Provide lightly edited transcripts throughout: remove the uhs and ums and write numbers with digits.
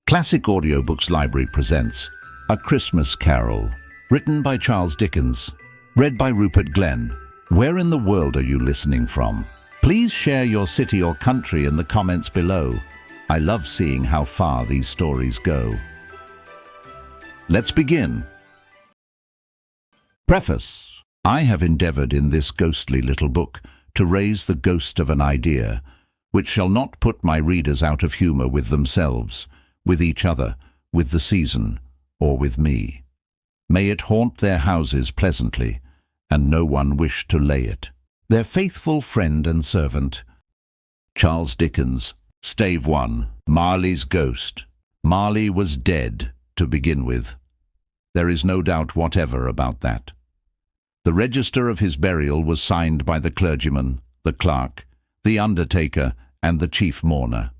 Classic Audiobooks Library presents A Christmas Carol, written by Charles Dickens, read by Rupert Glenn. Where in the world are you listening from? Please share your city or country in the comments below. I love seeing how far these stories go. Let's begin. Preface. I have endeavoured in this ghostly little book to raise the ghost of an idea, which shall not put my readers out of humour with themselves, with each other, with the season, or with me. May it haunt their houses pleasantly, and no one wish to lay it. Their faithful friend and servant. Charles Dickens. Stave 1. Marley's Ghost. Marley was dead, to begin with. There is no doubt whatever about that. The register of his burial was signed by the clergyman, the clerk, the undertaker, and the chief mourner.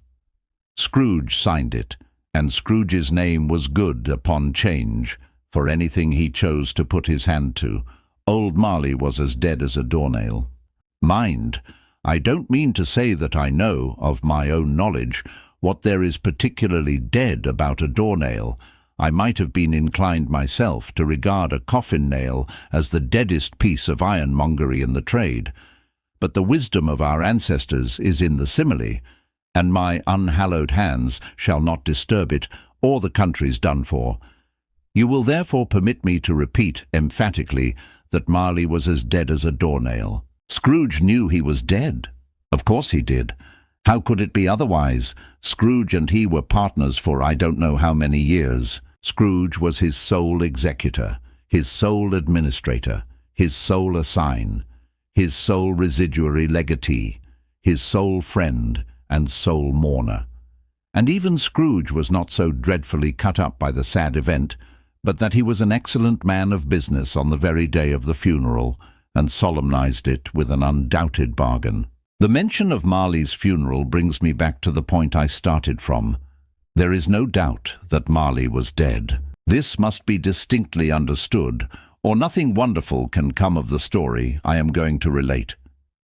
Scrooge signed it, and Scrooge's name was good upon change for anything he chose to put his hand to. Old Marley was as dead as a doornail. Mind, I don't mean to say that I know, of my own knowledge, what there is particularly dead about a doornail. I might have been inclined myself to regard a coffin nail as the deadest piece of ironmongery in the trade. But the wisdom of our ancestors is in the simile, and my unhallowed hands shall not disturb it, or the country's done for. You will therefore permit me to repeat emphatically that Marley was as dead as a doornail. Scrooge knew he was dead. Of course he did. How could it be otherwise? Scrooge and he were partners for I don't know how many years. Scrooge was his sole executor, his sole administrator, his sole assign, his sole residuary legatee, his sole friend and sole mourner. And even Scrooge was not so dreadfully cut up by the sad event, but that he was an excellent man of business on the very day of the funeral, and solemnized it with an undoubted bargain. The mention of Marley's funeral brings me back to the point I started from. There is no doubt that Marley was dead. This must be distinctly understood, or nothing wonderful can come of the story I am going to relate.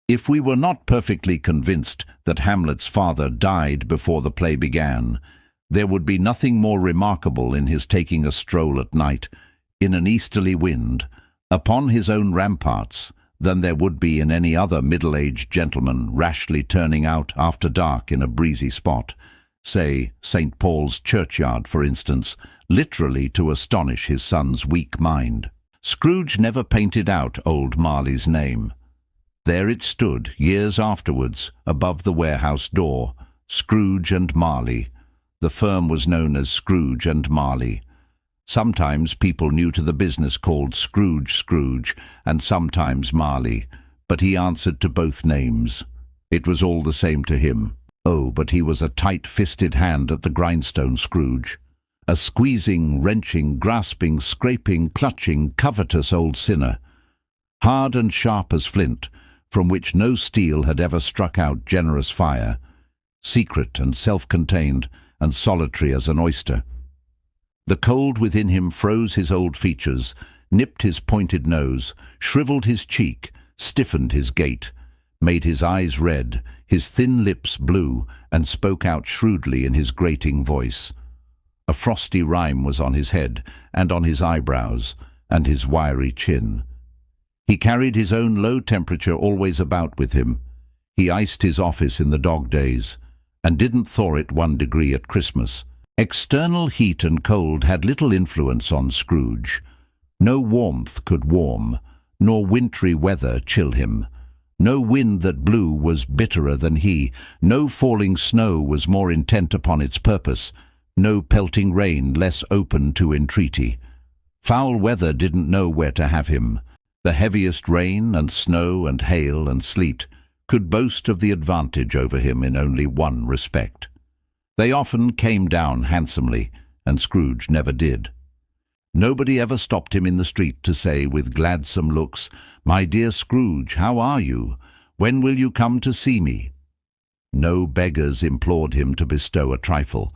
If we were not perfectly convinced that Hamlet's father died before the play began, there would be nothing more remarkable in his taking a stroll at night, in an easterly wind, upon his own ramparts, than there would be in any other middle-aged gentleman rashly turning out after dark in a breezy spot, say St. Paul's churchyard, for instance, literally to astonish his son's weak mind. Scrooge never painted out old Marley's name. There it stood, years afterwards, above the warehouse door, Scrooge and Marley. The firm was known as Scrooge and Marley. Sometimes people new to the business called Scrooge, and sometimes Marley, but he answered to both names. It was all the same to him. Oh, but he was a tight-fisted hand at the grindstone, Scrooge. A squeezing, wrenching, grasping, scraping, clutching, covetous old sinner. Hard and sharp as flint, from which no steel had ever struck out generous fire. Secret and self-contained, and solitary as an oyster. The cold within him froze his old features, nipped his pointed nose, shriveled his cheek, stiffened his gait, made his eyes red, his thin lips blue, and spoke out shrewdly in his grating voice. A frosty rime was on his head, and on his eyebrows, and his wiry chin. He carried his own low temperature always about with him. He iced his office in the dog days, and didn't thaw it 1 degree at Christmas. External heat and cold had little influence on Scrooge. No warmth could warm, nor wintry weather chill him. No wind that blew was bitterer than he, no falling snow was more intent upon its purpose, no pelting rain less open to entreaty. Foul weather didn't know where to have him. The heaviest rain and snow and hail and sleet could boast of the advantage over him in only one respect. They often came down handsomely, and Scrooge never did. Nobody ever stopped him in the street to say with gladsome looks, "My dear Scrooge, how are you? When will you come to see me?" No beggars implored him to bestow a trifle.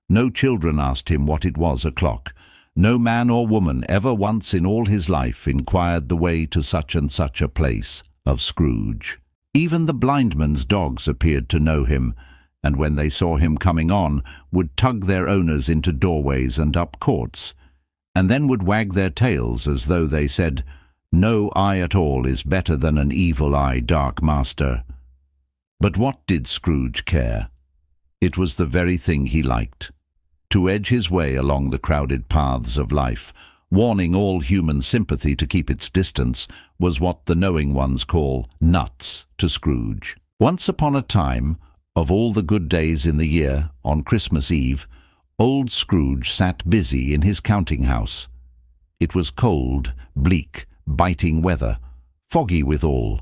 No children asked him what it was o'clock. No man or woman ever once in all his life inquired the way to such and such a place of Scrooge. Even the blindman's dogs appeared to know him, and when they saw him coming on, would tug their owners into doorways and up courts, and then would wag their tails as though they said, "No eye at all is better than an evil eye, dark master." But what did Scrooge care? It was the very thing he liked. To edge his way along the crowded paths of life, warning all human sympathy to keep its distance, was what the knowing ones call nuts to Scrooge. Once upon a time, of all the good days in the year, on Christmas Eve, old Scrooge sat busy in his counting-house. It was cold, bleak, biting weather, foggy withal,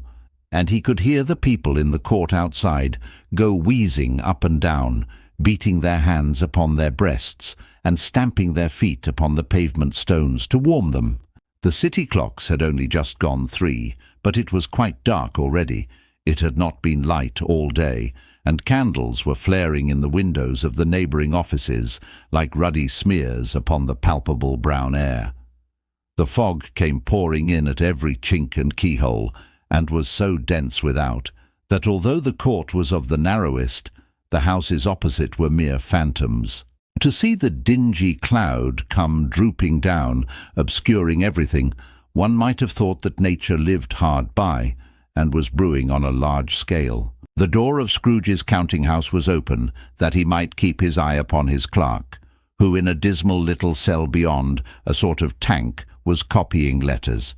and he could hear the people in the court outside go wheezing up and down, beating their hands upon their breasts and stamping their feet upon the pavement stones to warm them. The city clocks had only just gone 3, but it was quite dark already. It had not been light all day, and candles were flaring in the windows of the neighbouring offices like ruddy smears upon the palpable brown air. The fog came pouring in at every chink and keyhole, and was so dense without that although the court was of the narrowest, the houses opposite were mere phantoms. To see the dingy cloud come drooping down, obscuring everything, one might have thought that nature lived hard by, and was brewing on a large scale. The door of Scrooge's counting-house was open, that he might keep his eye upon his clerk, who in a dismal little cell beyond, a sort of tank, was copying letters.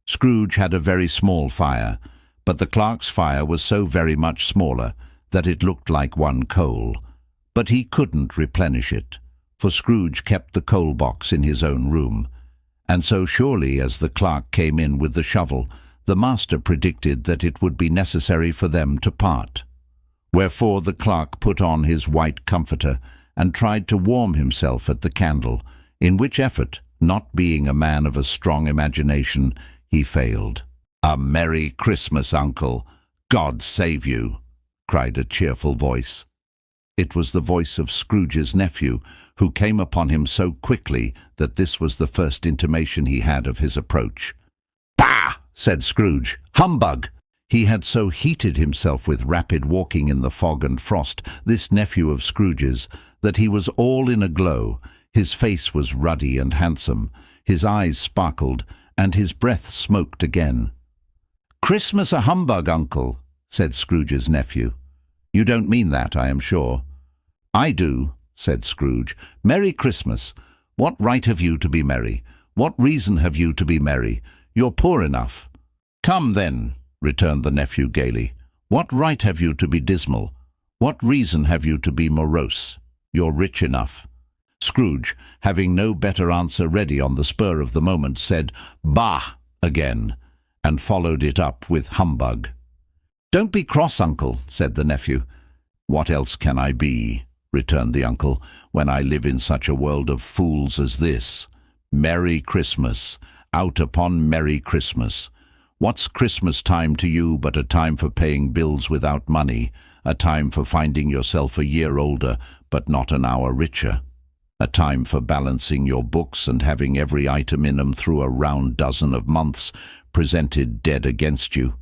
Scrooge had a very small fire, but the clerk's fire was so very much smaller that it looked like one coal. But he couldn't replenish it, for Scrooge kept the coal box in his own room, and so surely as the clerk came in with the shovel, the master predicted that it would be necessary for them to part. Wherefore the clerk put on his white comforter and tried to warm himself at the candle, in which effort, not being a man of a strong imagination, he failed. "A Merry Christmas, Uncle! God save you!" cried a cheerful voice. It was the voice of Scrooge's nephew, who came upon him so quickly that this was the first intimation he had of his approach. "Bah!" said Scrooge. "Humbug!" He had so heated himself with rapid walking in the fog and frost, this nephew of Scrooge's, that he was all in a glow. His face was ruddy and handsome, his eyes sparkled, and his breath smoked again. "Christmas a humbug, Uncle," said Scrooge's nephew. "You don't mean that, I am sure." "I do," said Scrooge. "Merry Christmas. What right have you to be merry? What reason have you to be merry? You're poor enough." "Come, then," returned the nephew gaily. "What right have you to be dismal? What reason have you to be morose? You're rich enough." Scrooge, having no better answer ready on the spur of the moment, said "Bah!" again, and followed it up with humbug. "Don't be cross, Uncle," said the nephew. "What else can I be," returned the uncle, "when I live in such a world of fools as this? Merry Christmas, out upon Merry Christmas. What's Christmas time to you but a time for paying bills without money, a time for finding yourself a year older but not an hour richer, a time for balancing your books and having every item in 'em through a round dozen of months presented dead against you?"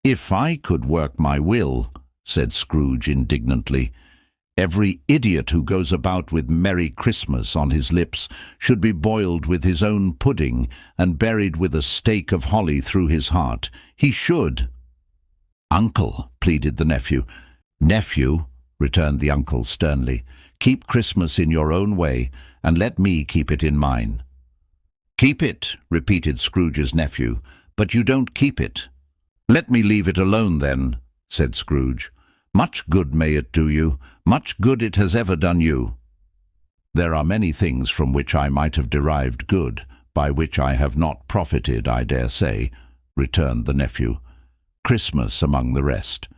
"If I could work my will," said Scrooge indignantly, "every idiot who goes about with Merry Christmas on his lips should be boiled with his own pudding and buried with a stake of holly through his heart. He should." "Uncle," pleaded the nephew. "Nephew," returned the uncle sternly, "keep Christmas in your own way, and let me keep it in mine." "Keep it," repeated Scrooge's nephew, "but you don't keep it." "Let me leave it alone, then," said Scrooge. "Much good may it do you, much good it has ever done you." "There are many things from which I might have derived good, by which I have not profited, I dare say," returned the nephew, "Christmas among the rest.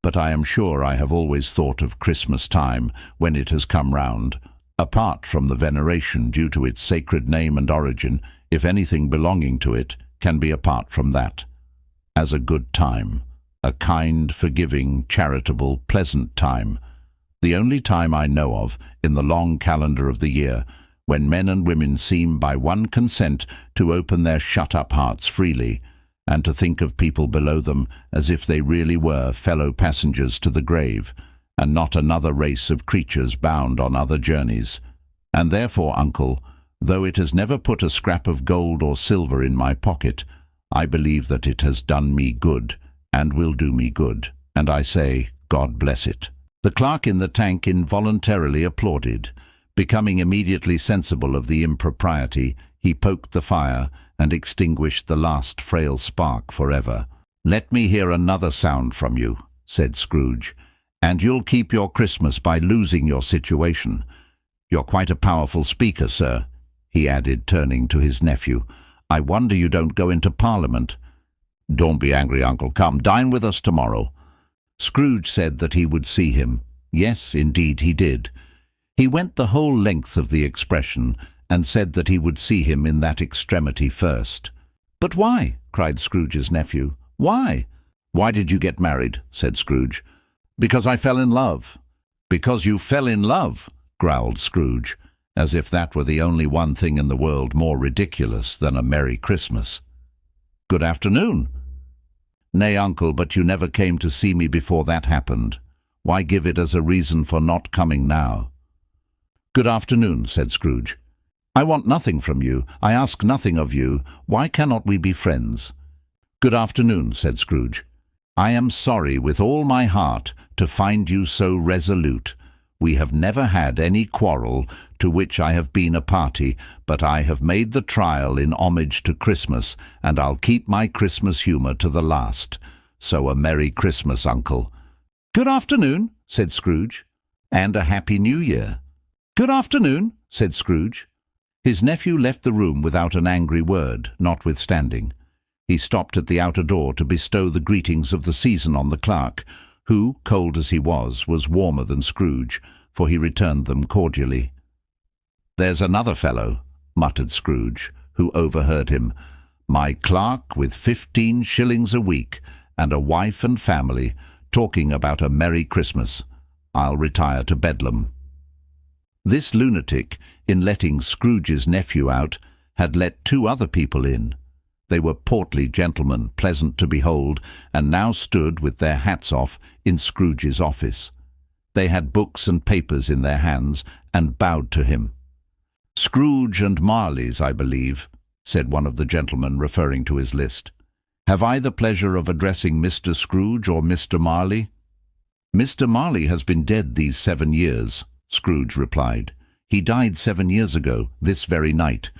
But I am sure I have always thought of Christmas time, when it has come round, apart from the veneration due to its sacred name and origin, if anything belonging to it can be apart from that, as a good time, a kind, forgiving, charitable, pleasant time, the only time I know of, in the long calendar of the year, when men and women seem by one consent to open their shut-up hearts freely, and to think of people below them as if they really were fellow passengers to the grave, and not another race of creatures bound on other journeys. And therefore, uncle, though it has never put a scrap of gold or silver in my pocket, I believe that it has done me good, and will do me good, and I say, God bless it." The clerk in the tank involuntarily applauded. Becoming immediately sensible of the impropriety, he poked the fire and extinguished the last frail spark forever. "Let me hear another sound from you," said Scrooge, "and you'll keep your Christmas by losing your situation. You're quite a powerful speaker, sir," he added, turning to his nephew. "I wonder you don't go into Parliament." "Don't be angry, uncle. Come, dine with us tomorrow." Scrooge said that he would see him. Yes, indeed he did. He went the whole length of the expression, and said that he would see him in that extremity first. "But why?" cried Scrooge's nephew. "Why?" "Why did you get married?" said Scrooge. "Because I fell in love." "Because you fell in love?" growled Scrooge, as if that were the only one thing in the world more ridiculous than a Merry Christmas. "Good afternoon." "Nay, uncle, but you never came to see me before that happened. Why give it as a reason for not coming now?" "Good afternoon," said Scrooge. "I want nothing from you. I ask nothing of you. Why cannot we be friends?" "Good afternoon," said Scrooge. "I am sorry with all my heart to find you so resolute. We have never had any quarrel to which I have been a party, but I have made the trial in homage to Christmas, and I'll keep my Christmas humour to the last. So a Merry Christmas, uncle." "Good afternoon," said Scrooge. "And a Happy New Year." "Good afternoon," said Scrooge. His nephew left the room without an angry word, notwithstanding. He stopped at the outer door to bestow the greetings of the season on the clerk, who, cold as he was warmer than Scrooge, for he returned them cordially. "There's another fellow," muttered Scrooge, who overheard him. "My clerk with 15 shillings a week, and a wife and family, talking about a Merry Christmas. I'll retire to Bedlam." This lunatic, in letting Scrooge's nephew out, had let 2 other people in. They were portly gentlemen, pleasant to behold, and now stood with their hats off in Scrooge's office. They had books and papers in their hands, and bowed to him. "Scrooge and Marley's, I believe," said one of the gentlemen, referring to his list. "Have I the pleasure of addressing Mr. Scrooge or Mr. Marley?" "Mr. Marley has been dead these 7 years," Scrooge replied. "He died 7 years ago, this very night.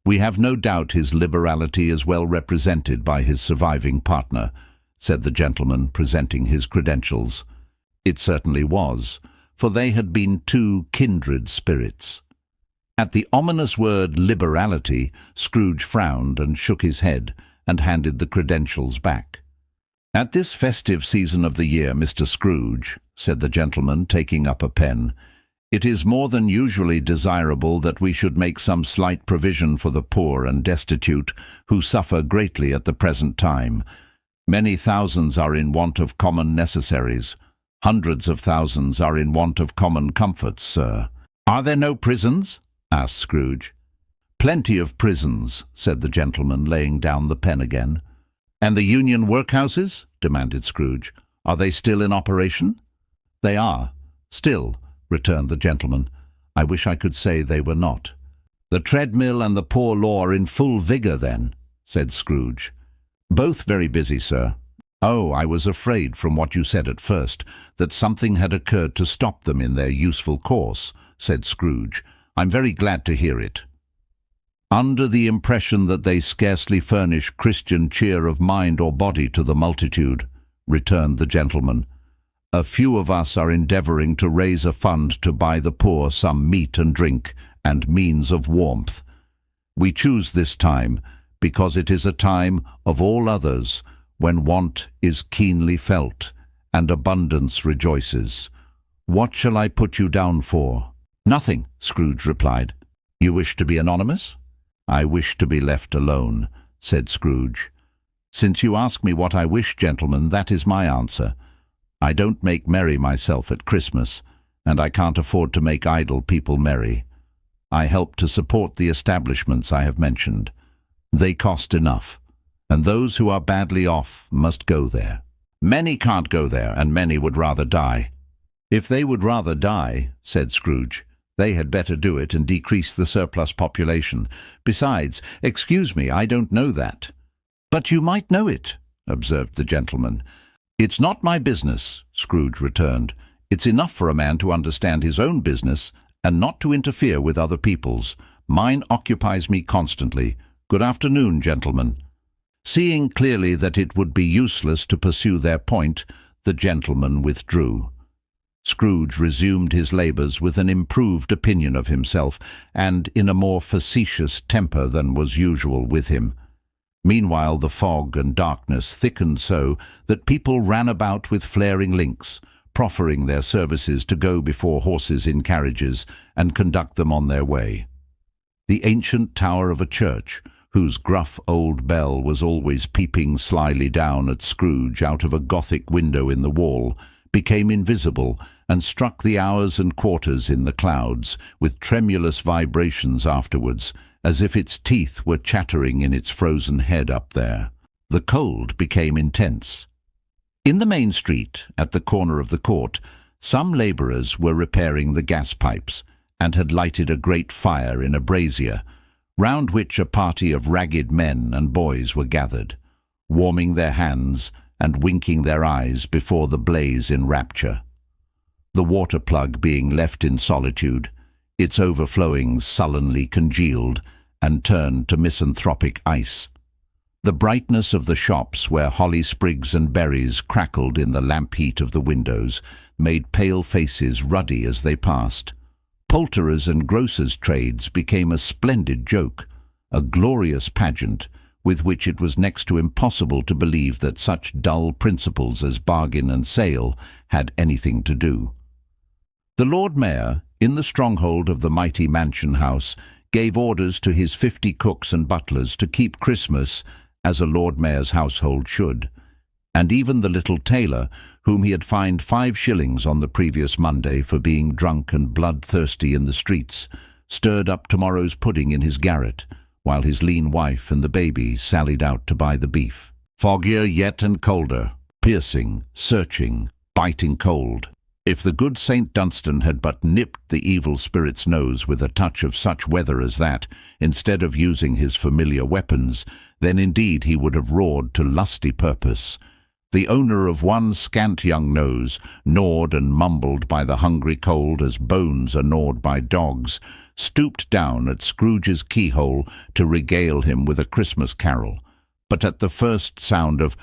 We have no doubt his liberality is well represented by his surviving partner," said the gentleman, presenting his credentials. It certainly was, for they had been 2 kindred spirits. At the ominous word liberality, Scrooge frowned and shook his head, and handed the credentials back. "At this festive season of the year, Mr. Scrooge," said the gentleman, taking up a pen, "it is more than usually desirable that we should make some slight provision for the poor and destitute, who suffer greatly at the present time. Many thousands are in want of common necessaries. Hundreds of thousands are in want of common comforts, sir." "Are there no prisons?" asked Scrooge. "Plenty of prisons," said the gentleman, laying down the pen again. "And the Union workhouses?" demanded Scrooge. "Are they still in operation?" "They are. Still," returned the gentleman. "I wish I could say they were not." "The treadmill and the poor law are in full vigour, then?" said Scrooge. "Both very busy, sir." "Oh, I was afraid, from what you said at first, that something had occurred to stop them in their useful course," said Scrooge. "I'm very glad to hear it." "Under the impression that they scarcely furnish Christian cheer of mind or body to the multitude," returned the gentleman. "A few of us are endeavouring to raise a fund to buy the poor some meat and drink and means of warmth. We choose this time because it is a time of all others when want is keenly felt and abundance rejoices. What shall I put you down for?" "Nothing," Scrooge replied. "You wish to be anonymous?" "I wish to be left alone," said Scrooge. "Since you ask me what I wish, gentlemen, that is my answer. I don't make merry myself at Christmas, and I can't afford to make idle people merry. I help to support the establishments I have mentioned. They cost enough, and those who are badly off must go there. Many can't go there, and many would rather die." "If they would rather die," said Scrooge, "they had better do it and decrease the surplus population. Besides, excuse me, I don't know that." "But you might know it," observed the gentleman. "It's not my business," Scrooge returned. "It's enough for a man to understand his own business and not to interfere with other people's. Mine occupies me constantly. Good afternoon, gentlemen." Seeing clearly that it would be useless to pursue their point, the gentleman withdrew. Scrooge resumed his labours with an improved opinion of himself, and in a more facetious temper than was usual with him. Meanwhile the fog and darkness thickened so that people ran about with flaring links, proffering their services to go before horses in carriages and conduct them on their way. The ancient tower of a church, whose gruff old bell was always peeping slyly down at Scrooge out of a Gothic window in the wall, became invisible and struck the hours and quarters in the clouds with tremulous vibrations afterwards, as if its teeth were chattering in its frozen head up there. The cold became intense. In the main street, at the corner of the court, some labourers were repairing the gas pipes, and had lighted a great fire in a brazier, round which a party of ragged men and boys were gathered, warming their hands and winking their eyes before the blaze in rapture. The water plug being left in solitude, its overflowings sullenly congealed and turned to misanthropic ice. The brightness of the shops where holly sprigs and berries crackled in the lamp heat of the windows made pale faces ruddy as they passed. Poulterers' and grocers' trades became a splendid joke, a glorious pageant, with which it was next to impossible to believe that such dull principles as bargain and sale had anything to do. The Lord Mayor, in the stronghold of the mighty mansion house, gave orders to his 50 cooks and butlers to keep Christmas as a Lord Mayor's household should, and even the little tailor, whom he had fined 5 shillings on the previous Monday for being drunk and bloodthirsty in the streets, stirred up tomorrow's pudding in his garret, while his lean wife and the baby sallied out to buy the beef. Foggier yet and colder, piercing, searching, biting cold. If the good St. Dunstan had but nipped the evil spirit's nose with a touch of such weather as that, instead of using his familiar weapons, then indeed he would have roared to lusty purpose. The owner of one scant young nose, gnawed and mumbled by the hungry cold as bones are gnawed by dogs, stooped down at Scrooge's keyhole to regale him with a Christmas carol. But at the first sound of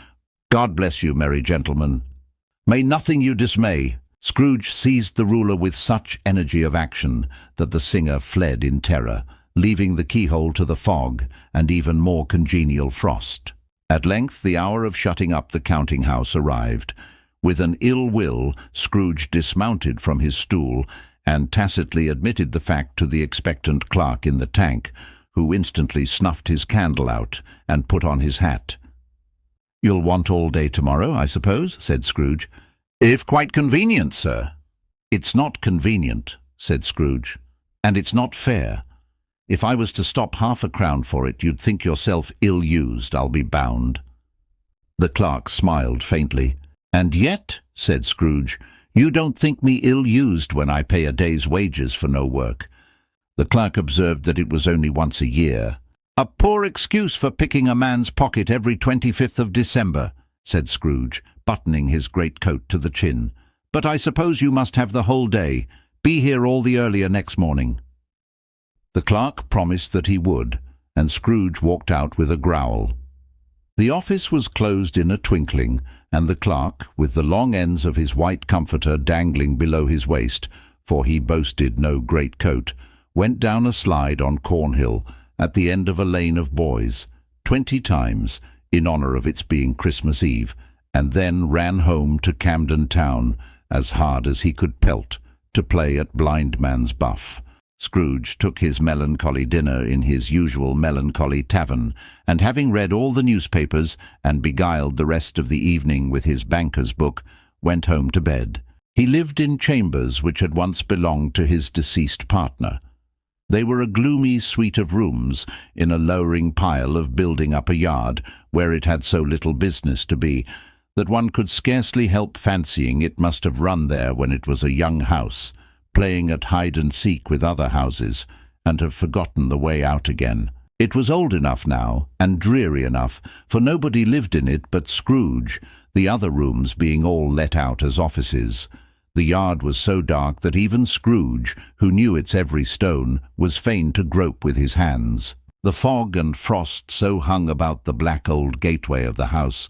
"God bless you, merry gentlemen, may nothing you dismay," Scrooge seized the ruler with such energy of action that the singer fled in terror, leaving the keyhole to the fog and even more congenial frost. At length the hour of shutting up the counting-house arrived. With an ill will, Scrooge dismounted from his stool and tacitly admitted the fact to the expectant clerk in the tank, who instantly snuffed his candle out and put on his hat. "You'll want all day tomorrow, I suppose?" said Scrooge. "If quite convenient, sir." "It's not convenient," said Scrooge, "and it's not fair. If I was to stop half a crown for it, you'd think yourself ill-used, I'll be bound." The clerk smiled faintly. "And yet," said Scrooge, "you don't think me ill-used when I pay a day's wages for no work." The clerk observed that it was only once a year. "A poor excuse for picking a man's pocket every 25th of December," said Scrooge, buttoning his greatcoat to the chin. "But I suppose you must have the whole day. Be here all the earlier next morning." The clerk promised that he would, and Scrooge walked out with a growl. The office was closed in a twinkling, and the clerk, with the long ends of his white comforter dangling below his waist, for he boasted no great coat, went down a slide on Cornhill at the end of a lane of boys, 20 times, in honour of its being Christmas Eve, and then ran home to Camden Town, as hard as he could pelt, to play at blind man's buff. Scrooge took his melancholy dinner in his usual melancholy tavern, and having read all the newspapers and beguiled the rest of the evening with his banker's book, went home to bed. He lived in chambers which had once belonged to his deceased partner. They were a gloomy suite of rooms in a lowering pile of building up a yard where it had so little business to be. that one could scarcely help fancying it must have run there when it was a young house, playing at hide-and-seek with other houses, and have forgotten the way out again. It was old enough now, and dreary enough, for nobody lived in it but Scrooge, the other rooms being all let out as offices. The yard was so dark that even Scrooge, who knew its every stone, was fain to grope with his hands. The fog and frost so hung about the black old gateway of the house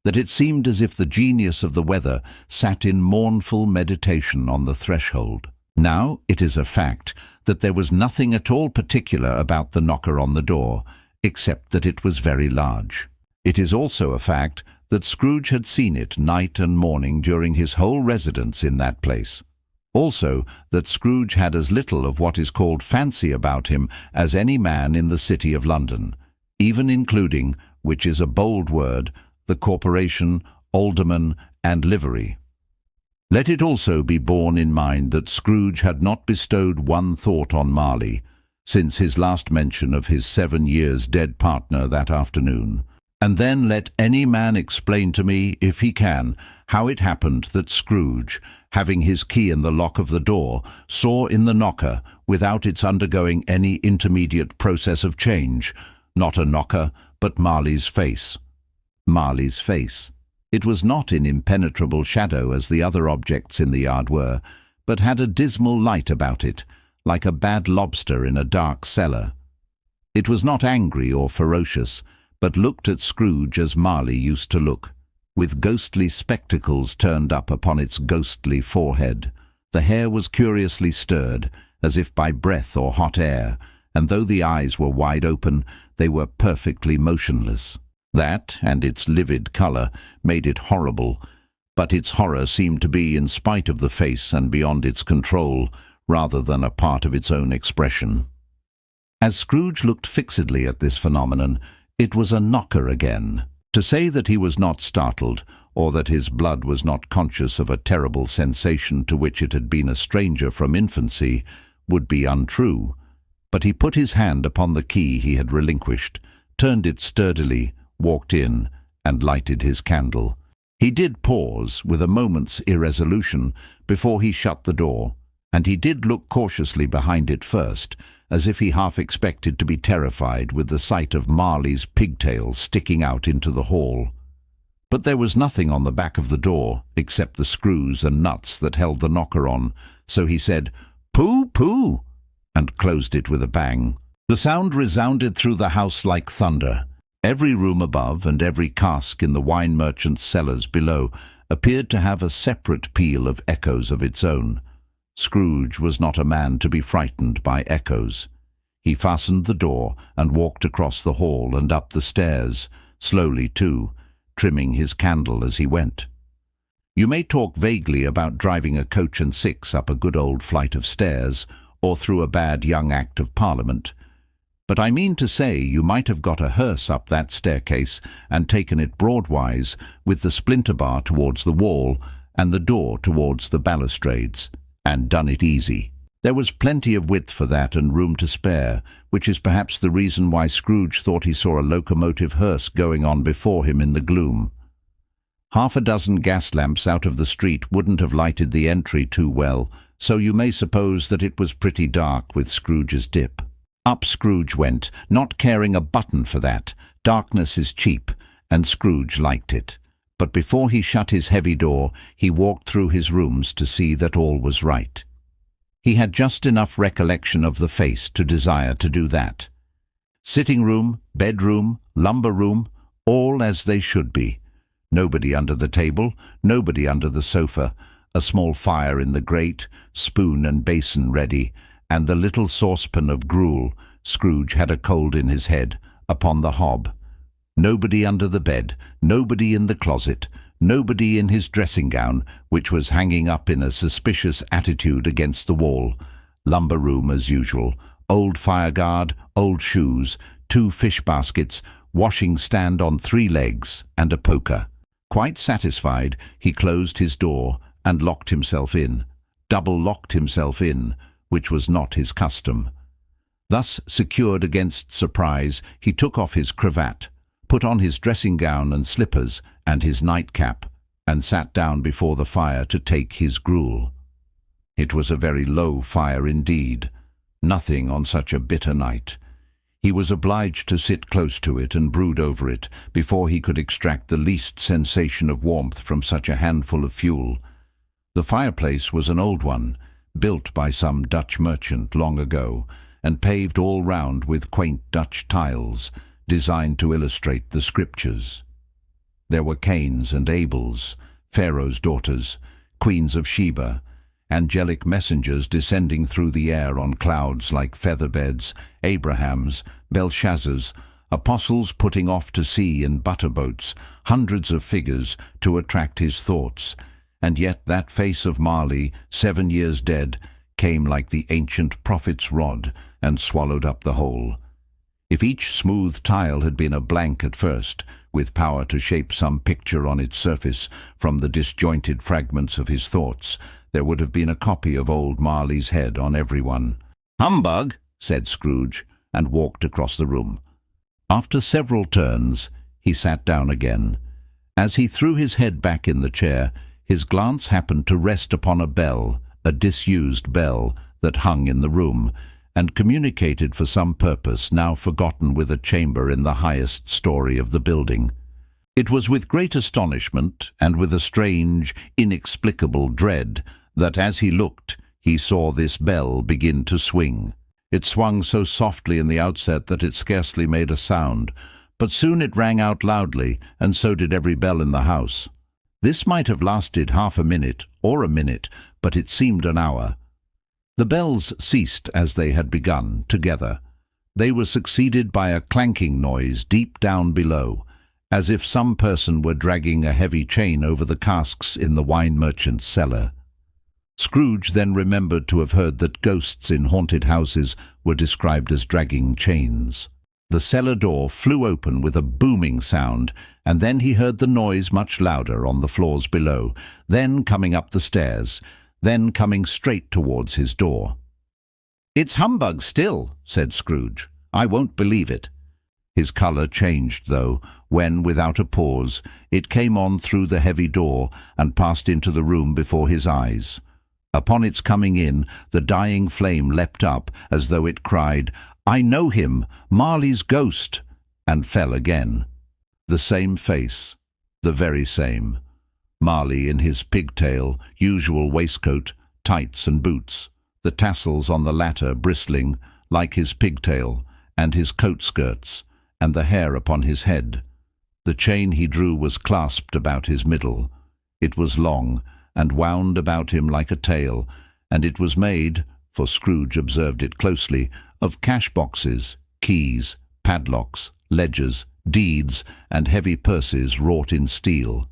that it seemed as if the genius of the weather sat in mournful meditation on the threshold. Now it is a fact that there was nothing at all particular about the knocker on the door, except that it was very large. It is also a fact that Scrooge had seen it night and morning during his whole residence in that place. Also that Scrooge had as little of what is called fancy about him as any man in the city of London, even including, which is a bold word, the corporation, alderman, and livery. Let it also be borne in mind that Scrooge had not bestowed one thought on Marley since his last mention of his 7 years dead partner that afternoon. And then let any man explain to me, if he can, how it happened that Scrooge, having his key in the lock of the door, saw in the knocker, without its undergoing any intermediate process of change, not a knocker, but Marley's face. Marley's face. It was not in impenetrable shadow as the other objects in the yard were, but had a dismal light about it, like a bad lobster in a dark cellar. It was not angry or ferocious, but looked at Scrooge as Marley used to look, with ghostly spectacles turned up upon its ghostly forehead. The hair was curiously stirred, as if by breath or hot air, and though the eyes were wide open, they were perfectly motionless. That, and its livid colour, made it horrible, but its horror seemed to be in spite of the face and beyond its control, rather than a part of its own expression. As Scrooge looked fixedly at this phenomenon, it was a knocker again. To say that he was not startled, or that his blood was not conscious of a terrible sensation to which it had been a stranger from infancy, would be untrue. But he put his hand upon the key he had relinquished, turned it sturdily, walked in, and lighted his candle. He did pause, with a moment's irresolution, before he shut the door, and he did look cautiously behind it first, as if he half expected to be terrified with the sight of Marley's pigtails sticking out into the hall. But there was nothing on the back of the door, except the screws and nuts that held the knocker on, so he said, "Pooh, pooh," and closed it with a bang. The sound resounded through the house like thunder. Every room above and every cask in the wine merchant's cellars below appeared to have a separate peal of echoes of its own. Scrooge was not a man to be frightened by echoes. He fastened the door and walked across the hall and up the stairs, slowly too, trimming his candle as he went. You may talk vaguely about driving a coach and six up a good old flight of stairs, or through a bad young Act of Parliament, but I mean to say you might have got a hearse up that staircase and taken it broadwise, with the splinter bar towards the wall and the door towards the balustrades, and done it easy. There was plenty of width for that and room to spare, which is perhaps the reason why Scrooge thought he saw a locomotive hearse going on before him in the gloom. Half a dozen gas lamps out of the street wouldn't have lighted the entry too well, so you may suppose that it was pretty dark with Scrooge's dip. Up Scrooge went, not caring a button for that. Darkness is cheap, and Scrooge liked it. But before he shut his heavy door, he walked through his rooms to see that all was right. He had just enough recollection of the face to desire to do that. Sitting room, bedroom, lumber room, all as they should be. Nobody under the table, nobody under the sofa, a small fire in the grate, spoon and basin ready, and the little saucepan of gruel, Scrooge had a cold in his head, upon the hob. Nobody under the bed, nobody in the closet, nobody in his dressing-gown, which was hanging up in a suspicious attitude against the wall. Lumber room as usual, old fireguard, old shoes, 2 fish baskets, washing stand on 3 legs, and a poker. Quite satisfied, he closed his door and locked himself in, double-locked himself in, which was not his custom. Thus secured against surprise, he took off his cravat, put on his dressing-gown and slippers, and his nightcap, and sat down before the fire to take his gruel. It was a very low fire indeed, nothing on such a bitter night. He was obliged to sit close to it and brood over it before he could extract the least sensation of warmth from such a handful of fuel. The fireplace was an old one, built by some Dutch merchant long ago, and paved all round with quaint Dutch tiles, designed to illustrate the scriptures. There were Cains and Abels, Pharaoh's daughters, queens of Sheba, angelic messengers descending through the air on clouds like featherbeds, Abrahams, Belshazzars, apostles putting off to sea in butterboats, hundreds of figures to attract his thoughts, and yet that face of Marley, 7 years dead, came like the ancient prophet's rod and swallowed up the whole. If each smooth tile had been a blank at first, with power to shape some picture on its surface from the disjointed fragments of his thoughts, there would have been a copy of old Marley's head on every one. "Humbug," said Scrooge, and walked across the room. After several turns, he sat down again. As he threw his head back in the chair, his glance happened to rest upon a bell, a disused bell, that hung in the room, and communicated for some purpose now forgotten with a chamber in the highest story of the building. It was with great astonishment, and with a strange, inexplicable dread, that as he looked, he saw this bell begin to swing. It swung so softly in the outset that it scarcely made a sound, but soon it rang out loudly, and so did every bell in the house. This might have lasted half a minute, or a minute, but it seemed an hour. The bells ceased as they had begun, together. They were succeeded by a clanking noise deep down below, as if some person were dragging a heavy chain over the casks in the wine merchant's cellar. Scrooge then remembered to have heard that ghosts in haunted houses were described as dragging chains. The cellar door flew open with a booming sound, and then he heard the noise much louder on the floors below, then coming up the stairs, then coming straight towards his door. "It's humbug still," said Scrooge. "I won't believe it." His colour changed, though, when, without a pause, it came on through the heavy door and passed into the room before his eyes. Upon its coming in, the dying flame leapt up, as though it cried, "I know him, Marley's ghost," and fell again. The same face, the very same. Marley in his pigtail, usual waistcoat, tights and boots, the tassels on the latter bristling, like his pigtail, and his coat skirts, and the hair upon his head. The chain he drew was clasped about his middle. It was long, and wound about him like a tail, and it was made, for Scrooge observed it closely, of cash-boxes, keys, padlocks, ledgers, deeds, and heavy purses wrought in steel.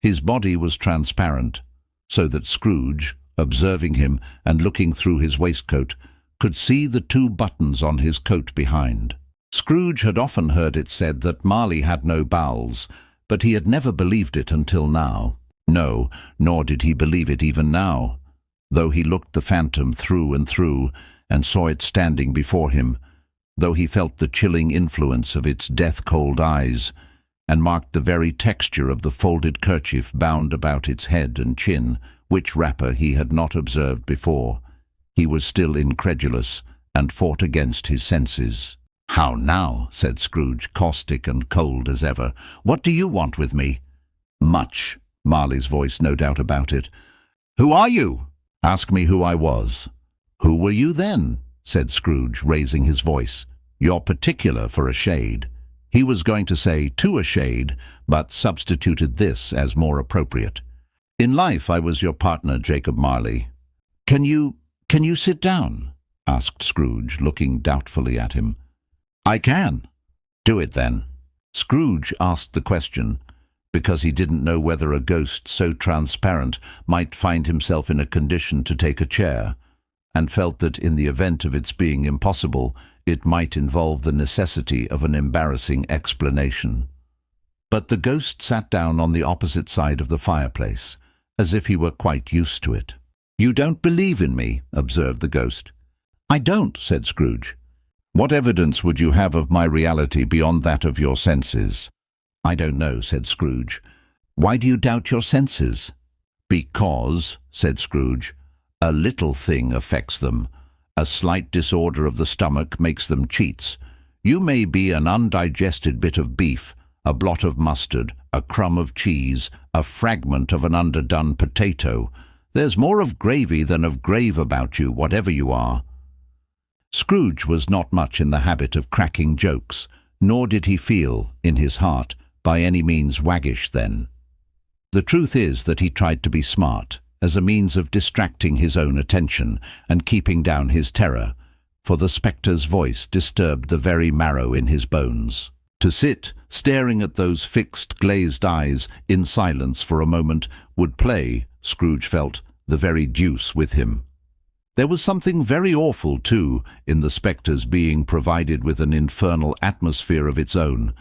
His body was transparent, so that Scrooge, observing him and looking through his waistcoat, could see the 2 buttons on his coat behind. Scrooge had often heard it said that Marley had no bowels, but he had never believed it until now. No, nor did he believe it even now, though he looked the phantom through and through, and saw it standing before him, though he felt the chilling influence of its death-cold eyes, and marked the very texture of the folded kerchief bound about its head and chin, which wrapper he had not observed before. He was still incredulous, and fought against his senses. "How now?" said Scrooge, caustic and cold as ever. "What do you want with me?" "Much." Marley's voice, no doubt about it. "Who are you?" "Ask me who I was." "Who were you then?" said Scrooge, raising his voice. "You're particular for a shade." He was going to say "to a shade," but substituted this as more appropriate. "In life I was your partner, Jacob Marley." Can you sit down?" asked Scrooge, looking doubtfully at him. "I can." "Do it, then." Scrooge asked the question because he didn't know whether a ghost so transparent might find himself in a condition to take a chair, and felt that in the event of its being impossible, it might involve the necessity of an embarrassing explanation. But the ghost sat down on the opposite side of the fireplace, as if he were quite used to it. "You don't believe in me," observed the ghost. "I don't," said Scrooge. "What evidence would you have of my reality beyond that of your senses?" "I don't know," said Scrooge. Why do you doubt your senses?" "Because," said Scrooge, "a little thing affects them. A slight disorder of the stomach makes them cheats. You may be an undigested bit of beef, a blot of mustard, a crumb of cheese, a fragment of an underdone potato. There's more of gravy than of grave about you, whatever you are." Scrooge was not much in the habit of cracking jokes, nor did he feel, in his heart, by any means waggish then. The truth is that he tried to be smart, as a means of distracting his own attention and keeping down his terror, for the spectre's voice disturbed the very marrow in his bones. To sit, staring at those fixed, glazed eyes, in silence for a moment, would play, Scrooge felt, the very deuce with him. There was something very awful, too, in the spectre's being provided with an infernal atmosphere of its own.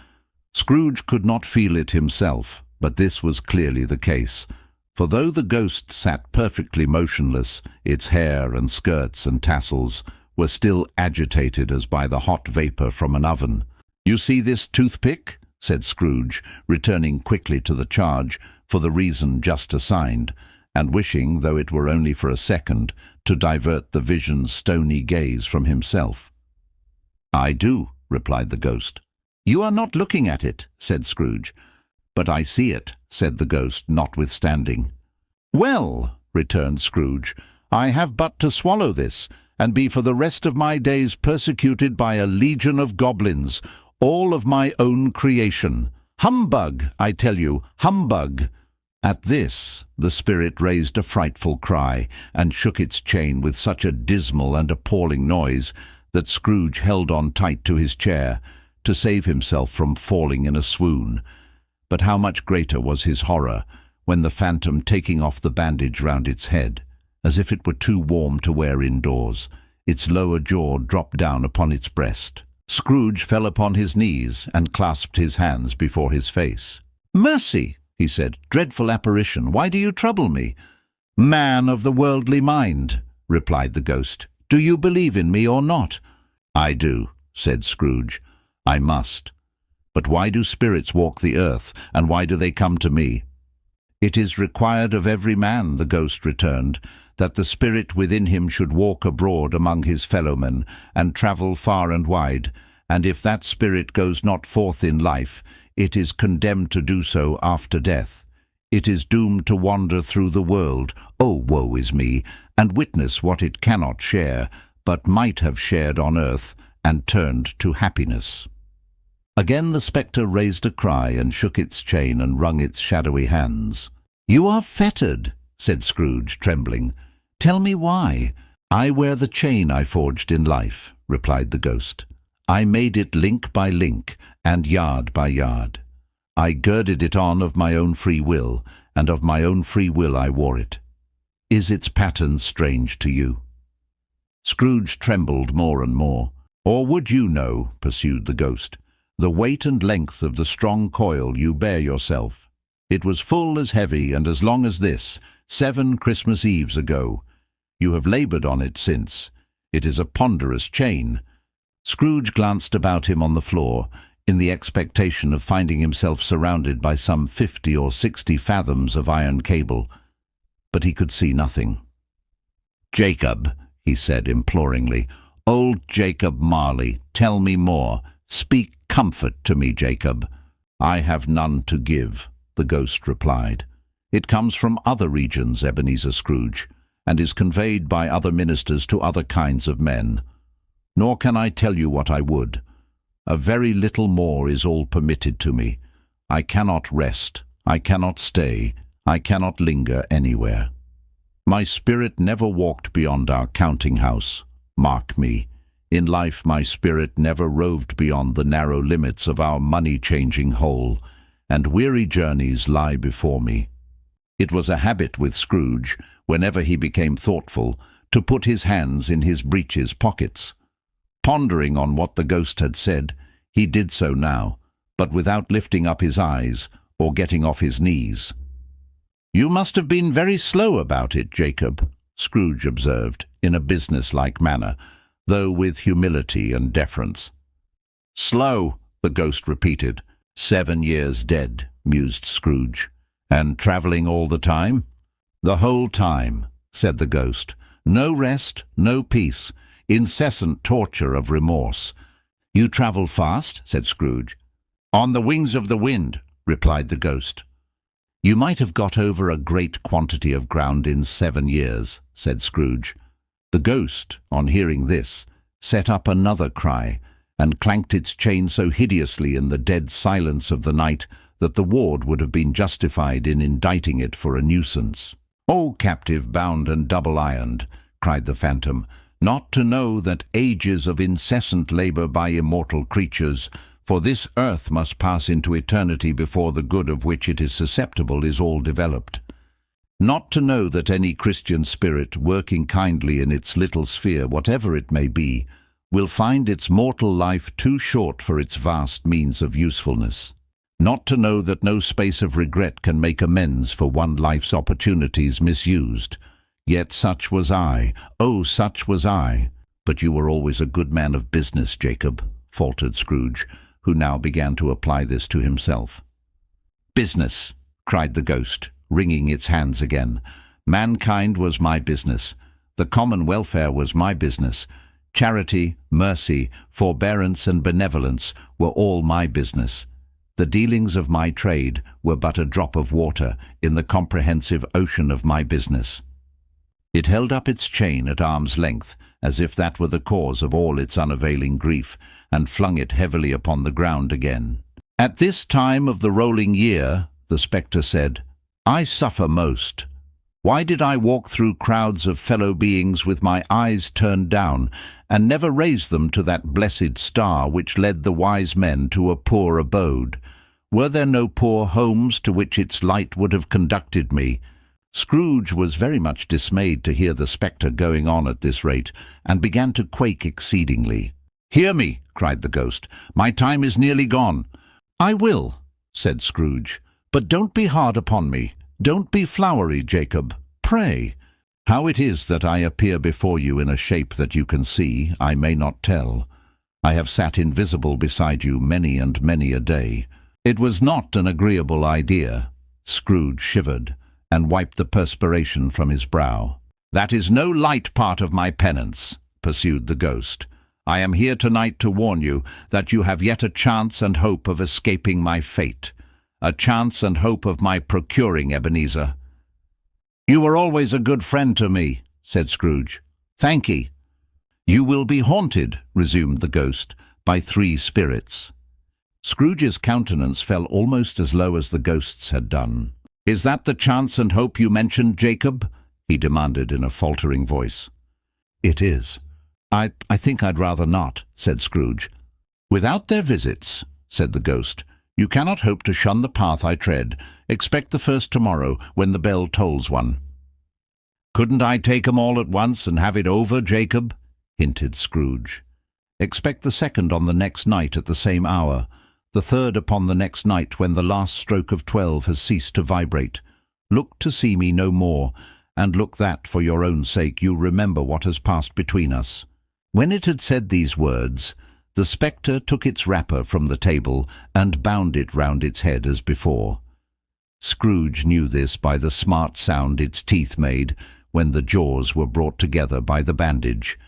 Scrooge could not feel it himself, but this was clearly the case, for though the ghost sat perfectly motionless, its hair and skirts and tassels were still agitated as by the hot vapour from an oven. "You see this toothpick?" said Scrooge, returning quickly to the charge for the reason just assigned, and wishing, though it were only for a second, to divert the vision's stony gaze from himself. "I do," replied the ghost. "You are not looking at it," said Scrooge. "But I see it," said the ghost, notwithstanding. "Well," returned Scrooge, "I have but to swallow this, and be for the rest of my days persecuted by a legion of goblins, all of my own creation. Humbug, I tell you, humbug!" At this, the spirit raised a frightful cry, and shook its chain with such a dismal and appalling noise that Scrooge held on tight to his chair, to save himself from falling in a swoon. But how much greater was his horror, when the phantom, taking off the bandage round its head, as if it were too warm to wear indoors, its lower jaw dropped down upon its breast. Scrooge fell upon his knees, and clasped his hands before his face. "Mercy!" he said, "dreadful apparition, why do you trouble me?" "Man of the worldly mind," replied the ghost, "do you believe in me or not?" "I do," said Scrooge. "I must. But why do spirits walk the earth, and why do they come to me?" "It is required of every man," the ghost returned, "that the spirit within him should walk abroad among his fellowmen, and travel far and wide, and if that spirit goes not forth in life, it is condemned to do so after death. It is doomed to wander through the world, oh woe is me, and witness what it cannot share, but might have shared on earth, and turned to happiness." Again the spectre raised a cry, and shook its chain, and wrung its shadowy hands. "You are fettered," said Scrooge, trembling. "Tell me why." "I wear the chain I forged in life," replied the ghost. "I made it link by link, and yard by yard. I girded it on of my own free will, and of my own free will I wore it. Is its pattern strange to you?" Scrooge trembled more and more. "Or would you know," pursued the ghost, "the weight and length of the strong coil you bear yourself? It was full as heavy and as long as this, 7 Christmas Eves ago. You have laboured on it since. It is a ponderous chain." Scrooge glanced about him on the floor, in the expectation of finding himself surrounded by some 50 or 60 fathoms of iron cable, but he could see nothing. "Jacob," he said imploringly, "old Jacob Marley, tell me more. Speak comfort to me, Jacob." "I have none to give," the ghost replied. "It comes from other regions, Ebenezer Scrooge, and is conveyed by other ministers to other kinds of men. Nor can I tell you what I would. A very little more is all permitted to me. I cannot rest, I cannot stay, I cannot linger anywhere. My spirit never walked beyond our counting-house. Mark me, in life my spirit never roved beyond the narrow limits of our money-changing hole, and weary journeys lie before me." It was a habit with Scrooge, whenever he became thoughtful, to put his hands in his breeches pockets. Pondering on what the ghost had said, he did so now, but without lifting up his eyes or getting off his knees. "You must have been very slow about it, Jacob," Scrooge observed, in a business-like manner, though with humility and deference. "Slow," the ghost repeated. "7 years dead," mused Scrooge, "And travelling all the time?" "The whole time," said the ghost. "No rest, no peace, incessant torture of remorse." "You travel fast?" said Scrooge. "On the wings of the wind," replied the ghost. "You might have got over a great quantity of ground in 7 years," said Scrooge. The ghost, on hearing this, set up another cry, and clanked its chain so hideously in the dead silence of the night that the ward would have been justified in indicting it for a nuisance. "O captive bound and double-ironed," cried the phantom, "not to know that ages of incessant labour by immortal creatures, for this earth must pass into eternity before the good of which it is susceptible is all developed. Not to know that any Christian spirit, working kindly in its little sphere, whatever it may be, will find its mortal life too short for its vast means of usefulness. Not to know that no space of regret can make amends for one life's opportunities misused. Yet such was I, oh, such was I." "But you were always a good man of business, Jacob," faltered Scrooge, who now began to apply this to himself. "Business!" cried the ghost, wringing its hands again. "Mankind was my business. The common welfare was my business. Charity, mercy, forbearance, and benevolence were all my business. The dealings of my trade were but a drop of water in the comprehensive ocean of my business." It held up its chain at arm's length, as if that were the cause of all its unavailing grief, and flung it heavily upon the ground again. "At this time of the rolling year," the spectre said, "I suffer most. Why did I walk through crowds of fellow beings with my eyes turned down, and never raise them to that blessed star which led the wise men to a poor abode? Were there no poor homes to which its light would have conducted me?" Scrooge was very much dismayed to hear the spectre going on at this rate, and began to quake exceedingly. "Hear me," cried the ghost. "My time is nearly gone." "I will," said Scrooge, "but don't be hard upon me. Don't be flowery, Jacob. Pray. How it is that I appear before you in a shape that you can see, I may not tell. I have sat invisible beside you many and many a day. It was not an agreeable idea." Scrooge shivered, and wiped the perspiration from his brow. "That is no light part of my penance," pursued the ghost. "I am here tonight to warn you that you have yet a chance and hope of escaping my fate. A chance and hope of my procuring Ebenezer." "You were always a good friend to me," said Scrooge. "Thank ye." "You will be haunted," resumed the ghost, "by 3 spirits." Scrooge's countenance fell almost as low as the ghost's had done. "Is that the chance and hope you mentioned, Jacob?" he demanded in a faltering voice. "It is." I think I'd rather not," said Scrooge. "Without their visits," said the ghost, "you cannot hope to shun the path I tread. Expect the first tomorrow, when the bell tolls one." "Couldn't I take 'em all at once and have it over, Jacob?" hinted Scrooge. "Expect the second on the next night at the same hour, the third upon the next night when the last stroke of 12 has ceased to vibrate. Look to see me no more, and look that, for your own sake, you remember what has passed between us." When it had said these words, the spectre took its wrapper from the table and bound it round its head as before. Scrooge knew this by the smart sound its teeth made when the jaws were brought together by the bandage.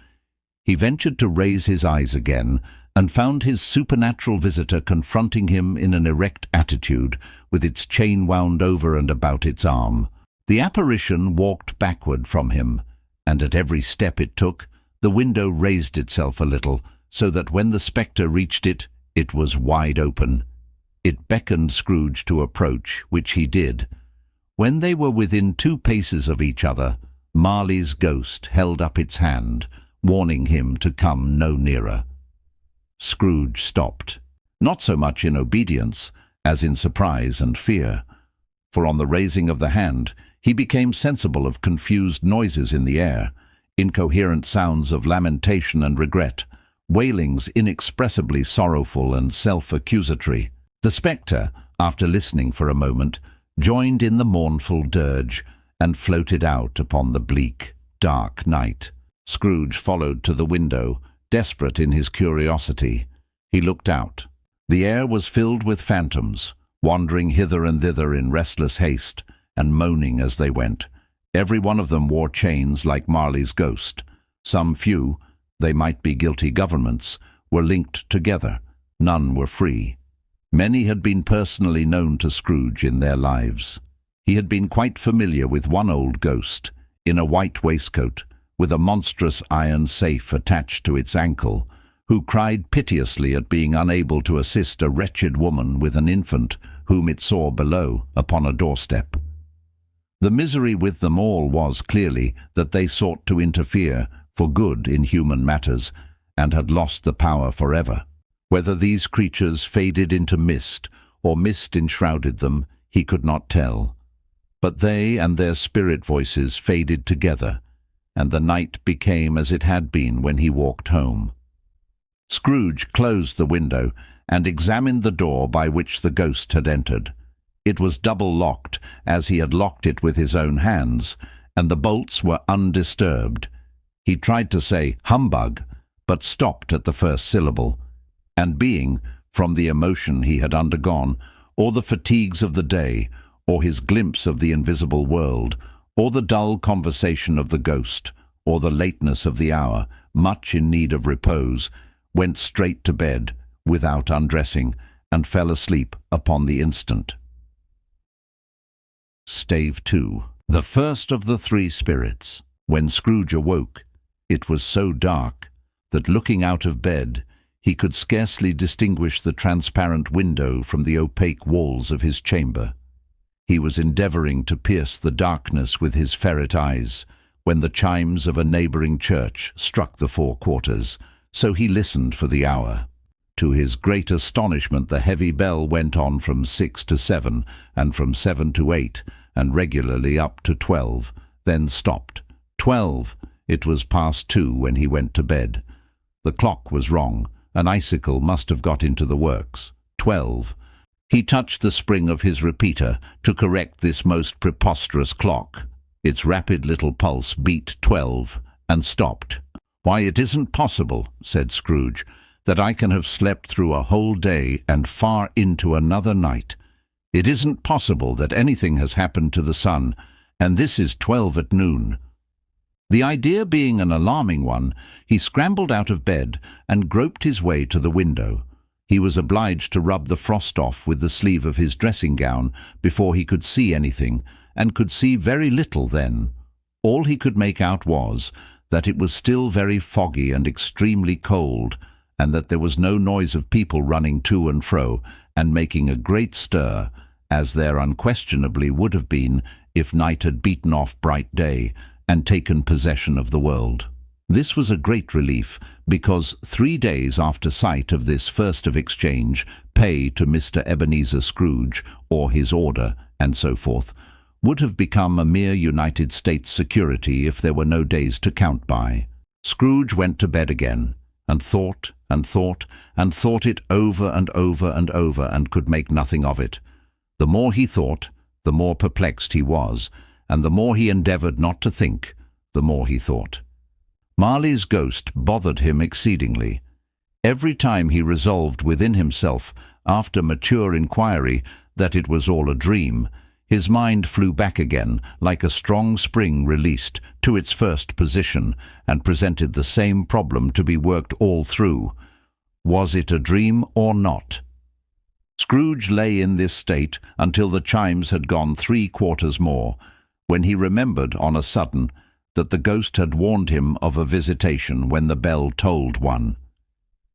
He ventured to raise his eyes again, and found his supernatural visitor confronting him in an erect attitude, with its chain wound over and about its arm. The apparition walked backward from him, and at every step it took, the window raised itself a little, so that when the spectre reached it, it was wide open. It beckoned Scrooge to approach, which he did. When they were within 2 paces of each other, Marley's ghost held up its hand, warning him to come no nearer. Scrooge stopped, not so much in obedience as in surprise and fear, for on the raising of the hand he became sensible of confused noises in the air, incoherent sounds of lamentation and regret, wailings inexpressibly sorrowful and self-accusatory. The spectre, after listening for a moment, joined in the mournful dirge, and floated out upon the bleak, dark night. Scrooge followed to the window, desperate in his curiosity. He looked out. The air was filled with phantoms, wandering hither and thither in restless haste, and moaning as they went. Every one of them wore chains like Marley's ghost. Some few, they might be guilty governments, were linked together. None were free. Many had been personally known to Scrooge in their lives. He had been quite familiar with one old ghost, in a white waistcoat, with a monstrous iron safe attached to its ankle, who cried piteously at being unable to assist a wretched woman with an infant whom it saw below upon a doorstep. The misery with them all was clearly that they sought to interfere for good in human matters, and had lost the power forever. Whether these creatures faded into mist, or mist enshrouded them, he could not tell. But they and their spirit voices faded together, and the night became as it had been when he walked home. Scrooge closed the window and examined the door by which the ghost had entered. It was double-locked, as he had locked it with his own hands, and the bolts were undisturbed. He tried to say "humbug," but stopped at the first syllable, and being, from the emotion he had undergone, or the fatigues of the day, or his glimpse of the invisible world, or the dull conversation of the ghost, or the lateness of the hour, much in need of repose, went straight to bed, without undressing, and fell asleep upon the instant. Stave 2. The first of the three spirits. When Scrooge awoke, it was so dark that, looking out of bed, he could scarcely distinguish the transparent window from the opaque walls of his chamber. He was endeavouring to pierce the darkness with his ferret eyes, when the chimes of a neighbouring church struck the 4 quarters, so he listened for the hour. To his great astonishment, the heavy bell went on from 6 to 7, and from 7 to 8, and regularly up to 12, then stopped. 12! It was past 2 when he went to bed. The clock was wrong. An icicle must have got into the works. 12. He touched the spring of his repeater to correct this most preposterous clock. Its rapid little pulse beat 12, and stopped. "Why, it isn't possible," said Scrooge, "that I can have slept through a whole day and far into another night. It isn't possible that anything has happened to the sun, and this is 12 at noon." The idea being an alarming one, he scrambled out of bed and groped his way to the window. He was obliged to rub the frost off with the sleeve of his dressing-gown before he could see anything, and could see very little then. All he could make out was that it was still very foggy and extremely cold, and that there was no noise of people running to and fro and making a great stir, as there unquestionably would have been if night had beaten off bright day and taken possession of the world. This was a great relief, because 3 days after sight of this first of exchange, pay to Mr. Ebenezer Scrooge, or his order, and so forth, would have become a mere United States security if there were no days to count by. Scrooge went to bed again, and thought and thought and thought it over and over and over, and could make nothing of it. The more he thought, the more perplexed he was, and the more he endeavoured not to think, the more he thought. Marley's ghost bothered him exceedingly. Every time he resolved within himself, after mature inquiry, that it was all a dream, his mind flew back again, like a strong spring released, to its first position, and presented the same problem to be worked all through. Was it a dream or not? Scrooge lay in this state until the chimes had gone 3 quarters more, when he remembered on a sudden that the ghost had warned him of a visitation when the bell tolled 1.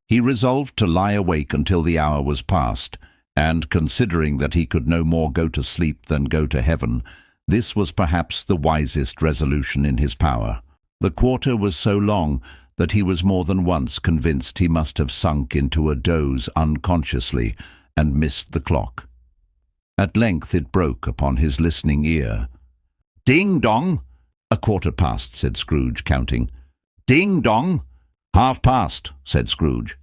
He resolved to lie awake until the hour was past, and, considering that he could no more go to sleep than go to heaven, this was perhaps the wisest resolution in his power. The quarter was so long that he was more than once convinced he must have sunk into a doze unconsciously and missed the clock. At length it broke upon his listening ear. "Ding-dong!" "A quarter past," said Scrooge, counting. "Ding-dong!" "Half-past," said Scrooge.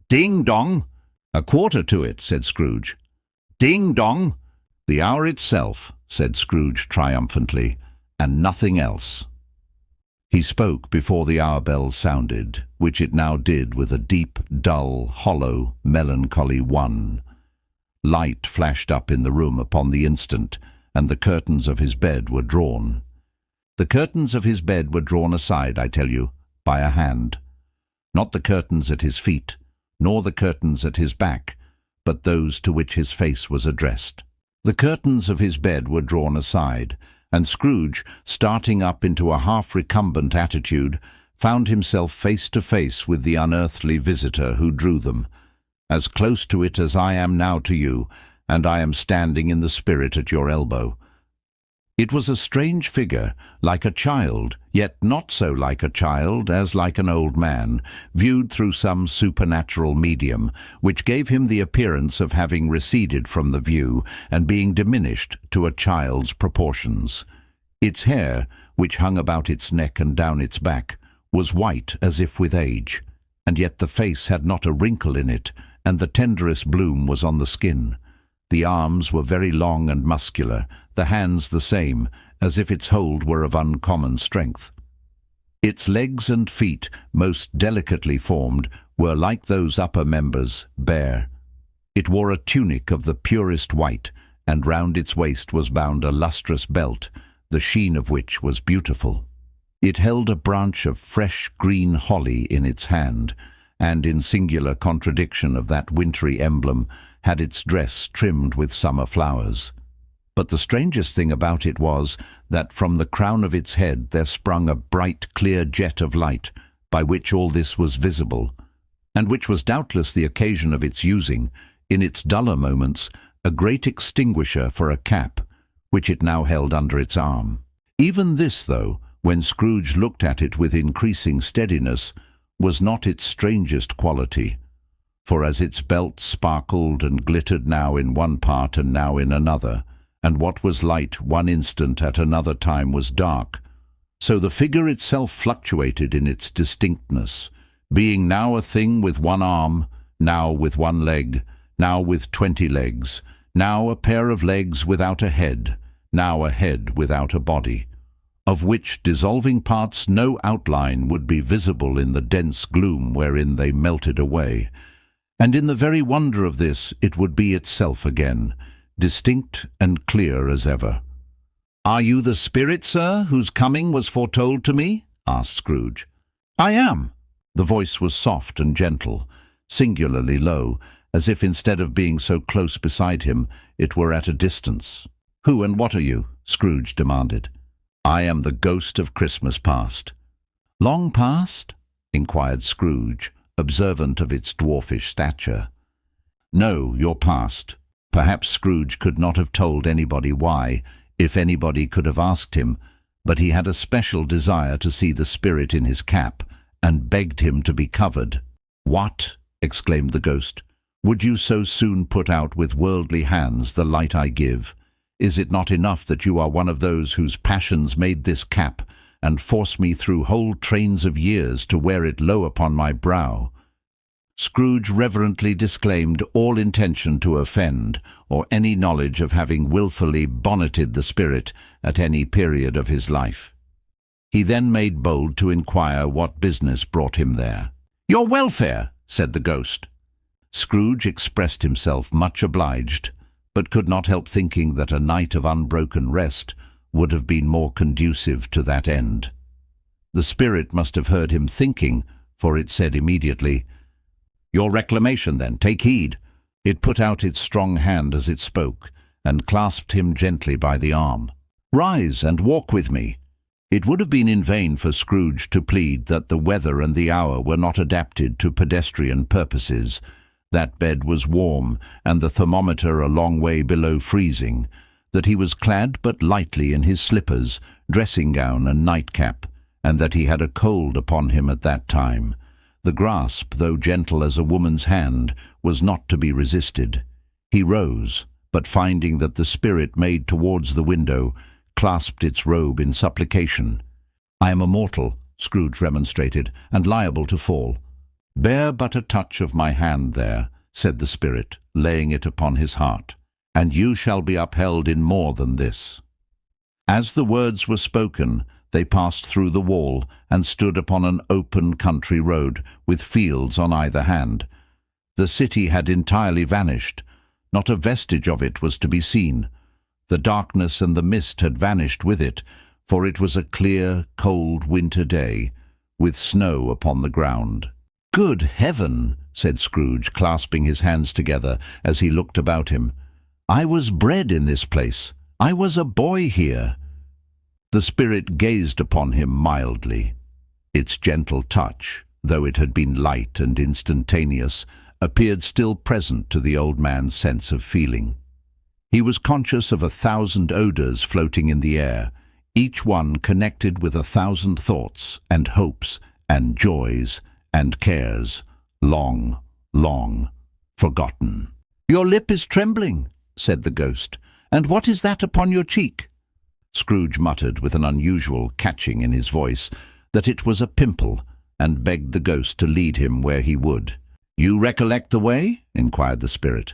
"Ding-dong!" "A quarter to it," said Scrooge. "Ding-dong!" "The hour itself," said Scrooge triumphantly, "and nothing else." He spoke before the hour bell sounded, which it now did with a deep, dull, hollow, melancholy 1. Light flashed up in the room upon the instant, and the curtains of his bed were drawn. The curtains of his bed were drawn aside, I tell you, by a hand. Not the curtains at his feet, nor the curtains at his back, but those to which his face was addressed. The curtains of his bed were drawn aside, and Scrooge, starting up into a half-recumbent attitude, found himself face to face with the unearthly visitor who drew them, as close to it as I am now to you, and I am standing in the spirit at your elbow. It was a strange figure, like a child, yet not so like a child as like an old man, viewed through some supernatural medium, which gave him the appearance of having receded from the view and being diminished to a child's proportions. Its hair, which hung about its neck and down its back, was white as if with age, and yet the face had not a wrinkle in it, and the tenderest bloom was on the skin. The arms were very long and muscular, the hands the same, as if its hold were of uncommon strength. Its legs and feet, most delicately formed, were like those upper members, bare. It wore a tunic of the purest white, and round its waist was bound a lustrous belt, the sheen of which was beautiful. It held a branch of fresh green holly in its hand, and in singular contradiction of that wintry emblem, had its dress trimmed with summer flowers. But the strangest thing about it was that from the crown of its head there sprung a bright, clear jet of light, by which all this was visible, and which was doubtless the occasion of its using, in its duller moments, a great extinguisher for a cap, which it now held under its arm. Even this, though, when Scrooge looked at it with increasing steadiness, was not its strangest quality, for as its belt sparkled and glittered now in one part and now in another, and what was light one instant at another time was dark, so the figure itself fluctuated in its distinctness, being now a thing with one arm, now with one leg, now with 20 legs, now a pair of legs without a head, now a head without a body, of which dissolving parts no outline would be visible in the dense gloom wherein they melted away, and in the very wonder of this it would be itself again, distinct and clear as ever. "Are you the spirit, sir, whose coming was foretold to me?" asked Scrooge. "I am." The voice was soft and gentle, singularly low, as if instead of being so close beside him, it were at a distance. "Who and what are you?" Scrooge demanded. "I am the ghost of Christmas past." "Long past?" inquired Scrooge, observant of its dwarfish stature. "No, your past." Perhaps Scrooge could not have told anybody why, if anybody could have asked him, but he had a special desire to see the spirit in his cap, and begged him to be covered. "What?" exclaimed the ghost. "Would you so soon put out with worldly hands the light I give? Is it not enough that you are one of those whose passions made this cap, and force me through whole trains of years to wear it low upon my brow?" Scrooge reverently disclaimed all intention to offend, or any knowledge of having wilfully bonneted the spirit at any period of his life. He then made bold to inquire what business brought him there. "Your welfare," said the ghost. Scrooge expressed himself much obliged, but could not help thinking that a night of unbroken rest would have been more conducive to that end. The spirit must have heard him thinking, for it said immediately, "Your reclamation, then, take heed." It put out its strong hand as it spoke, and clasped him gently by the arm. "Rise and walk with me." It would have been in vain for Scrooge to plead that the weather and the hour were not adapted to pedestrian purposes. That bed was warm, and the thermometer a long way below freezing, that he was clad but lightly in his slippers, dressing-gown and nightcap, and that he had a cold upon him at that time. The grasp, though gentle as a woman's hand, was not to be resisted. He rose, but finding that the spirit made towards the window, clasped its robe in supplication. "I am a mortal," Scrooge remonstrated, "and liable to fall." "Bear but a touch of my hand there," said the spirit, laying it upon his heart, "and you shall be upheld in more than this." As the words were spoken, they passed through the wall and stood upon an open country road, with fields on either hand. The city had entirely vanished. Not a vestige of it was to be seen. The darkness and the mist had vanished with it, for it was a clear, cold winter day, with snow upon the ground. "Good heaven!" said Scrooge, clasping his hands together as he looked about him. "I was bred in this place. I was a boy here." The spirit gazed upon him mildly. Its gentle touch, though it had been light and instantaneous, appeared still present to the old man's sense of feeling. He was conscious of 1,000 odours floating in the air, each one connected with 1,000 thoughts and hopes and joys and cares, long, long forgotten. "Your lip is trembling," said the ghost. "And what is that upon your cheek?" Scrooge muttered with an unusual catching in his voice that it was a pimple, and begged the ghost to lead him where he would. "You recollect the way?" inquired the spirit.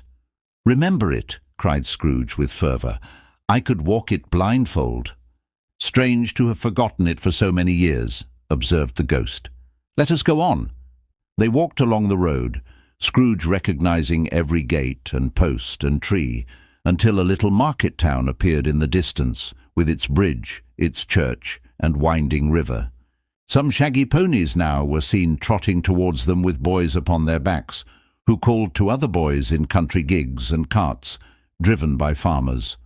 "Remember it," cried Scrooge with fervour. "I could walk it blindfold." "Strange to have forgotten it for so many years," observed the ghost. "Let us go on." They walked along the road, Scrooge recognizing every gate and post and tree, until a little market town appeared in the distance, with its bridge, its church, and winding river. Some shaggy ponies now were seen trotting towards them with boys upon their backs, who called to other boys in country gigs and carts, driven by farmers.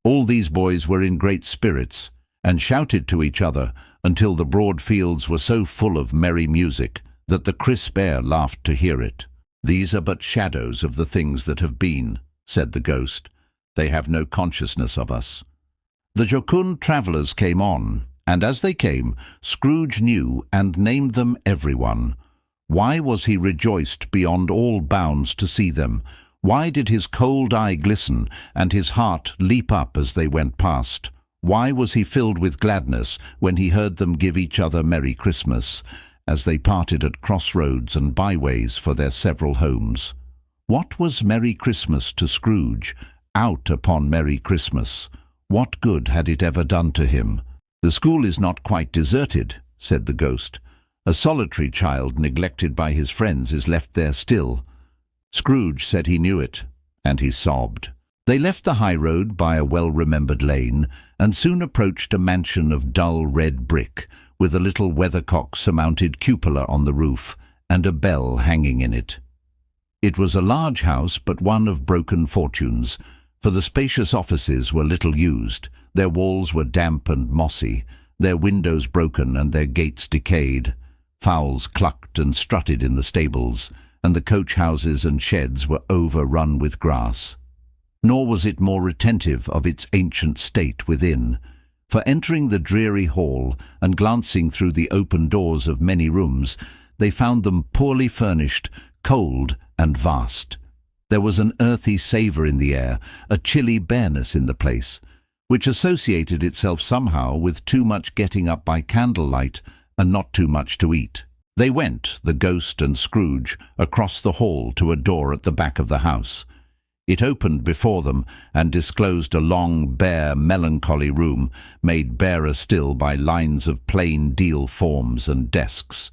All these boys were in great spirits, and shouted to each other until the broad fields were so full of merry music that the crisp air laughed to hear it. "These are but shadows of the things that have been," said the ghost. "They have no consciousness of us." The jocund travellers came on, and as they came, Scrooge knew and named them everyone. Why was he rejoiced beyond all bounds to see them? Why did his cold eye glisten, and his heart leap up as they went past? Why was he filled with gladness when he heard them give each other Merry Christmas, as they parted at crossroads and byways for their several homes? What was Merry Christmas to Scrooge? Out upon Merry Christmas! What good had it ever done to him? "The school is not quite deserted," said the ghost. "A solitary child neglected by his friends is left there still." Scrooge said he knew it, and he sobbed. They left the high road by a well-remembered lane, and soon approached a mansion of dull red brick, with a little weathercock-surmounted cupola on the roof, and a bell hanging in it. It was a large house, but one of broken fortunes, for the spacious offices were little used. Their walls were damp and mossy, their windows broken and their gates decayed. Fowls clucked and strutted in the stables, and the coach-houses and sheds were overrun with grass. Nor was it more retentive of its ancient state within, for entering the dreary hall and glancing through the open doors of many rooms, they found them poorly furnished, cold and vast. There was an earthy savour in the air, a chilly bareness in the place, which associated itself somehow with too much getting up by candlelight and not too much to eat. They went, the ghost and Scrooge, across the hall to a door at the back of the house. It opened before them and disclosed a long, bare, melancholy room, made barer still by lines of plain deal forms and desks.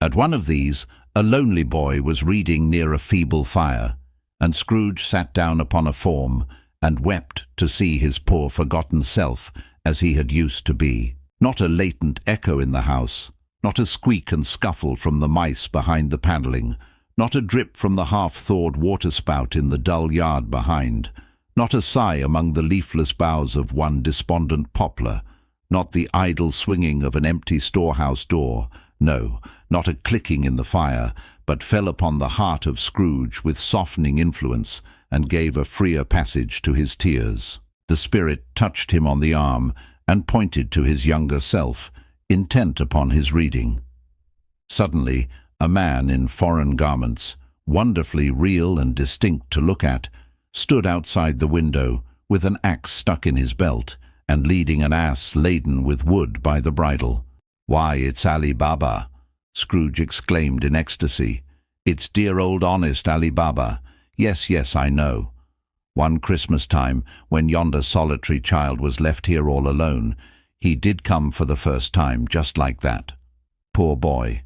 At one of these, a lonely boy was reading near a feeble fire, and Scrooge sat down upon a form and wept to see his poor forgotten self as he had used to be. Not a latent echo in the house, not a squeak and scuffle from the mice behind the panelling, not a drip from the half-thawed water-spout in the dull yard behind, not a sigh among the leafless boughs of one despondent poplar, not the idle swinging of an empty storehouse door, no, not a clicking in the fire, but fell upon the heart of Scrooge with softening influence and gave a freer passage to his tears. The spirit touched him on the arm and pointed to his younger self, intent upon his reading. Suddenly, a man in foreign garments, wonderfully real and distinct to look at, stood outside the window with an axe stuck in his belt and leading an ass laden with wood by the bridle. "Why, it's Ali Baba!" Scrooge exclaimed in ecstasy. "It's dear old honest Ali Baba. Yes, yes, I know. One Christmas time, when yonder solitary child was left here all alone, he did come for the first time, just like that. Poor boy.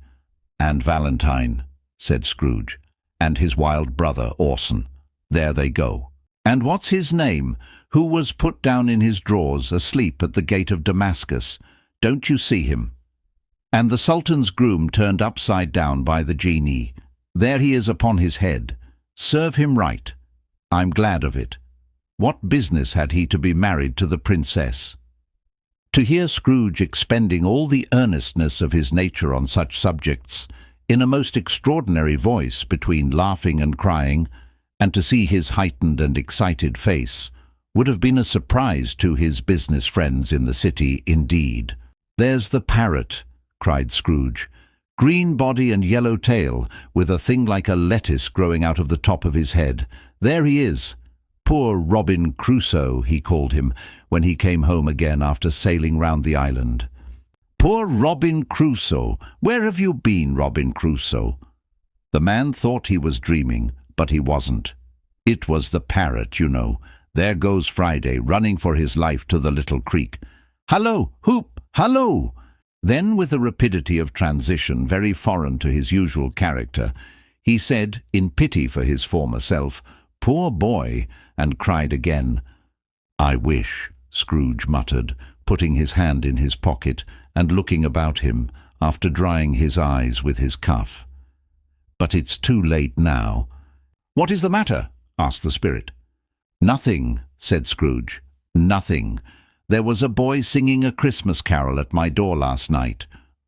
And Valentine," said Scrooge, "and his wild brother, Orson. There they go. And what's his name, who was put down in his drawers, asleep at the gate of Damascus? Don't you see him? And the Sultan's groom turned upside down by the genie. There he is upon his head. Serve him right. I'm glad of it. What business had he to be married to the princess? To hear Scrooge expending all the earnestness of his nature on such subjects, in a most extraordinary voice between laughing and crying, and to see his heightened and excited face, would have been a surprise to his business friends in the city indeed. "There's the parrot," cried Scrooge. "Green body and yellow tail, with a thing like a lettuce growing out of the top of his head. There he is. Poor Robin Crusoe, he called him, when he came home again after sailing round the island. Poor Robin Crusoe! Where have you been, Robin Crusoe?" The man thought he was dreaming, but he wasn't. It was the parrot, you know. There goes Friday, running for his life to the little creek. "Hallo! Hoop! Hallo!" Then, with a rapidity of transition very foreign to his usual character, he said, in pity for his former self, "Poor boy," and cried again. "I wish," Scrooge muttered, putting his hand in his pocket and looking about him, after drying his eyes with his cuff. "But it's too late now." "What is the matter?" asked the spirit. "Nothing," said Scrooge. "Nothing. There was a boy singing a Christmas carol at my door last night.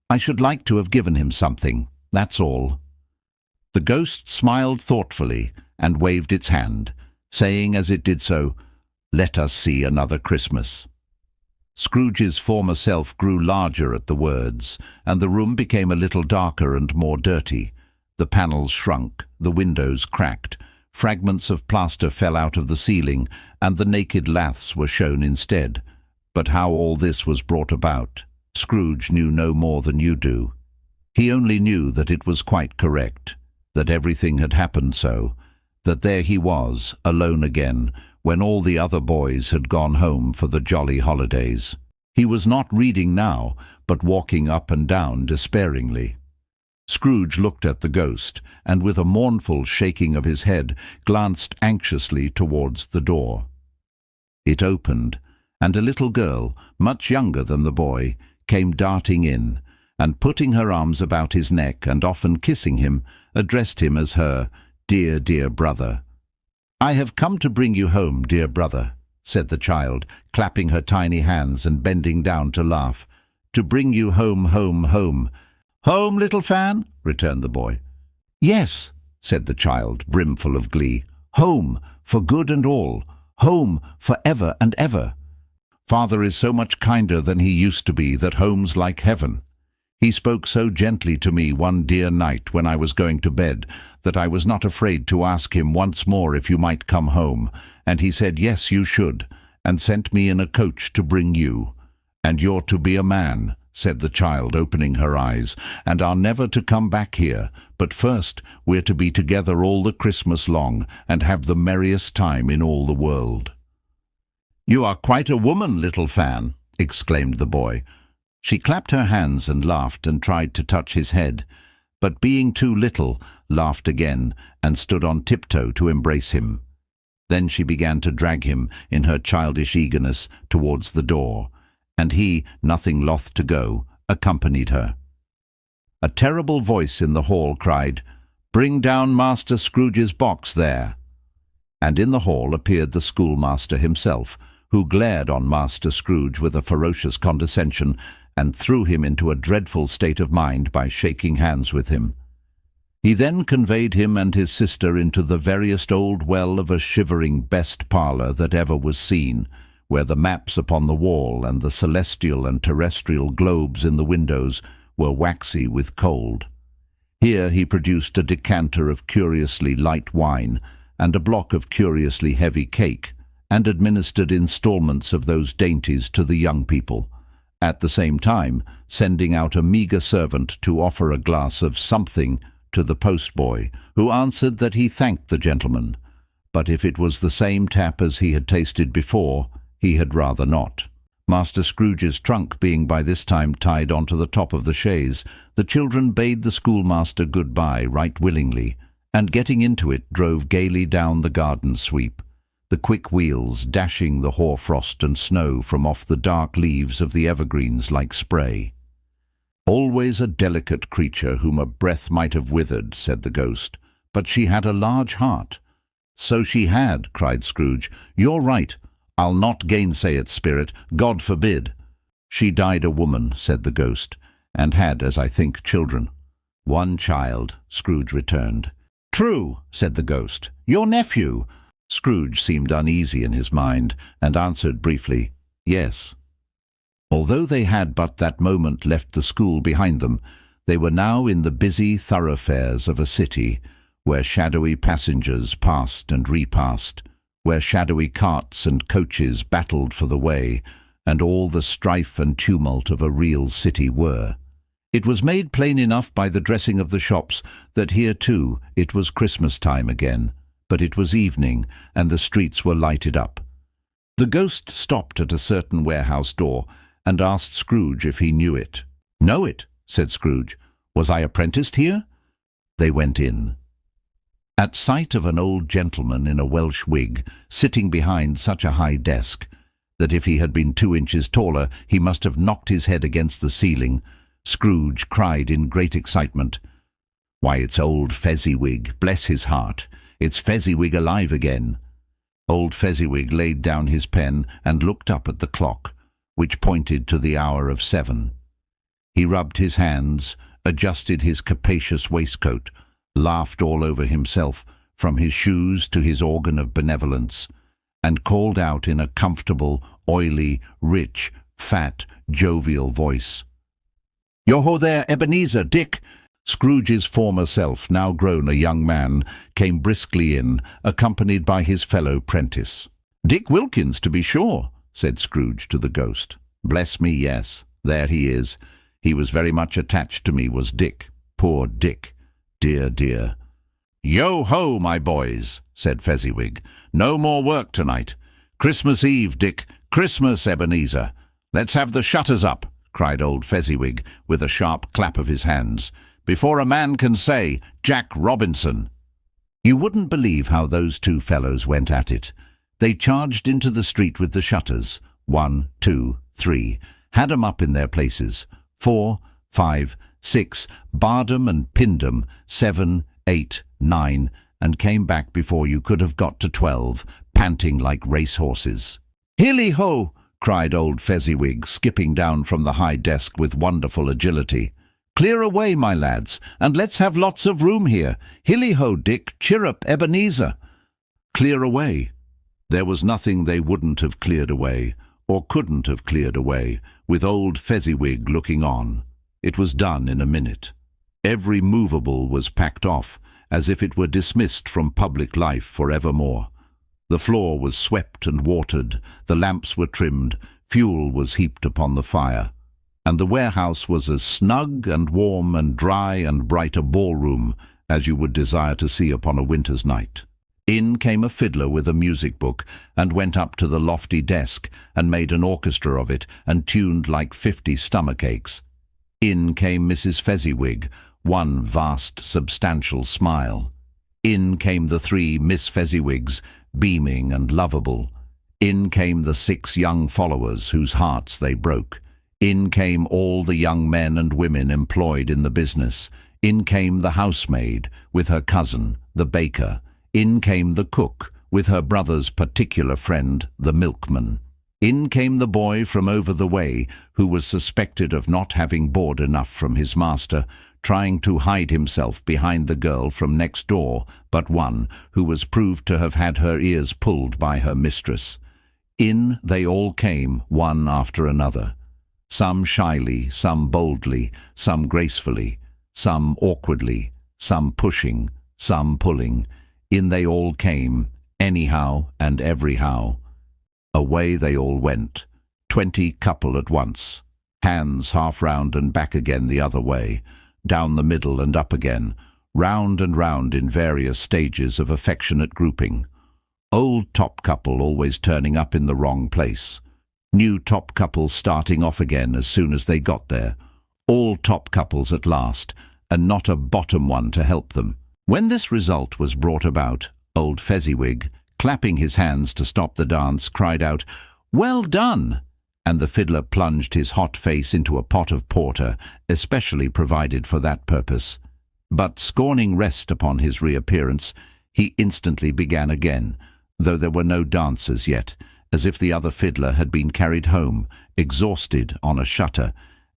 I should like to have given him something, that's all." The ghost smiled thoughtfully and waved its hand, saying as it did so, "Let us see another Christmas." Scrooge's former self grew larger at the words, and the room became a little darker and more dirty. The panels shrunk, the windows cracked, fragments of plaster fell out of the ceiling, and the naked laths were shown instead. But how all this was brought about, Scrooge knew no more than you do. He only knew that it was quite correct, that everything had happened so, that there he was, alone again, when all the other boys had gone home for the jolly holidays. He was not reading now, but walking up and down despairingly. Scrooge looked at the ghost, and with a mournful shaking of his head, glanced anxiously towards the door. It opened, and a little girl, much younger than the boy, came darting in, and putting her arms about his neck and often kissing him, addressed him as her "dear, dear brother." "I have come to bring you home, dear brother," said the child, clapping her tiny hands and bending down to laugh. "To bring you home, home, home." "Home, little Fan?" returned the boy. "Yes," said the child, brimful of glee. "Home, for good and all. Home, for ever and ever. Father is so much kinder than he used to be that home's like heaven. He spoke so gently to me one dear night when I was going to bed that I was not afraid to ask him once more if you might come home, and he said yes you should, and sent me in a coach to bring you. And you're to be a man," said the child, opening her eyes, "and are never to come back here, but first we're to be together all the Christmas long, and have the merriest time in all the world." "You are quite a woman, little Fan," exclaimed the boy. She clapped her hands and laughed and tried to touch his head, but being too little, laughed again and stood on tiptoe to embrace him. Then she began to drag him, in her childish eagerness, towards the door, and he, nothing loth to go, accompanied her. A terrible voice in the hall cried, "Bring down Master Scrooge's box there." And in the hall appeared the schoolmaster himself, who glared on Master Scrooge with a ferocious condescension, and threw him into a dreadful state of mind by shaking hands with him. He then conveyed him and his sister into the veriest old well of a shivering best parlour that ever was seen, where the maps upon the wall and the celestial and terrestrial globes in the windows were waxy with cold. Here he produced a decanter of curiously light wine and a block of curiously heavy cake, and administered instalments of those dainties to the young people, at the same time sending out a meagre servant to offer a glass of something to the postboy, who answered that he thanked the gentleman, but if it was the same tap as he had tasted before, he had rather not. Master Scrooge's trunk being by this time tied onto the top of the chaise, the children bade the schoolmaster good-bye right willingly, and getting into it drove gaily down the garden sweep, the quick wheels dashing the hoarfrost and snow from off the dark leaves of the evergreens like spray. "Always a delicate creature whom a breath might have withered," said the ghost, "but she had a large heart." "So she had," cried Scrooge. "You're right. I'll not gainsay it, spirit. God forbid." "She died a woman," said the ghost, "and had, as I think, children." "One child," Scrooge returned. "True," said the ghost. "Your nephew." Scrooge seemed uneasy in his mind, and answered briefly, "Yes." Although they had but that moment left the school behind them, they were now in the busy thoroughfares of a city, where shadowy passengers passed and repassed, where shadowy carts and coaches battled for the way, and all the strife and tumult of a real city were. It was made plain enough by the dressing of the shops that here, too, it was Christmas time again, but it was evening, and the streets were lighted up. The ghost stopped at a certain warehouse door, and asked Scrooge if he knew it. "Know it," said Scrooge. "Was I apprenticed here?" They went in. At sight of an old gentleman in a Welsh wig, sitting behind such a high desk, that if he had been 2 inches taller he must have knocked his head against the ceiling, Scrooge cried in great excitement, "Why, it's old Fezziwig, bless his heart! It's Fezziwig alive again!" Old Fezziwig laid down his pen and looked up at the clock, which pointed to the hour of 7. He rubbed his hands, adjusted his capacious waistcoat, laughed all over himself, from his shoes to his organ of benevolence, and called out in a comfortable, oily, rich, fat, jovial voice, "Yo-ho there, Ebenezer, Dick!" Scrooge's former self, now grown a young man, came briskly in, accompanied by his fellow prentice. "Dick Wilkins, to be sure," said Scrooge to the ghost. "Bless me, yes. There he is. He was very much attached to me, was Dick. Poor Dick. Dear, dear." "Yo-ho, my boys," said Fezziwig. "No more work tonight. Christmas Eve, Dick. Christmas, Ebenezer. Let's have the shutters up," cried old Fezziwig, with a sharp clap of his hands, "before a man can say, 'Jack Robinson.'" You wouldn't believe how those two fellows went at it. They charged into the street with the shutters, 1, 2, 3, had 'em up in their places, 4, 5, 6, barred 'em and pinned 'em, 7, 8, 9, and came back before you could have got to 12, panting like racehorses. "Hilly-ho!" cried old Fezziwig, skipping down from the high desk with wonderful agility. "Clear away, my lads, and let's have lots of room here. Hilly-ho, Dick, chirrup, Ebenezer." Clear away. There was nothing they wouldn't have cleared away, or couldn't have cleared away, with old Fezziwig looking on. It was done in a minute. Every movable was packed off, as if it were dismissed from public life for evermore. The floor was swept and watered, the lamps were trimmed, fuel was heaped upon the fire, and the warehouse was as snug and warm and dry and bright a ballroom as you would desire to see upon a winter's night. In came a fiddler with a music book, and went up to the lofty desk, and made an orchestra of it, and tuned like 50 stomachaches. In came Mrs. Fezziwig, one vast substantial smile. In came the 3 Miss Fezziwigs, beaming and lovable. In came the 6 young followers whose hearts they broke. In came all the young men and women employed in the business. In came the housemaid, with her cousin, the baker. In came the cook, with her brother's particular friend, the milkman. In came the boy from over the way, who was suspected of not having board enough from his master, trying to hide himself behind the girl from next door, but one, who was proved to have had her ears pulled by her mistress. In they all came, one after another. Some shyly, some boldly, some gracefully, some awkwardly, some pushing, some pulling. In they all came, anyhow and everyhow. Away they all went, 20 couple at once, hands half round and back again the other way, down the middle and up again, round and round in various stages of affectionate grouping. Old top couple always turning up in the wrong place. New top couples starting off again as soon as they got there. All top couples at last, and not a bottom one to help them. When this result was brought about, old Fezziwig, clapping his hands to stop the dance, cried out, "Well done!" and the fiddler plunged his hot face into a pot of porter, especially provided for that purpose. But scorning rest upon his reappearance, he instantly began again, though there were no dancers yet, as if the other fiddler had been carried home, exhausted, on a shutter,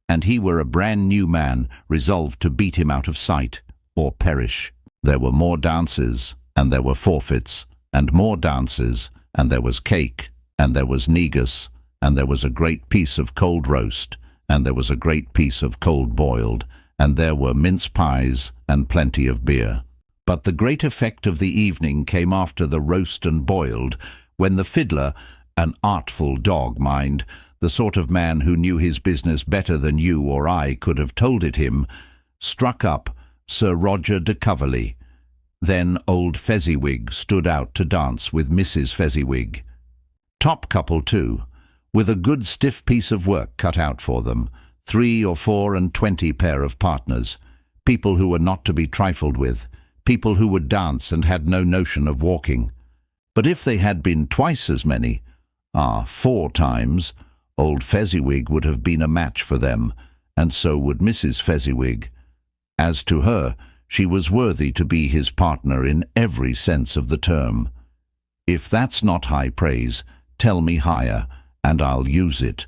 and he were a brand-new man, resolved to beat him out of sight, or perish. There were more dances, and there were forfeits, and more dances, and there was cake, and there was negus, and there was a great piece of cold roast, and there was a great piece of cold boiled, and there were mince pies, and plenty of beer. But the great effect of the evening came after the roast and boiled, when the fiddler, an artful dog, mind, the sort of man who knew his business better than you or I could have told it him, struck up Sir Roger de Coverley. Then old Fezziwig stood out to dance with Mrs. Fezziwig. Top couple too, with a good stiff piece of work cut out for them, 3 or 4 and 20 pair of partners, people who were not to be trifled with, people who would dance and had no notion of walking. But if they had been twice as many, 4 times, old Fezziwig would have been a match for them, and so would Mrs. Fezziwig. As to her, she was worthy to be his partner in every sense of the term. If that's not high praise, tell me higher, and I'll use it.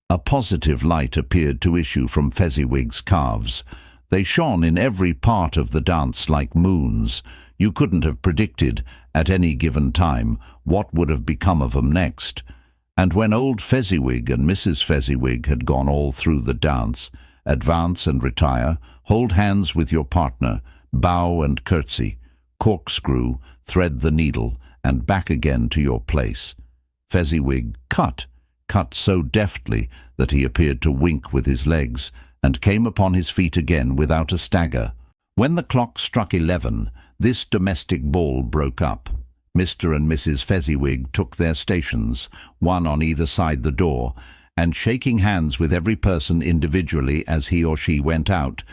A positive light appeared to issue from Fezziwig's calves. They shone in every part of the dance like moons. You couldn't have predicted, at any given time, what would have become of 'em next. And when old Fezziwig and Mrs. Fezziwig had gone all through the dance, advance and retire, hold hands with your partner, bow and curtsy, corkscrew, thread the needle, and back again to your place. Fezziwig cut so deftly that he appeared to wink with his legs, and came upon his feet again without a stagger. When the clock struck 11, this domestic ball broke up. Mr. and Mrs. Fezziwig took their stations, one on either side the door, and shaking hands with every person individually as he or she went out,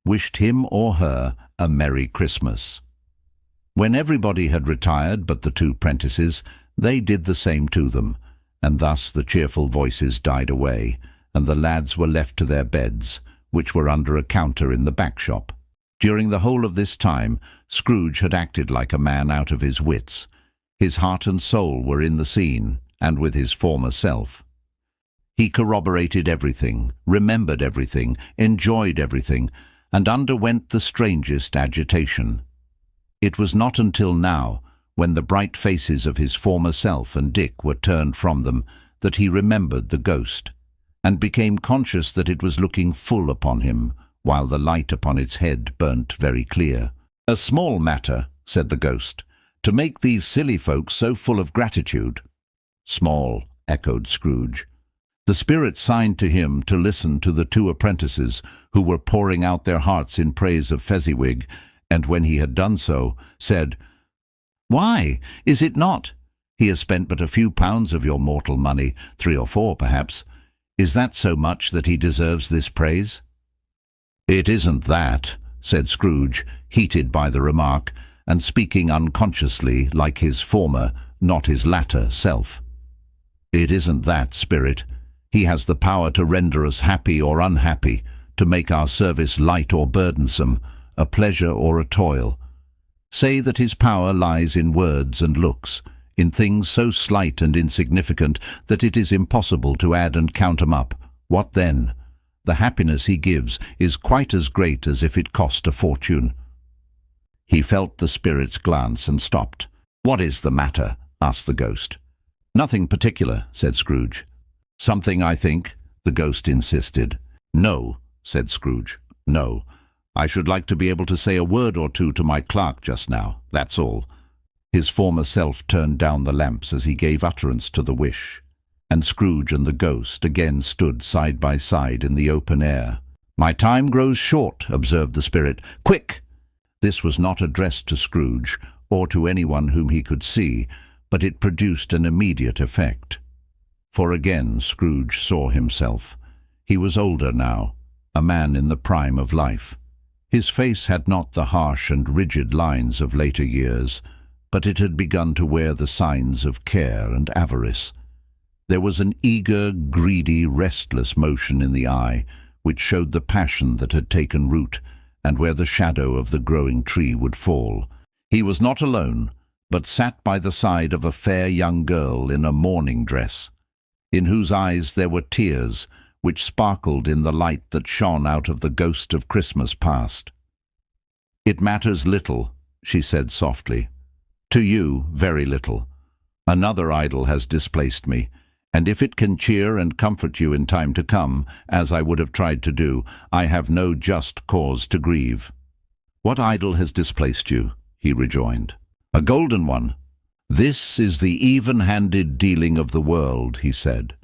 wished him or her a Merry Christmas. When everybody had retired but the 2 prentices, they did the same to them, and thus the cheerful voices died away, and the lads were left to their beds, which were under a counter in the back shop. During the whole of this time, Scrooge had acted like a man out of his wits. His heart and soul were in the scene, and with his former self. He corroborated everything, remembered everything, enjoyed everything, and underwent the strangest agitation. It was not until now, when the bright faces of his former self and Dick were turned from them, that he remembered the ghost, and became conscious that it was looking full upon him, while the light upon its head burnt very clear. "A small matter," said the ghost, "to make these silly folks so full of gratitude." "Small," echoed Scrooge. The spirit signed to him to listen to the 2 apprentices, who were pouring out their hearts in praise of Fezziwig, and when he had done so, said, "Why, is it not? He has spent but a few pounds of your mortal money, 3 or 4 perhaps. Is that so much that he deserves this praise?" "It isn't that," said Scrooge, heated by the remark, and speaking unconsciously like his former, not his latter, self. "It isn't that, spirit. He has the power to render us happy or unhappy, to make our service light or burdensome, a pleasure or a toil. Say that his power lies in words and looks, in things so slight and insignificant that it is impossible to add and count 'em up. What then? The happiness he gives is quite as great as if it cost a fortune." He felt the spirit's glance and stopped. "What is the matter?" asked the ghost. "Nothing particular," said Scrooge. "Something, I think," the ghost insisted. "No," said Scrooge. "No. I should like to be able to say a word or 2 to my clerk just now, that's all." His former self turned down the lamps as he gave utterance to the wish, and Scrooge and the ghost again stood side by side in the open air. "My time grows short," observed the spirit. "Quick!" This was not addressed to Scrooge, or to anyone whom he could see, but it produced an immediate effect. For again Scrooge saw himself. He was older now, a man in the prime of life. His face had not the harsh and rigid lines of later years, but it had begun to wear the signs of care and avarice. There was an eager, greedy, restless motion in the eye, which showed the passion that had taken root, and where the shadow of the growing tree would fall. He was not alone, but sat by the side of a fair young girl in a mourning dress, in whose eyes there were tears, which sparkled in the light that shone out of the ghost of Christmas past. "It matters little," she said softly. "To you, very little. Another idol has displaced me, and if it can cheer and comfort you in time to come, as I would have tried to do, I have no just cause to grieve." "What idol has displaced you?" he rejoined. "A golden one. This is the even-handed dealing of the world," he said.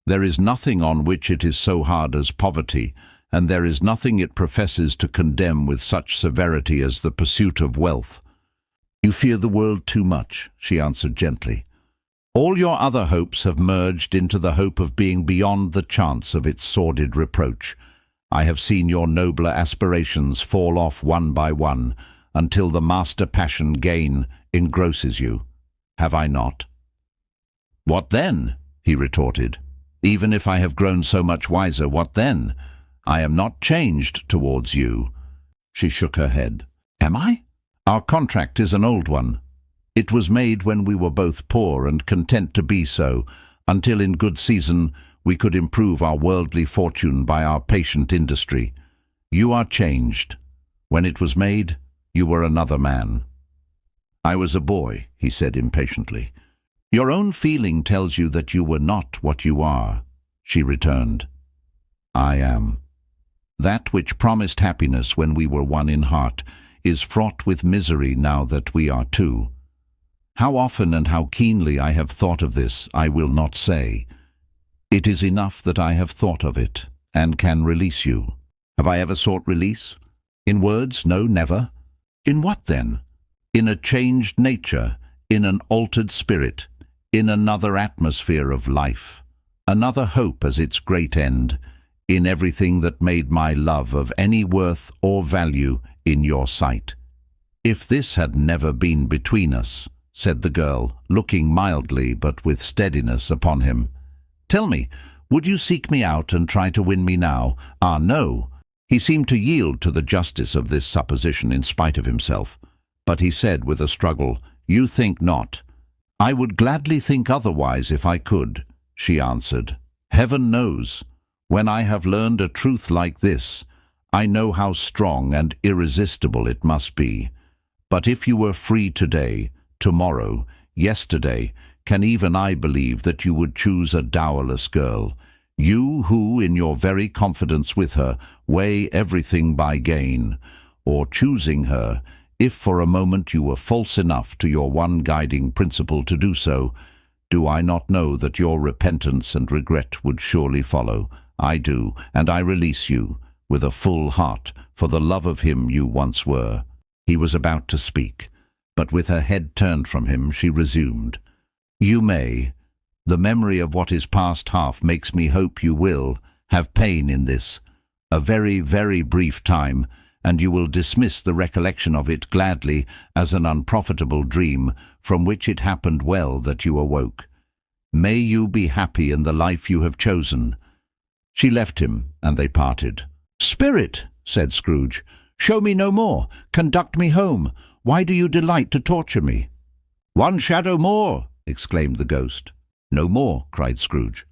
"There is nothing on which it is so hard as poverty, and there is nothing it professes to condemn with such severity as the pursuit of wealth." "You fear the world too much," she answered gently. "All your other hopes have merged into the hope of being beyond the chance of its sordid reproach. I have seen your nobler aspirations fall off one by one, until the master passion gain engrosses you. Have I not?" "What then?" he retorted. "Even if I have grown so much wiser, what then? I am not changed towards you." She shook her head. "Am I? Our contract is an old one. It was made when we were both poor and content to be so, until in good season we could improve our worldly fortune by our patient industry. You are changed. When it was made, you were another man." "I was a boy," he said impatiently. "Your own feeling tells you that you were not what you are," she returned. "I am. That which promised happiness when we were one in heart is fraught with misery now that we are two. How often and how keenly I have thought of this, I will not say. It is enough that I have thought of it, and can release you. Have I ever sought release? In words, no, never. In what then? In a changed nature, in an altered spirit, in another atmosphere of life, another hope as its great end, in everything that made my love of any worth or value in your sight. If this had never been between us," said the girl, looking mildly but with steadiness upon him. "Tell me, would you seek me out and try to win me now? Ah, no." He seemed to yield to the justice of this supposition in spite of himself, but he said with a struggle, "You think not." "I would gladly think otherwise if I could," she answered. "Heaven knows, when I have learned a truth like this, I know how strong and irresistible it must be. But if you were free today, tomorrow, yesterday, can even I believe that you would choose a dowerless girl, you who, in your very confidence with her, weigh everything by gain, or choosing her, if for a moment you were false enough to your one guiding principle to do so, do I not know that your repentance and regret would surely follow? I do, and I release you, with a full heart, for the love of him you once were." He was about to speak, but with her head turned from him, she resumed. "You may. The memory of what is past half makes me hope you will have pain in this, a very, very brief time, and you will dismiss the recollection of it gladly as an unprofitable dream from which it happened well that you awoke. May you be happy in the life you have chosen." She left him, and they parted. "Spirit," said Scrooge, "show me no more. Conduct me home. Why do you delight to torture me?" "One shadow more!" exclaimed the ghost. "No more," cried Scrooge.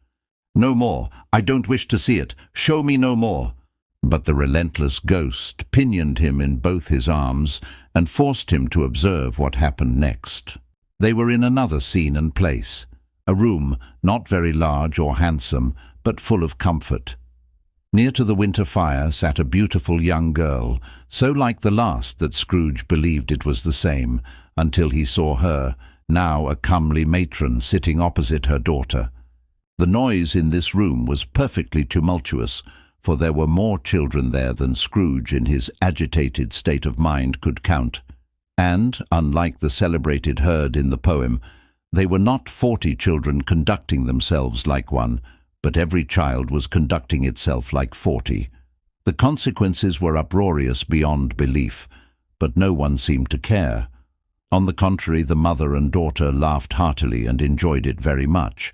"No more. I don't wish to see it. Show me no more." But the relentless ghost pinioned him in both his arms and forced him to observe what happened next. They were in another scene and place, a room not very large or handsome, but full of comfort. Near to the winter fire sat a beautiful young girl, so like the last that Scrooge believed it was the same, until he saw her, now a comely matron, sitting opposite her daughter. The noise in this room was perfectly tumultuous, for there were more children there than Scrooge in his agitated state of mind could count. And, unlike the celebrated herd in the poem, they were not 40 children conducting themselves like one, but every child was conducting itself like 40. The consequences were uproarious beyond belief, but no one seemed to care. On the contrary, the mother and daughter laughed heartily and enjoyed it very much,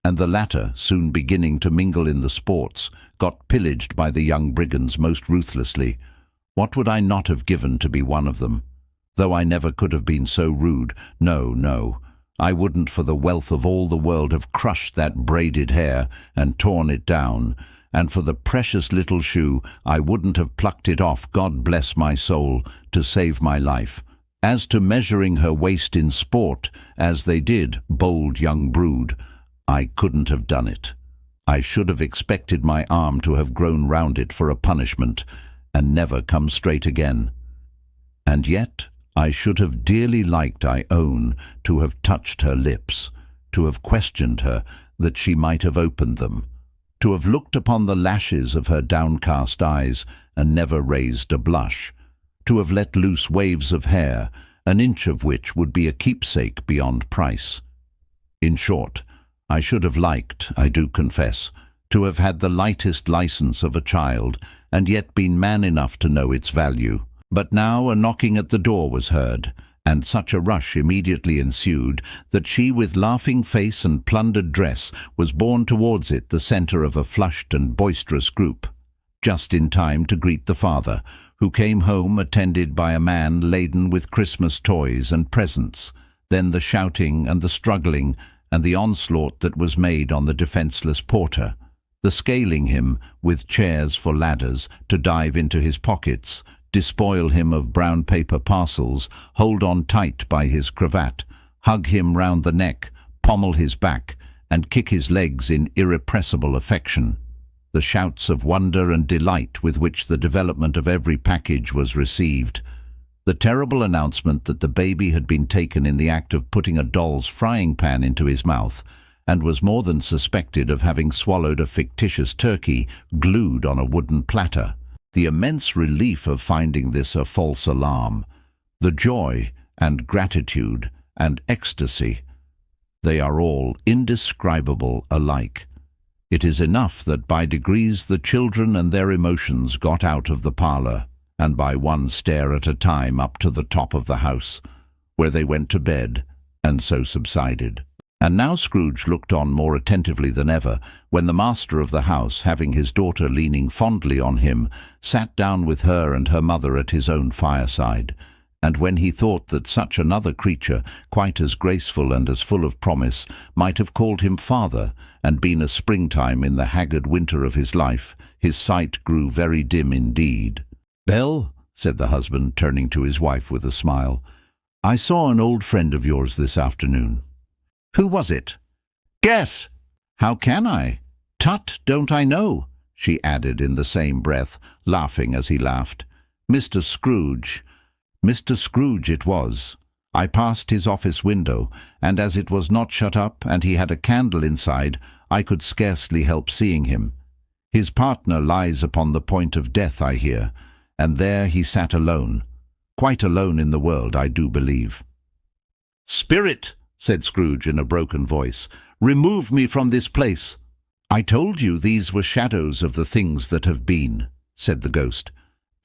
and the latter, soon beginning to mingle in the sports, got pillaged by the young brigands most ruthlessly. What would I not have given to be one of them? Though I never could have been so rude. No, no, I wouldn't for the wealth of all the world have crushed that braided hair and torn it down, and for the precious little shoe I wouldn't have plucked it off, God bless my soul, to save my life. As to measuring her waist in sport, as they did, bold young brood, I couldn't have done it. I should have expected my arm to have grown round it for a punishment, and never come straight again. And yet I should have dearly liked, I own, to have touched her lips, to have questioned her, that she might have opened them, to have looked upon the lashes of her downcast eyes and never raised a blush, to have let loose waves of hair, an inch of which would be a keepsake beyond price. In short, I should have liked, I do confess, to have had the lightest license of a child, and yet been man enough to know its value. But now a knocking at the door was heard, and such a rush immediately ensued that she, with laughing face and plundered dress, was borne towards it, the centre of a flushed and boisterous group, just in time to greet the father, who came home attended by a man laden with Christmas toys and presents. Then the shouting and the struggling, and the onslaught that was made on the defenceless porter, the scaling him with chairs for ladders to dive into his pockets, despoil him of brown paper parcels, hold on tight by his cravat, hug him round the neck, pommel his back, and kick his legs in irrepressible affection. The shouts of wonder and delight with which the development of every package was received, the terrible announcement that the baby had been taken in the act of putting a doll's frying pan into his mouth, and was more than suspected of having swallowed a fictitious turkey glued on a wooden platter, the immense relief of finding this a false alarm, the joy and gratitude and ecstasy, they are all indescribable alike. It is enough that by degrees the children and their emotions got out of the parlour, and by one stair at a time up to the top of the house, where they went to bed, and so subsided. And now Scrooge looked on more attentively than ever, when the master of the house, having his daughter leaning fondly on him, sat down with her and her mother at his own fireside, and when he thought that such another creature, quite as graceful and as full of promise, might have called him father, and been a springtime in the haggard winter of his life, his sight grew very dim indeed. "Belle," said the husband, turning to his wife with a smile, "I saw an old friend of yours this afternoon." "Who was it?" "Guess." "How can I? Tut, don't I know?" she added in the same breath, laughing as he laughed. "Mr. Scrooge. Mr. Scrooge it was. I passed his office window, and as it was not shut up and he had a candle inside, I could scarcely help seeing him. His partner lies upon the point of death, I hear, and there he sat alone. Quite alone in the world, I do believe." "Spirit," said Scrooge in a broken voice, "remove me from this place." "I told you these were shadows of the things that have been," said the ghost,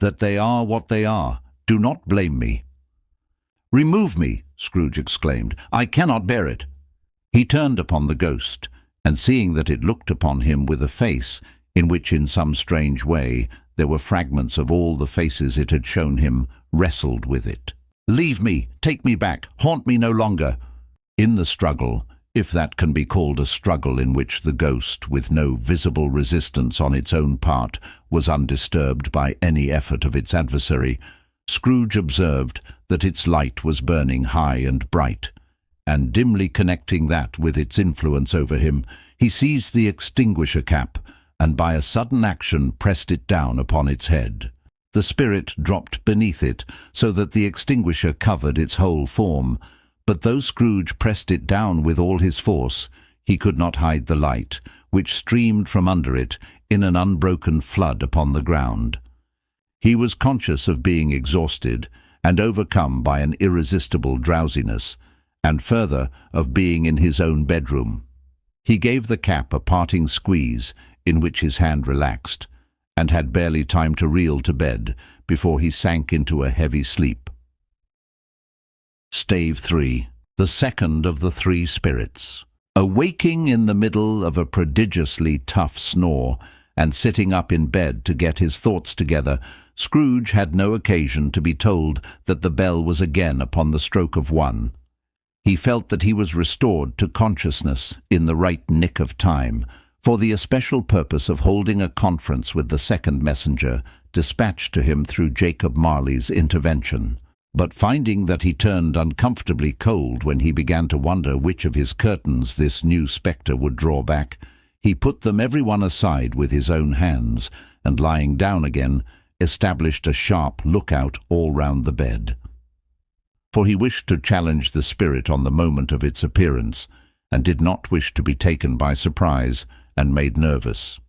"that they are what they are. Do not blame me." "Remove me," Scrooge exclaimed. "I cannot bear it." He turned upon the ghost, and seeing that it looked upon him with a face in which in some strange way there were fragments of all the faces it had shown him, wrestled with it. "Leave me, take me back, haunt me no longer." In the struggle, if that can be called a struggle in which the ghost, with no visible resistance on its own part, was undisturbed by any effort of its adversary, Scrooge observed that its light was burning high and bright, and dimly connecting that with its influence over him, he seized the extinguisher cap, and by a sudden action pressed it down upon its head. The spirit dropped beneath it, so that the extinguisher covered its whole form, but though Scrooge pressed it down with all his force, he could not hide the light, which streamed from under it in an unbroken flood upon the ground. He was conscious of being exhausted, and overcome by an irresistible drowsiness, and further, of being in his own bedroom. He gave the cap a parting squeeze, in which his hand relaxed, and had barely time to reel to bed before he sank into a heavy sleep. Stave 3. The second of the three spirits. Awaking in the middle of a prodigiously tough snore, and sitting up in bed to get his thoughts together, Scrooge had no occasion to be told that the bell was again upon the stroke of 1. He felt that he was restored to consciousness in the right nick of time, for the especial purpose of holding a conference with the second messenger, dispatched to him through Jacob Marley's intervention. But finding that he turned uncomfortably cold when he began to wonder which of his curtains this new spectre would draw back, he put them every one aside with his own hands, and lying down again, established a sharp lookout all round the bed. For he wished to challenge the spirit on the moment of its appearance, and did not wish to be taken by surprise and made nervous.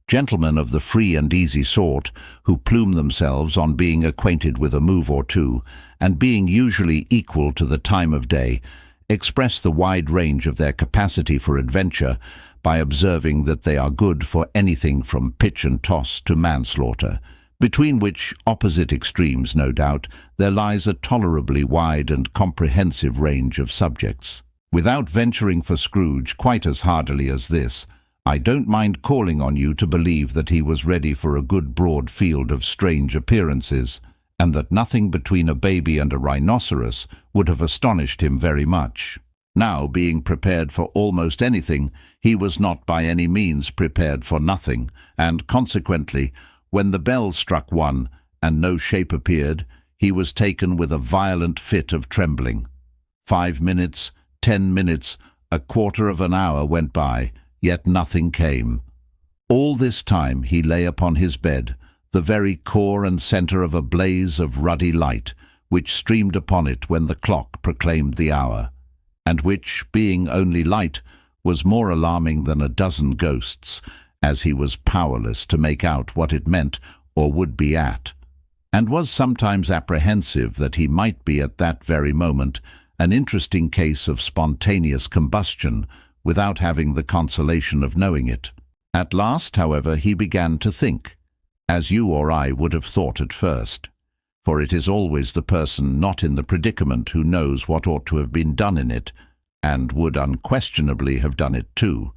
Gentlemen of the free and easy sort, who plume themselves on being acquainted with a move or two, and being usually equal to the time of day, express the wide range of their capacity for adventure by observing that they are good for anything from pitch and toss to manslaughter, between which opposite extremes, no doubt, there lies a tolerably wide and comprehensive range of subjects. Without venturing for Scrooge quite as hardily as this, I don't mind calling on you to believe that he was ready for a good broad field of strange appearances, and that nothing between a baby and a rhinoceros would have astonished him very much. Now, being prepared for almost anything, he was not by any means prepared for nothing, and consequently, when the bell struck 1 and no shape appeared, he was taken with a violent fit of trembling. 5 minutes, 10 minutes, a quarter of an hour went by, yet nothing came. All this time he lay upon his bed, the very core and centre of a blaze of ruddy light, which streamed upon it when the clock proclaimed the hour, and which, being only light, was more alarming than a dozen ghosts, as he was powerless to make out what it meant or would be at, and was sometimes apprehensive that he might be at that very moment an interesting case of spontaneous combustion, without having the consolation of knowing it. At last, however, he began to think, as you or I would have thought at first, for it is always the person not in the predicament who knows what ought to have been done in it, and would unquestionably have done it too.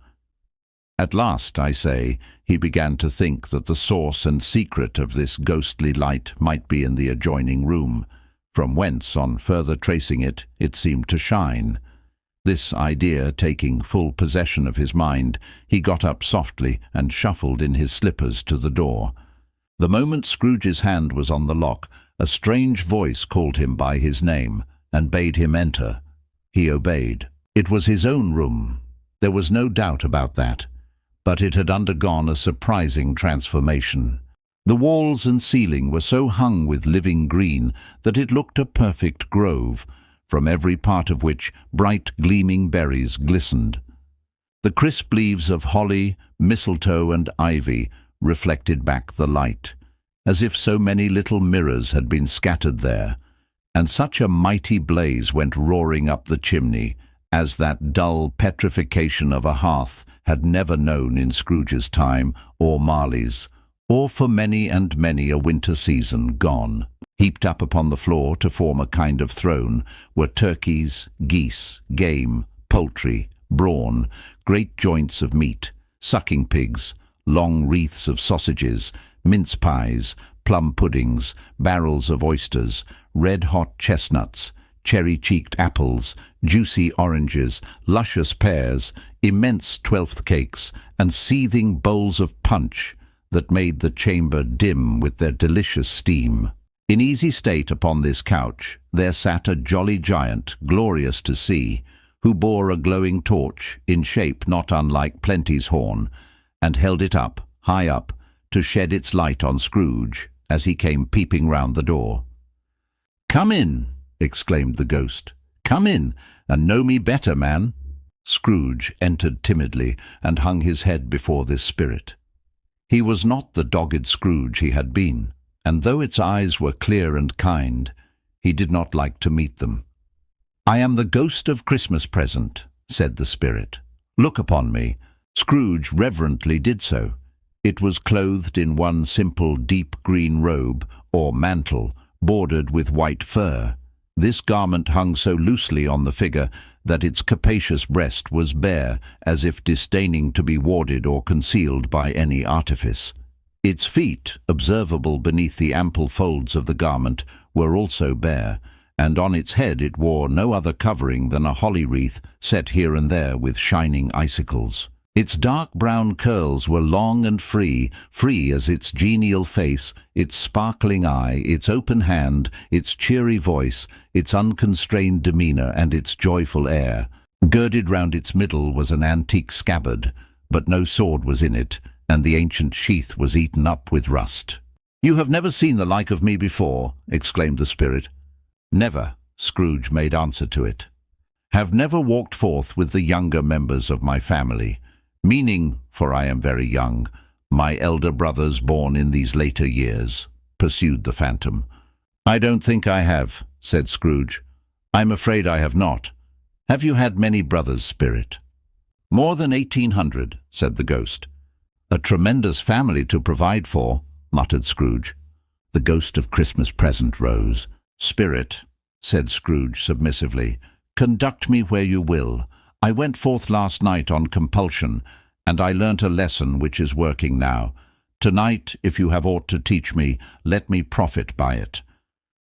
At last, I say, he began to think that the source and secret of this ghostly light might be in the adjoining room, from whence, on further tracing it, it seemed to shine. This idea taking full possession of his mind, he got up softly and shuffled in his slippers to the door. The moment Scrooge's hand was on the lock, a strange voice called him by his name, and bade him enter. He obeyed. It was his own room. There was no doubt about that, but it had undergone a surprising transformation. The walls and ceiling were so hung with living green that it looked a perfect grove, from every part of which bright gleaming berries glistened. The crisp leaves of holly, mistletoe, and ivy reflected back the light, as if so many little mirrors had been scattered there, and such a mighty blaze went roaring up the chimney, as that dull petrification of a hearth had never known in Scrooge's time, or Marley's, or for many and many a winter season gone. Heaped up upon the floor to form a kind of throne were turkeys, geese, game, poultry, brawn, great joints of meat, sucking pigs, long wreaths of sausages, mince pies, plum puddings, barrels of oysters, red-hot chestnuts, cherry-cheeked apples, juicy oranges, luscious pears, immense twelfth cakes, and seething bowls of punch that made the chamber dim with their delicious steam. In easy state upon this couch there sat a jolly giant, glorious to see, who bore a glowing torch, in shape not unlike Plenty's horn, and held it up, high up, to shed its light on Scrooge, as he came peeping round the door. "Come in," exclaimed the ghost. "Come in, and know me better, man." Scrooge entered timidly, and hung his head before this spirit. He was not the dogged Scrooge he had been, and though its eyes were clear and kind, he did not like to meet them. "I am the ghost of Christmas present," said the spirit. "Look upon me." Scrooge reverently did so. It was clothed in one simple deep green robe, or mantle, bordered with white fur. This garment hung so loosely on the figure that its capacious breast was bare, as if disdaining to be warded or concealed by any artifice. Its feet, observable beneath the ample folds of the garment, were also bare, and on its head it wore no other covering than a holly wreath set here and there with shining icicles. Its dark brown curls were long and free as its genial face, its sparkling eye, its open hand, its cheery voice, its unconstrained demeanour, and its joyful air. Girded round its middle was an antique scabbard, but no sword was in it, and the ancient sheath was eaten up with rust. "You have never seen the like of me before," exclaimed the spirit. "Never," Scrooge made answer to it. "Have never walked forth with the younger members of my family, meaning, for I am very young, my elder brothers born in these later years," pursued the phantom. "I don't think I have," said Scrooge. "I'm afraid I have not. Have you had many brothers, spirit?" "More than 1800, said the ghost. "A tremendous family to provide for," muttered Scrooge. The ghost of Christmas present rose. "Spirit," said Scrooge submissively, "conduct me where you will. I went forth last night on compulsion, and I learnt a lesson which is working now. Tonight, if you have aught to teach me, let me profit by it."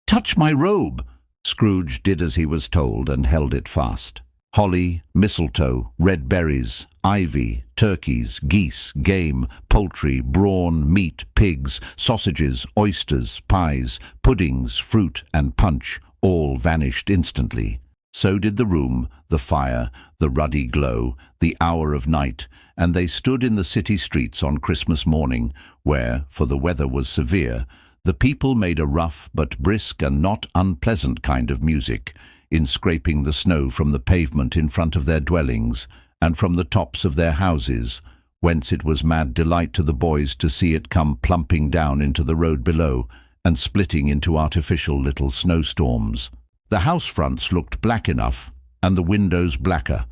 "Touch my robe!" Scrooge did as he was told and held it fast. Holly, mistletoe, red berries, ivy, turkeys, geese, game, poultry, brawn, meat, pigs, sausages, oysters, pies, puddings, fruit, and punch all vanished instantly. So did the room, the fire, the ruddy glow, the hour of night, and they stood in the city streets on Christmas morning, where, for the weather was severe, the people made a rough but brisk and not unpleasant kind of music, in scraping the snow from the pavement in front of their dwellings, and from the tops of their houses, whence it was mad delight to the boys to see it come plumping down into the road below, and splitting into artificial little snowstorms. The house fronts looked black enough, and the windows blacker,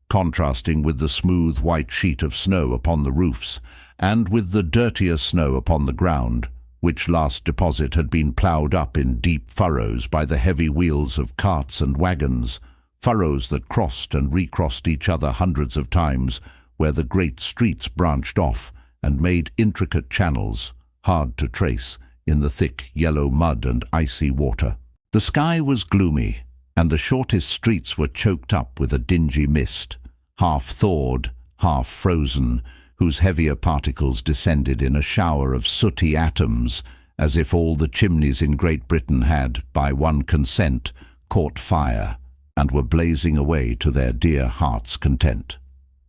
contrasting with the smooth white sheet of snow upon the roofs, and with the dirtier snow upon the ground, which last deposit had been ploughed up in deep furrows by the heavy wheels of carts and wagons, furrows that crossed and recrossed each other hundreds of times, where the great streets branched off and made intricate channels, hard to trace, in the thick yellow mud and icy water. The sky was gloomy, and the shortest streets were choked up with a dingy mist, half thawed, half frozen, whose heavier particles descended in a shower of sooty atoms, as if all the chimneys in Great Britain had, by one consent, caught fire, and were blazing away to their dear hearts' content.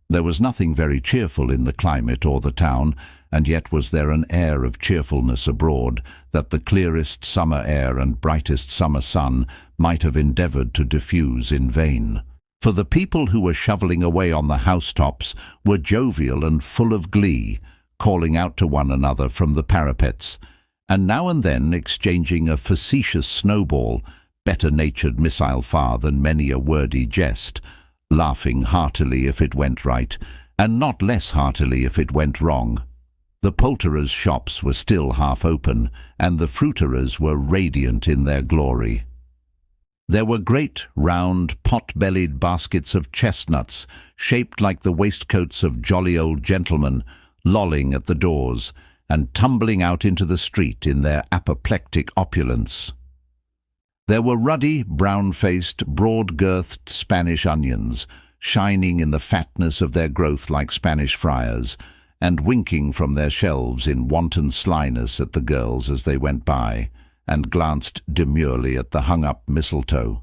There was nothing very cheerful in the climate or the town, and yet was there an air of cheerfulness abroad that the clearest summer air and brightest summer sun might have endeavoured to diffuse in vain. For the people who were shovelling away on the housetops were jovial and full of glee, calling out to one another from the parapets, and now and then exchanging a facetious snowball, better-natured missile far than many a wordy jest, laughing heartily if it went right, and not less heartily if it went wrong. The poulterers' shops were still half open, and the fruiterers were radiant in their glory. There were great, round, pot-bellied baskets of chestnuts, shaped like the waistcoats of jolly old gentlemen, lolling at the doors, and tumbling out into the street in their apoplectic opulence. There were ruddy, brown-faced, broad-girthed Spanish onions, shining in the fatness of their growth like Spanish friars, and winking from their shelves in wanton slyness at the girls as they went by, and glanced demurely at the hung-up mistletoe.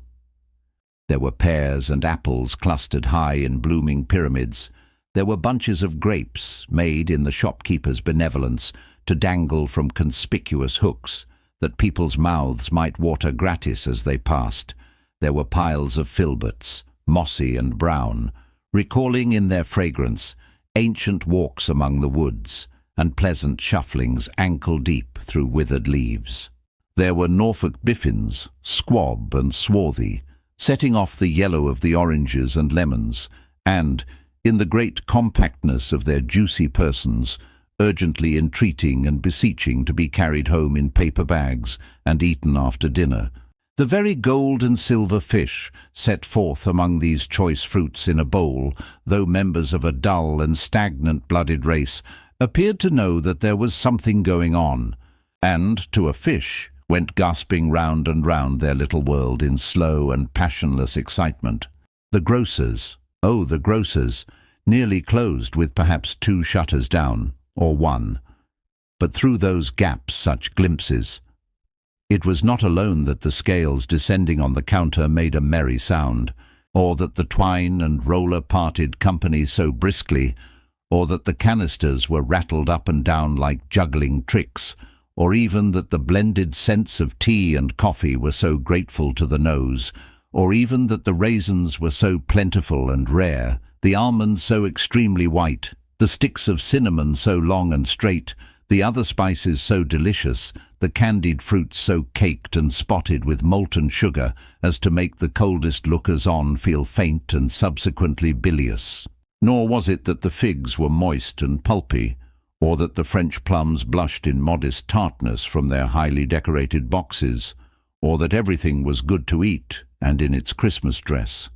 There were pears and apples clustered high in blooming pyramids. There were bunches of grapes, made in the shopkeeper's benevolence, to dangle from conspicuous hooks, that people's mouths might water gratis as they passed. There were piles of filberts, mossy and brown, recalling in their fragrance ancient walks among the woods, and pleasant shufflings ankle-deep through withered leaves. There were Norfolk biffins, squab and swarthy, setting off the yellow of the oranges and lemons, and, in the great compactness of their juicy persons, urgently entreating and beseeching to be carried home in paper bags and eaten after dinner. The very gold and silver fish set forth among these choice fruits in a bowl, though members of a dull and stagnant-blooded race, appeared to know that there was something going on, and, to a fish, went gasping round and round their little world in slow and passionless excitement. The grocers, oh, the grocers, nearly closed with perhaps 2 shutters down, or 1. But through those gaps such glimpses. It was not alone that the scales descending on the counter made a merry sound, or that the twine and roller parted company so briskly, or that the canisters were rattled up and down like juggling tricks, or even that the blended scents of tea and coffee were so grateful to the nose, or even that the raisins were so plentiful and rare, the almonds so extremely white, the sticks of cinnamon so long and straight, the other spices so delicious, the candied fruits so caked and spotted with molten sugar as to make the coldest lookers-on feel faint and subsequently bilious. Nor was it that the figs were moist and pulpy, or that the French plums blushed in modest tartness from their highly decorated boxes, or that everything was good to eat and in its Christmas dress.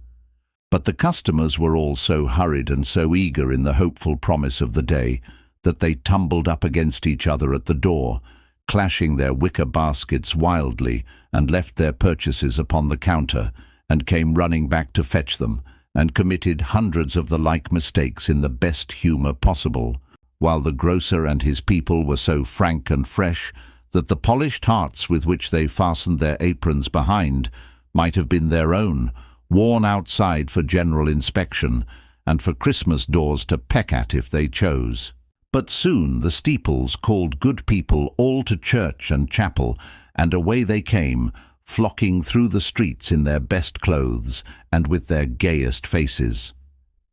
But the customers were all so hurried and so eager in the hopeful promise of the day that they tumbled up against each other at the door, clashing their wicker baskets wildly, and left their purchases upon the counter, and came running back to fetch them, and committed hundreds of the like mistakes in the best humour possible, while the grocer and his people were so frank and fresh that the polished hearts with which they fastened their aprons behind might have been their own, worn outside for general inspection, and for Christmas doors to peck at if they chose. But soon the steeples called good people all to church and chapel, and away they came, flocking through the streets in their best clothes and with their gayest faces.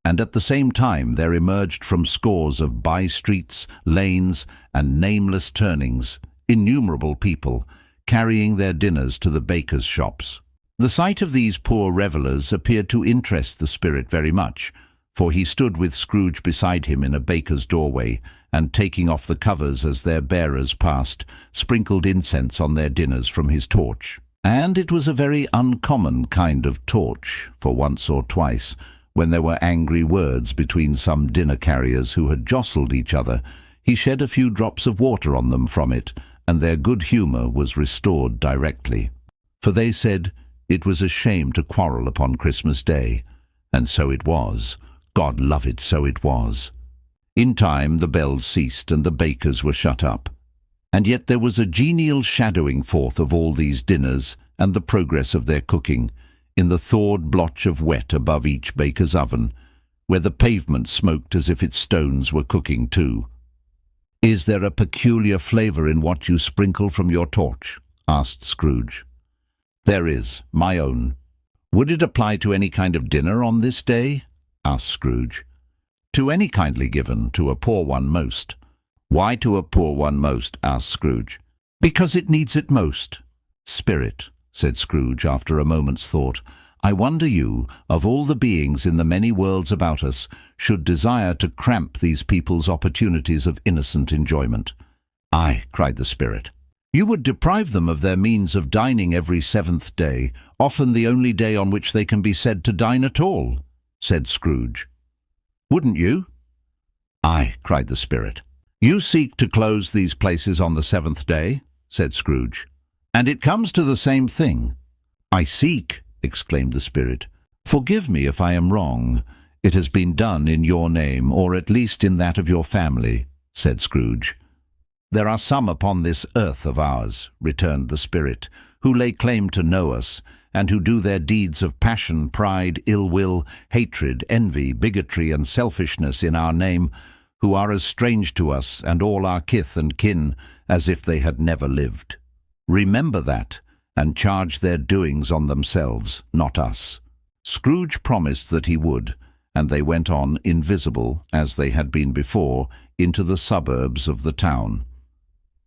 And at the same time there emerged from scores of by-streets, lanes, and nameless turnings innumerable people, carrying their dinners to the bakers' shops. The sight of these poor revellers appeared to interest the spirit very much, for he stood with Scrooge beside him in a baker's doorway, and taking off the covers as their bearers passed, sprinkled incense on their dinners from his torch. And it was a very uncommon kind of torch, for once or twice, when there were angry words between some dinner-carriers who had jostled each other, he shed a few drops of water on them from it, and their good humour was restored directly. For they said it was a shame to quarrel upon Christmas Day, and so it was. God love it, so it was. In time the bells ceased and the bakers were shut up. And yet there was a genial shadowing forth of all these dinners and the progress of their cooking, in the thawed blotch of wet above each baker's oven, where the pavement smoked as if its stones were cooking too. "Is there a peculiar flavour in what you sprinkle from your torch?" asked Scrooge. "There is, my own." "Would it apply to any kind of dinner on this day?" asked Scrooge. "To any kindly given, to a poor one most." "Why to a poor one most?" asked Scrooge. "Because it needs it most." "Spirit," said Scrooge after a moment's thought, "I wonder you, of all the beings in the many worlds about us, should desire to cramp these people's opportunities of innocent enjoyment." "Aye," cried the spirit. "You would deprive them of their means of dining every 7th day, often the only day on which they can be said to dine at all," said Scrooge. "Wouldn't you?" "Aye," cried the spirit. "You seek to close these places on the 7th day," said Scrooge. "And it comes to the same thing." "I seek," exclaimed the spirit. "Forgive me if I am wrong. It has been done in your name, or at least in that of your family," said Scrooge. "There are some upon this earth of ours," returned the spirit, "who lay claim to know us, and who do their deeds of passion, pride, ill will, hatred, envy, bigotry, and selfishness in our name, who are as strange to us and all our kith and kin as if they had never lived. Remember that, and charge their doings on themselves, not us." Scrooge promised that he would, and they went on invisible, as they had been before, into the suburbs of the town.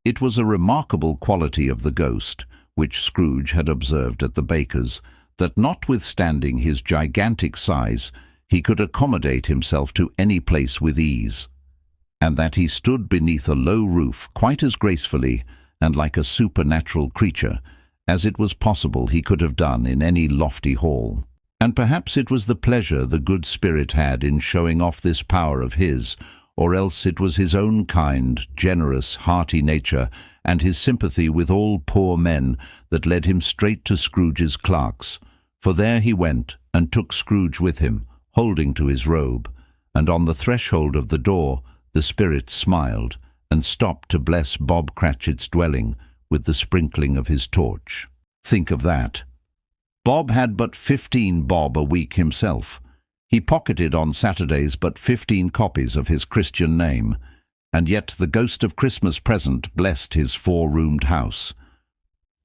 It was a remarkable quality of the ghost, which Scrooge had observed at the baker's, that notwithstanding his gigantic size, he could accommodate himself to any place with ease. and that he stood beneath a low roof quite as gracefully and like a supernatural creature as it was possible he could have done in any lofty hall. And perhaps it was the pleasure the good spirit had in showing off this power of his, or else it was his own kind, generous, hearty nature and his sympathy with all poor men that led him straight to Scrooge's clerks. For there he went and took Scrooge with him, holding to his robe, and on the threshold of the door the spirit smiled and stopped to bless Bob Cratchit's dwelling with the sprinkling of his torch. Think of that. Bob had but 15 bob a week himself. He pocketed on Saturdays but 15 copies of his Christian name, and yet the ghost of Christmas present blessed his 4-roomed house.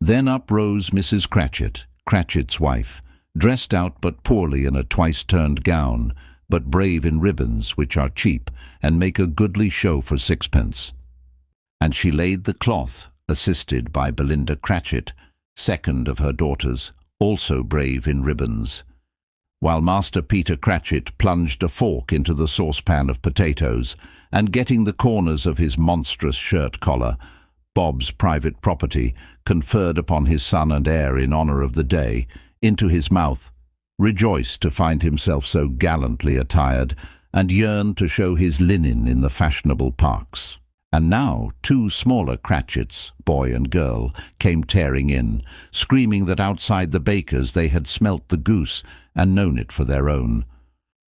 Then up rose Mrs. Cratchit, Cratchit's wife, dressed out but poorly in a twice-turned gown, but brave in ribbons, which are cheap, and make a goodly show for 6pence. And she laid the cloth, assisted by Belinda Cratchit, second of her daughters, also brave in ribbons, while Master Peter Cratchit plunged a fork into the saucepan of potatoes, and getting the corners of his monstrous shirt-collar, Bob's private property, conferred upon his son and heir in honour of the day, into his mouth, rejoiced to find himself so gallantly attired, and yearned to show his linen in the fashionable parks. And now 2 smaller Cratchits, boy and girl, came tearing in, screaming that outside the baker's they had smelt the goose and known it for their own.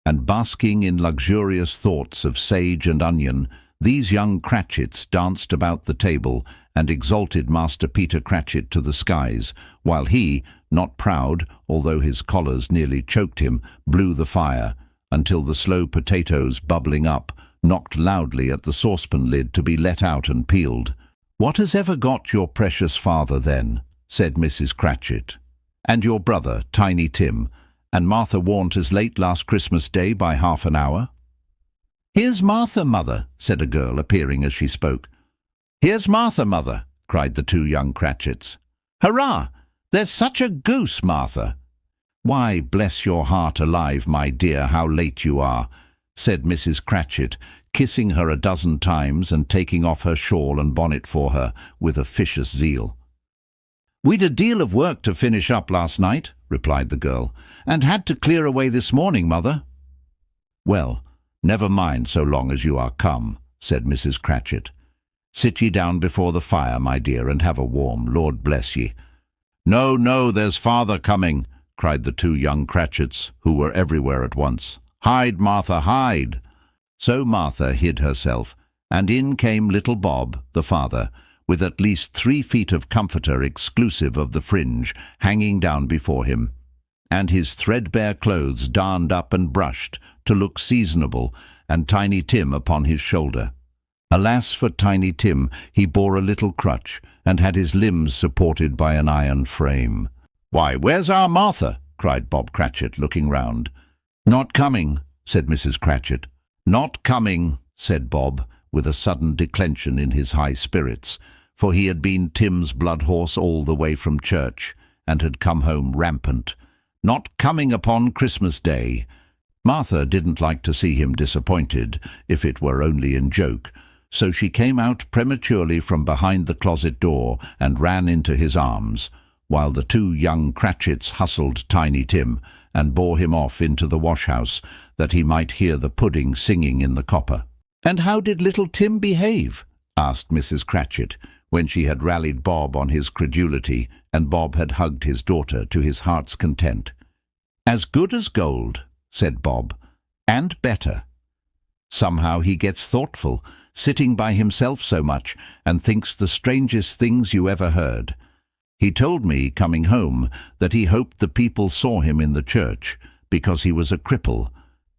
And basking in luxurious thoughts of sage and onion, these young Cratchits danced about the table and exalted Master Peter Cratchit to the skies, while he, not proud, although his collars nearly choked him, blew the fire, until the slow potatoes bubbling up knocked loudly at the saucepan lid to be let out and peeled. "What has ever got your precious father, then?" said Mrs. Cratchit. "And your brother, Tiny Tim, and Martha warn't as late last Christmas Day by half an hour?" "Here's Martha, mother," said a girl, appearing as she spoke. "Here's Martha, mother," cried the 2 young Cratchits. "Hurrah! There's such a goose, Martha." "Why, bless your heart alive, my dear, how late you are," said Mrs. Cratchit, kissing her a dozen times and taking off her shawl and bonnet for her with officious zeal. "We'd a deal of work to finish up last night," replied the girl, "and had to clear away this morning, mother." "Well, never mind so long as you are come," said Mrs. Cratchit. "Sit ye down before the fire, my dear, and have a warm, Lord bless ye." "No, no, there's father coming," cried the 2 young Cratchits, who were everywhere at once. "Hide, Martha, hide!" So Martha hid herself, and in came little Bob, the father, with at least 3 feet of comforter exclusive of the fringe hanging down before him, and his threadbare clothes darned up and brushed to look seasonable, and Tiny Tim upon his shoulder. Alas for Tiny Tim, he bore a little crutch, and had his limbs supported by an iron frame. "Why, where's our Martha?" cried Bob Cratchit, looking round. "Not coming," said Mrs. Cratchit. "Not coming," said Bob, with a sudden declension in his high spirits, for he had been Tim's blood horse all the way from church, and had come home rampant. "Not coming upon Christmas Day." Martha didn't like to see him disappointed, if it were only in joke, so she came out prematurely from behind the closet door and ran into his arms, while the 2 young Cratchits hustled Tiny Tim and bore him off into the wash-house, that he might hear the pudding singing in the copper. "And how did little Tim behave?" asked Mrs. Cratchit, when she had rallied Bob on his credulity, and Bob had hugged his daughter to his heart's content. "As good as gold," said Bob, "and better. Somehow he gets thoughtful, sitting by himself so much, and thinks the strangest things you ever heard. He told me, coming home, that he hoped the people saw him in the church, because he was a cripple,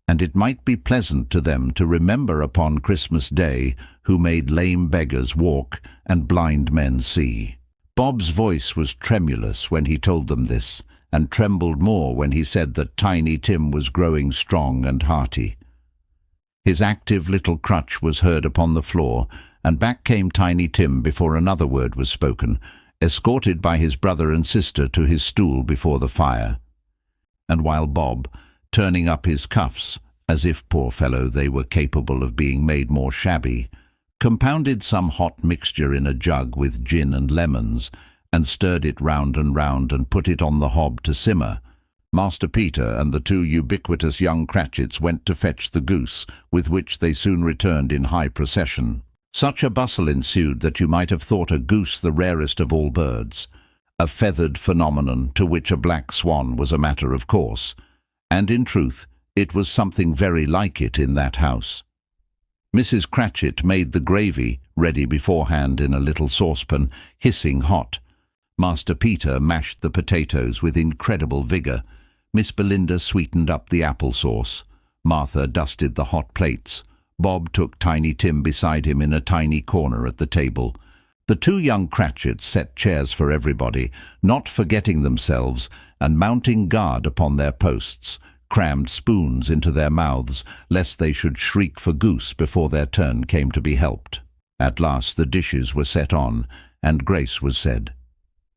and it might be pleasant to them to remember upon Christmas Day who made lame beggars walk and blind men see." Bob's voice was tremulous when he told them this, and trembled more when he said that Tiny Tim was growing strong and hearty. His active little crutch was heard upon the floor, and back came Tiny Tim before another word was spoken, escorted by his brother and sister to his stool before the fire. And while Bob, turning up his cuffs as if, poor fellow, they were capable of being made more shabby, compounded some hot mixture in a jug with gin and lemons, and stirred it round and put it on the hob to simmer. Master Peter and the two ubiquitous young Cratchits went to fetch the goose, with which they soon returned in high procession. Such a bustle ensued that you might have thought a goose the rarest of all birds, a feathered phenomenon to which a black swan was a matter of course, and in truth it was something very like it in that house. Mrs. Cratchit made the gravy, ready beforehand in a little saucepan, hissing hot. Master Peter mashed the potatoes with incredible vigour. Miss Belinda sweetened up the apple sauce. Martha dusted the hot plates. Bob took Tiny Tim beside him in a tiny corner at the table. The two young Cratchits set chairs for everybody, not forgetting themselves, and mounting guard upon their posts, crammed spoons into their mouths, lest they should shriek for goose before their turn came to be helped. At last the dishes were set on, and grace was said.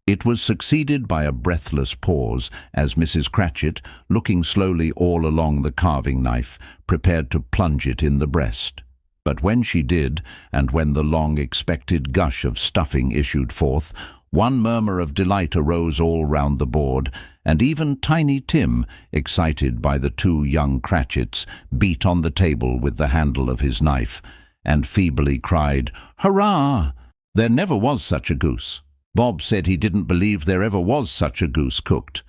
It was succeeded by a breathless pause as Mrs. Cratchit, looking slowly all along the carving knife, prepared to plunge it in the breast. But when she did, and when the long-expected gush of stuffing issued forth, one murmur of delight arose all round the board, and even Tiny Tim, excited by the two young Cratchits, beat on the table with the handle of his knife, and feebly cried, "Hurrah! There never was such a goose." Bob said he didn't believe there ever was such a goose cooked.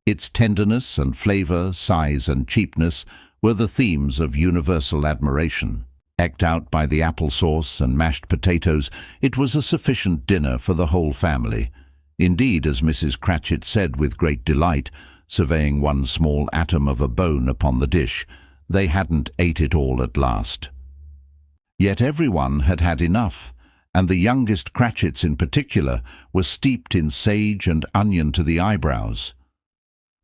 Its tenderness and flavour, size and cheapness were the themes of universal admiration. Eked out by the apple sauce and mashed potatoes, it was a sufficient dinner for the whole family. Indeed, as Mrs. Cratchit said with great delight, surveying one small atom of a bone upon the dish, they hadn't ate it all at last. Yet everyone had had enough, and the youngest Cratchits in particular were steeped in sage and onion to the eyebrows.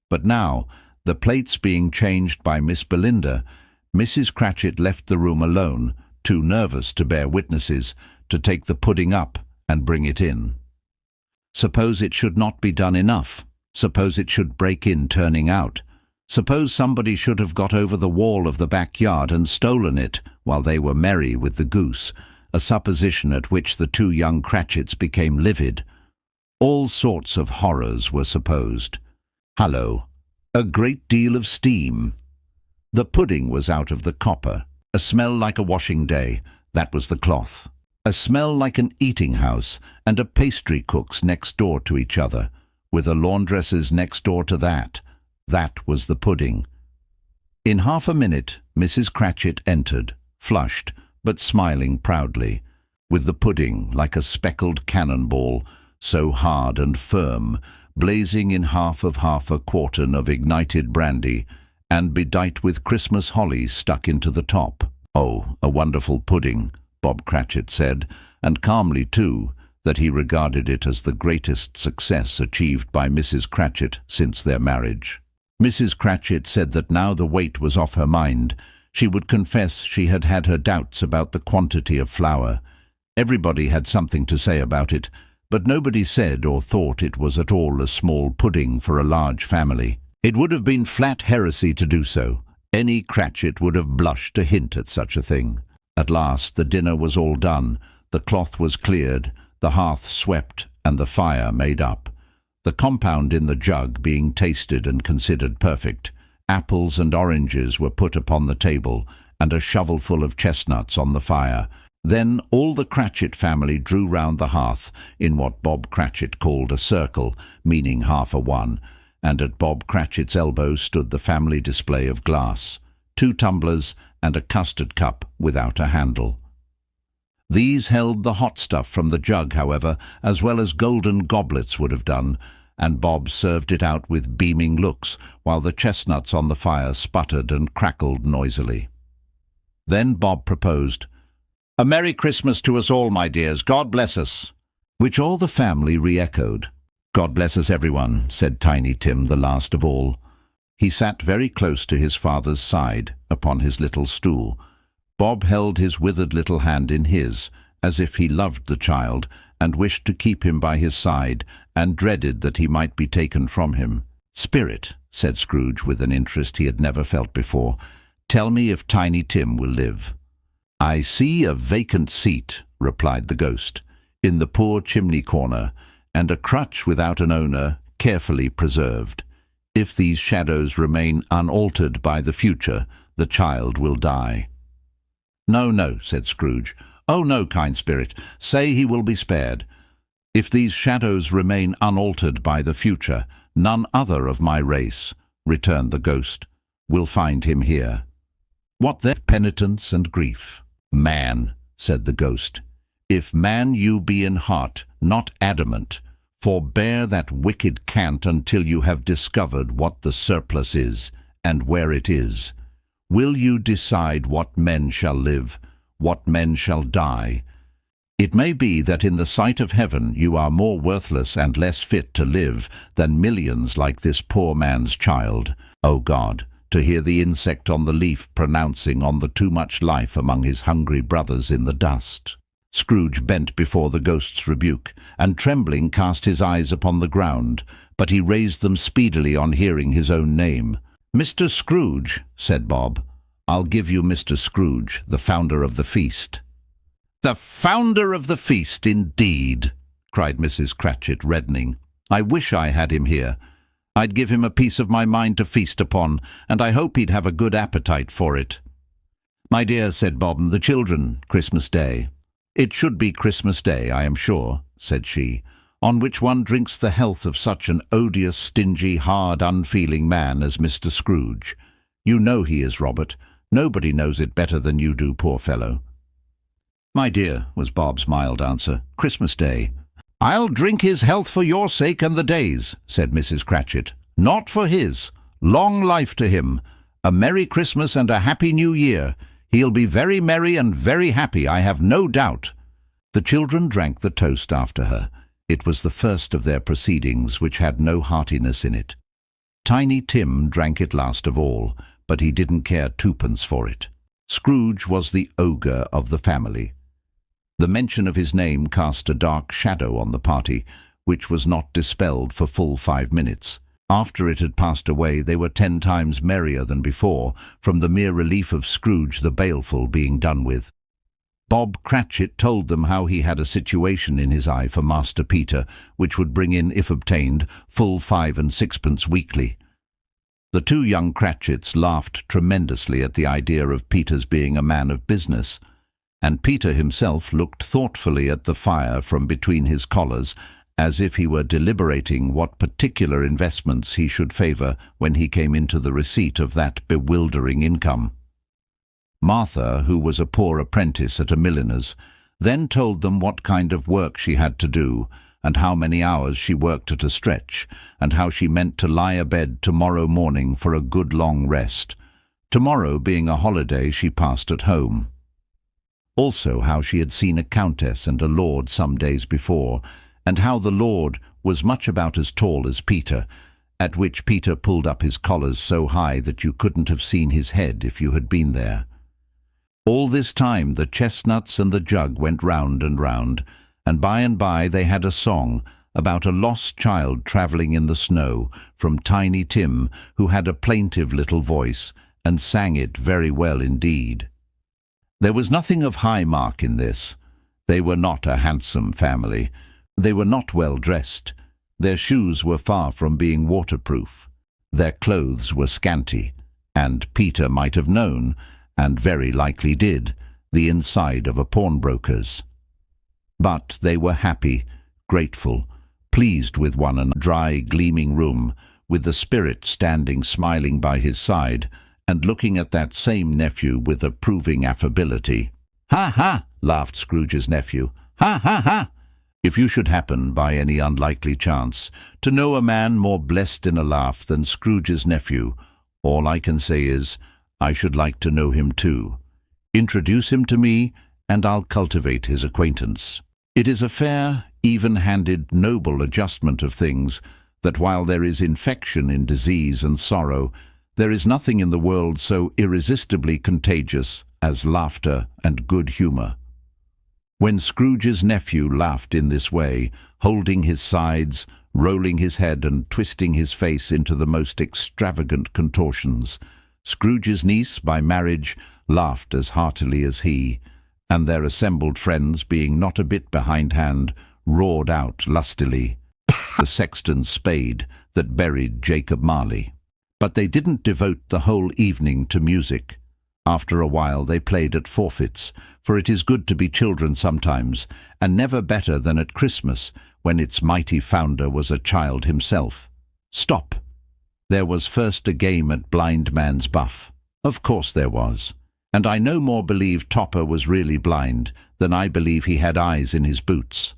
But now, the plates being changed by Miss Belinda, Mrs. Cratchit left the room alone, too nervous to bear witnesses, to take the pudding up and bring it in. Suppose it should not be done enough? Suppose it should break in turning out? Suppose somebody should have got over the wall of the backyard and stolen it while they were merry with the goose, a supposition at which the two young Cratchits became livid. All sorts of horrors were supposed. Hallo! A great deal of steam. The pudding was out of the copper. A smell like a washing day. That was the cloth. A smell like an eating house, and a pastry cook's next door to each other, with a laundress's next door to that. That was the pudding. In half a minute, Mrs. Cratchit entered, flushed, but smiling proudly, with the pudding like a speckled cannonball, so hard and firm, blazing in half a quartern of ignited brandy, and bedight with Christmas holly stuck into the top. "Oh, a wonderful pudding," Bob Cratchit said, and calmly too, that he regarded it as the greatest success achieved by Mrs. Cratchit since their marriage. Mrs. Cratchit said that now the weight was off her mind, she would confess she had had her doubts about the quantity of flour. Everybody had something to say about it, but nobody said or thought it was at all a small pudding for a large family. It would have been flat heresy to do so. Any Cratchit would have blushed to hint at such a thing. At last the dinner was all done, the cloth was cleared, the hearth swept, and the fire made up. The compound in the jug being tasted and considered perfect, apples and oranges were put upon the table, and a shovelful of chestnuts on the fire. Then all the Cratchit family drew round the hearth in what Bob Cratchit called a circle, meaning half a one, and at Bob Cratchit's elbow stood the family display of glass, 2 tumblers and a custard cup without a handle. These held the hot stuff from the jug, however, as well as golden goblets would have done, and Bob served it out with beaming looks, while the chestnuts on the fire sputtered and crackled noisily. Then Bob proposed, "A Merry Christmas to us all, my dears, God bless us," which all the family re-echoed. "God bless us, everyone," said Tiny Tim, the last of all. He sat very close to his father's side, upon his little stool. Bob held his withered little hand in his, as if he loved the child, and wished to keep him by his side, and dreaded that he might be taken from him. "Spirit," said Scrooge with an interest he had never felt before, Tell me if Tiny Tim will live." "I see a vacant seat," replied the ghost, "in the poor chimney corner, and a crutch without an owner, carefully preserved. If these shadows remain unaltered by the future, the child will die." "No, no," said Scrooge. "Oh, no, kind spirit, say he will be spared. If these shadows remain unaltered by the future, none other of my race," returned the ghost, "will find him here." "What then? Penitence and grief." "Man," said the ghost, "if man you be in heart, not adamant, forbear that wicked cant until you have discovered what the surplus is, and where it is. Will you decide what men shall live, what men shall die? It may be that in the sight of heaven you are more worthless and less fit to live than millions like this poor man's child. O God, to hear the insect on the leaf pronouncing on the too much life among his hungry brothers in the dust." Scrooge bent before the ghost's rebuke, and trembling cast his eyes upon the ground, but he raised them speedily on hearing his own name. "Mr. Scrooge," said Bob. "I'll give you Mr. Scrooge, the founder of the feast." "The founder of the feast, indeed!" cried Mrs. Cratchit, reddening. "I wish I had him here. I'd give him a piece of my mind to feast upon, and I hope he'd have a good appetite for it." "My dear," said Bob, "the children, Christmas Day." "It should be Christmas Day, I am sure," said she, "on which one drinks the health of such an odious, stingy, hard, unfeeling man as Mr. Scrooge. You know he is, Robert. Nobody knows it better than you do, poor fellow." "My dear," was Bob's mild answer, "Christmas Day." "I'll drink his health for your sake and the day's," said Mrs. Cratchit. "Not for his. Long life to him. A Merry Christmas and a Happy New Year. He'll be very merry and very happy, I have no doubt." The children drank the toast after her. It was the first of their proceedings which had no heartiness in it. Tiny Tim drank it last of all, but he didn't care twopence for it. Scrooge was the ogre of the family. The mention of his name cast a dark shadow on the party, which was not dispelled for full 5 minutes. After it had passed away, they were 10 times merrier than before, from the mere relief of Scrooge the baleful being done with. Bob Cratchit told them how he had a situation in his eye for Master Peter, which would bring in, if obtained, full 5 and 6pence weekly. The 2 young Cratchits laughed tremendously at the idea of Peter's being a man of business, and Peter himself looked thoughtfully at the fire from between his collars, as if he were deliberating what particular investments he should favour when he came into the receipt of that bewildering income. Martha, who was a poor apprentice at a milliner's, then told them what kind of work she had to do, and how many hours she worked at a stretch, and how she meant to lie abed tomorrow morning for a good long rest. Tomorrow being a holiday she passed at home. Also how she had seen a countess and a lord some days before, and how the lord was much about as tall as Peter, at which Peter pulled up his collars so high that you couldn't have seen his head if you had been there. All this time the chestnuts and the jug went round, and by they had a song about a lost child travelling in the snow, from Tiny Tim, who had a plaintive little voice, and sang it very well indeed. There was nothing of high mark in this. They were not a handsome family. They were not well dressed. Their shoes were far from being waterproof. Their clothes were scanty, and Peter might have known, and very likely did, the inside of a pawnbroker's. But they were happy, grateful, pleased with one another. Dry, gleaming room, with the spirit standing smiling by his side, and looking at that same nephew with approving affability. "Ha, ha!" laughed Scrooge's nephew. "Ha, ha, ha! If you should happen, by any unlikely chance, to know a man more blessed in a laugh than Scrooge's nephew, all I can say is, I should like to know him too. Introduce him to me, and I'll cultivate his acquaintance. It is a fair, even-handed, noble adjustment of things, that while there is infection in disease and sorrow, there is nothing in the world so irresistibly contagious as laughter and good humour." When Scrooge's nephew laughed in this way, holding his sides, rolling his head and twisting his face into the most extravagant contortions, Scrooge's niece, by marriage, laughed as heartily as he, and their assembled friends, being not a bit behindhand, roared out lustily, "The sexton's spade that buried Jacob Marley." But they didn't devote the whole evening to music. After a while they played at forfeits, for it is good to be children sometimes, and never better than at Christmas, when its mighty founder was a child himself. Stop! There was first a game at blind man's buff. Of course there was. And I no more believe Topper was really blind than I believe he had eyes in his boots.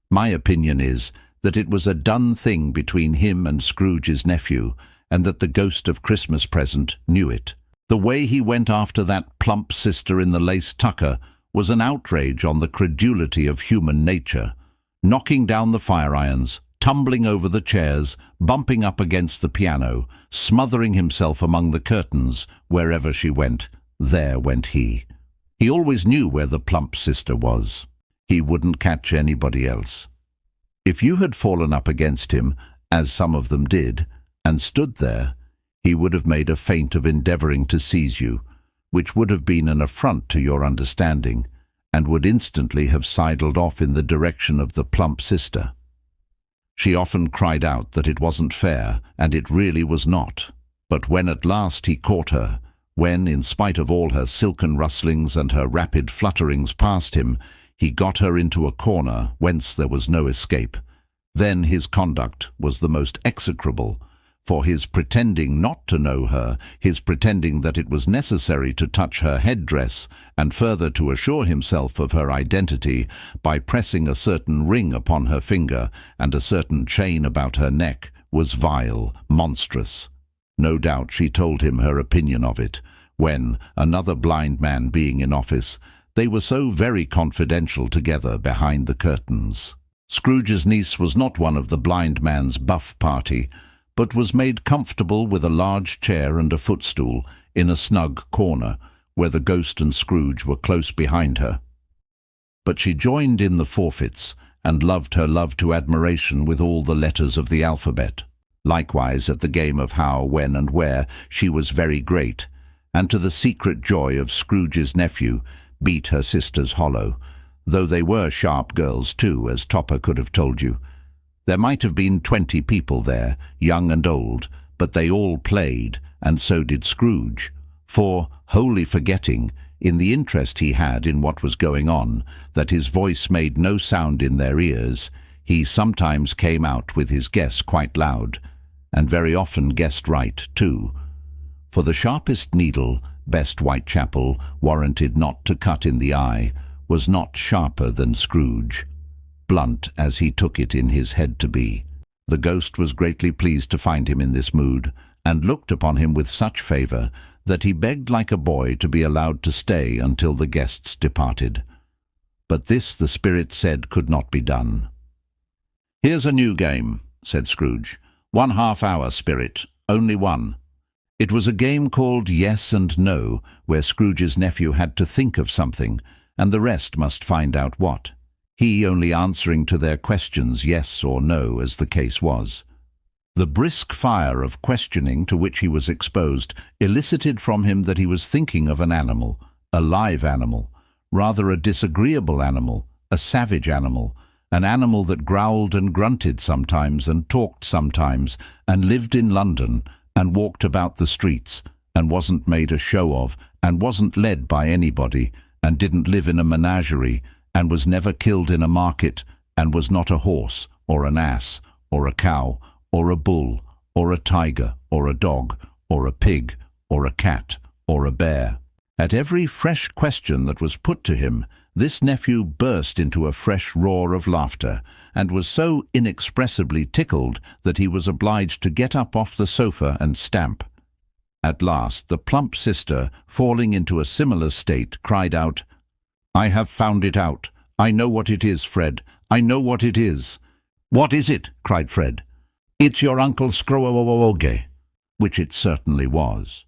My opinion is that it was a done thing between him and Scrooge's nephew, and that the ghost of Christmas present knew it. The way he went after that plump sister in the lace tucker was an outrage on the credulity of human nature, knocking down the fire-irons, tumbling over the chairs, bumping up against the piano, smothering himself among the curtains. Wherever she went, there went he. He always knew where the plump sister was. He wouldn't catch anybody else. If you had fallen up against him, as some of them did, and stood there, he would have made a feint of endeavouring to seize you, which would have been an affront to your understanding, and would instantly have sidled off in the direction of the plump sister. She often cried out that it wasn't fair, and it really was not. But when at last he caught her, when, in spite of all her silken rustlings and her rapid flutterings past him, he got her into a corner whence there was no escape, then his conduct was the most execrable, for his pretending not to know her, his pretending that it was necessary to touch her headdress, and further to assure himself of her identity by pressing a certain ring upon her finger and a certain chain about her neck, was vile, monstrous. No doubt she told him her opinion of it, when, another blind man being in office, they were so very confidential together behind the curtains. Scrooge's niece was not one of the blind man's buff party, but was made comfortable with a large chair and a footstool in a snug corner, where the ghost and Scrooge were close behind her. But she joined in the forfeits, and loved her love to admiration with all the letters of the alphabet. Likewise at the game of how, when, and where, she was very great, and to the secret joy of Scrooge's nephew, beat her sisters hollow, though they were sharp girls too, as Topper could have told you. There might have been 20 people there, young and old, but they all played, and so did Scrooge, for, wholly forgetting, in the interest he had in what was going on, that his voice made no sound in their ears, he sometimes came out with his guess quite loud, and very often guessed right too. For the sharpest needle, best Whitechapel warranted not to cut in the eye, was not sharper than Scrooge, blunt as he took it in his head to be. The ghost was greatly pleased to find him in this mood, and looked upon him with such favour that he begged like a boy to be allowed to stay until the guests departed. But this the spirit said could not be done. "Here's a new game," said Scrooge. "1 half-hour, spirit, only one." It was a game called Yes and No, where Scrooge's nephew had to think of something, and the rest must find out what, he only answering to their questions yes or no, as the case was. The brisk fire of questioning to which he was exposed elicited from him that he was thinking of an animal, a live animal, rather a disagreeable animal, a savage animal, an animal that growled and grunted sometimes and talked sometimes, and lived in London, and walked about the streets, and wasn't made a show of, and wasn't led by anybody, and didn't live in a menagerie, and was never killed in a market, and was not a horse, or an ass, or a cow, or a bull, or a tiger, or a dog, or a pig, or a cat, or a bear. At every fresh question that was put to him, this nephew burst into a fresh roar of laughter, and was so inexpressibly tickled that he was obliged to get up off the sofa and stamp. At last the plump sister, falling into a similar state, cried out, "I have found it out. I know what it is, Fred. I know what it is." "What is it?" cried Fred. "It's your Uncle Scrowowowoge," which it certainly was.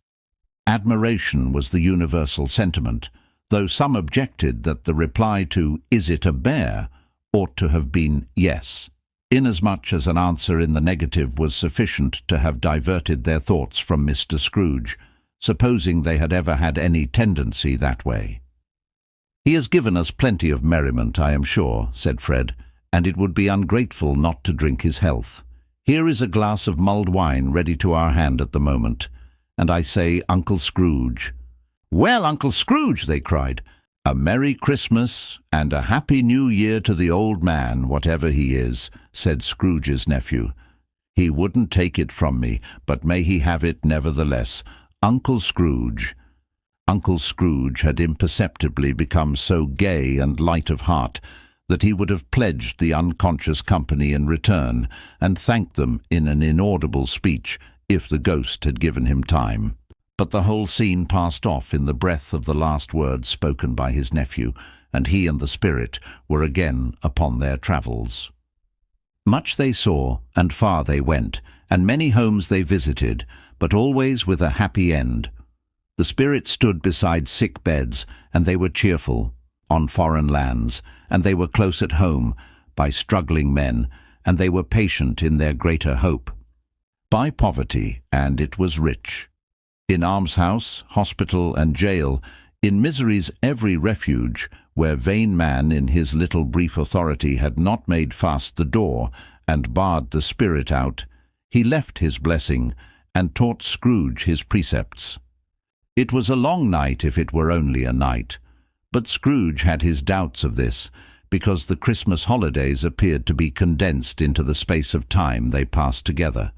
Admiration was the universal sentiment, though some objected that the reply to "Is it a bear?" ought to have been yes, inasmuch as an answer in the negative was sufficient to have diverted their thoughts from Mr. Scrooge, supposing they had ever had any tendency that way. "He has given us plenty of merriment, I am sure," said Fred, "and it would be ungrateful not to drink his health. Here is a glass of mulled wine ready to our hand at the moment, and I say Uncle Scrooge." "Well, Uncle Scrooge," they cried, "a Merry Christmas and a Happy New Year to the old man, whatever he is," said Scrooge's nephew. "He wouldn't take it from me, but may he have it nevertheless. Uncle Scrooge." Uncle Scrooge had imperceptibly become so gay and light of heart that he would have pledged the unconscious company in return, and thanked them in an inaudible speech if the ghost had given him time. But the whole scene passed off in the breath of the last words spoken by his nephew, and he and the spirit were again upon their travels. Much they saw, and far they went, and many homes they visited, but always with a happy end. The spirit stood beside sick beds, and they were cheerful, on foreign lands, and they were close at home, by struggling men, and they were patient in their greater hope. By poverty, and it was rich. In almshouse, hospital, and jail, in misery's every refuge, where vain man in his little brief authority had not made fast the door, and barred the spirit out, he left his blessing, and taught Scrooge his precepts. It was a long night if it were only a night, but Scrooge had his doubts of this, because the Christmas holidays appeared to be condensed into the space of time they passed together.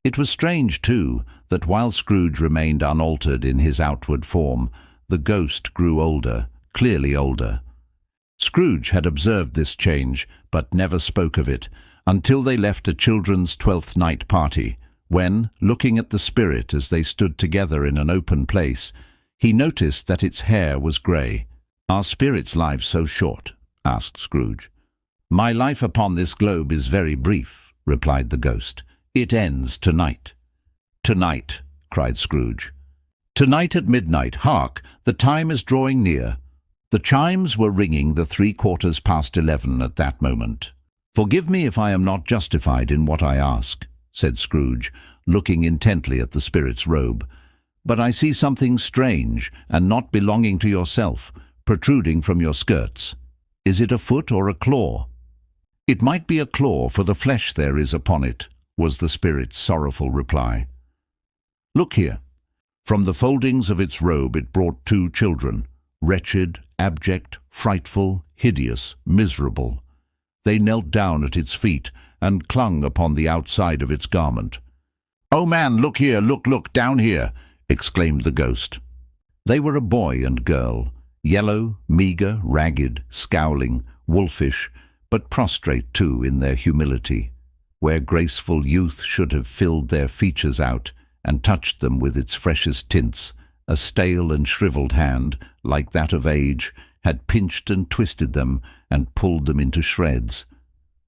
It was strange, too, that while Scrooge remained unaltered in his outward form, the ghost grew older, clearly older. Scrooge had observed this change, but never spoke of it, until they left a children's 12th night party, when, looking at the spirit as they stood together in an open place, he noticed that its hair was grey. "Are spirits' lives so short?" asked Scrooge. "My life upon this globe is very brief," replied the ghost. "It ends tonight." "Tonight," cried Scrooge. "Tonight at midnight. Hark, the time is drawing near." The chimes were ringing the 11:15 at that moment. "Forgive me if I am not justified in what I ask," said Scrooge, looking intently at the spirit's robe, "but I see something strange and not belonging to yourself, protruding from your skirts. Is it a foot or a claw?" "It might be a claw, for the flesh there is upon it," was the spirit's sorrowful reply. "Look here." From the foldings of its robe it brought 2 children, wretched, abject, frightful, hideous, miserable. They knelt down at its feet and clung upon the outside of its garment. "Oh, man, look here, look, down here!" exclaimed the ghost. They were a boy and girl, yellow, meagre, ragged, scowling, wolfish, but prostrate too in their humility. Where graceful youth should have filled their features out and touched them with its freshest tints, a stale and shriveled hand, like that of age, had pinched and twisted them and pulled them into shreds.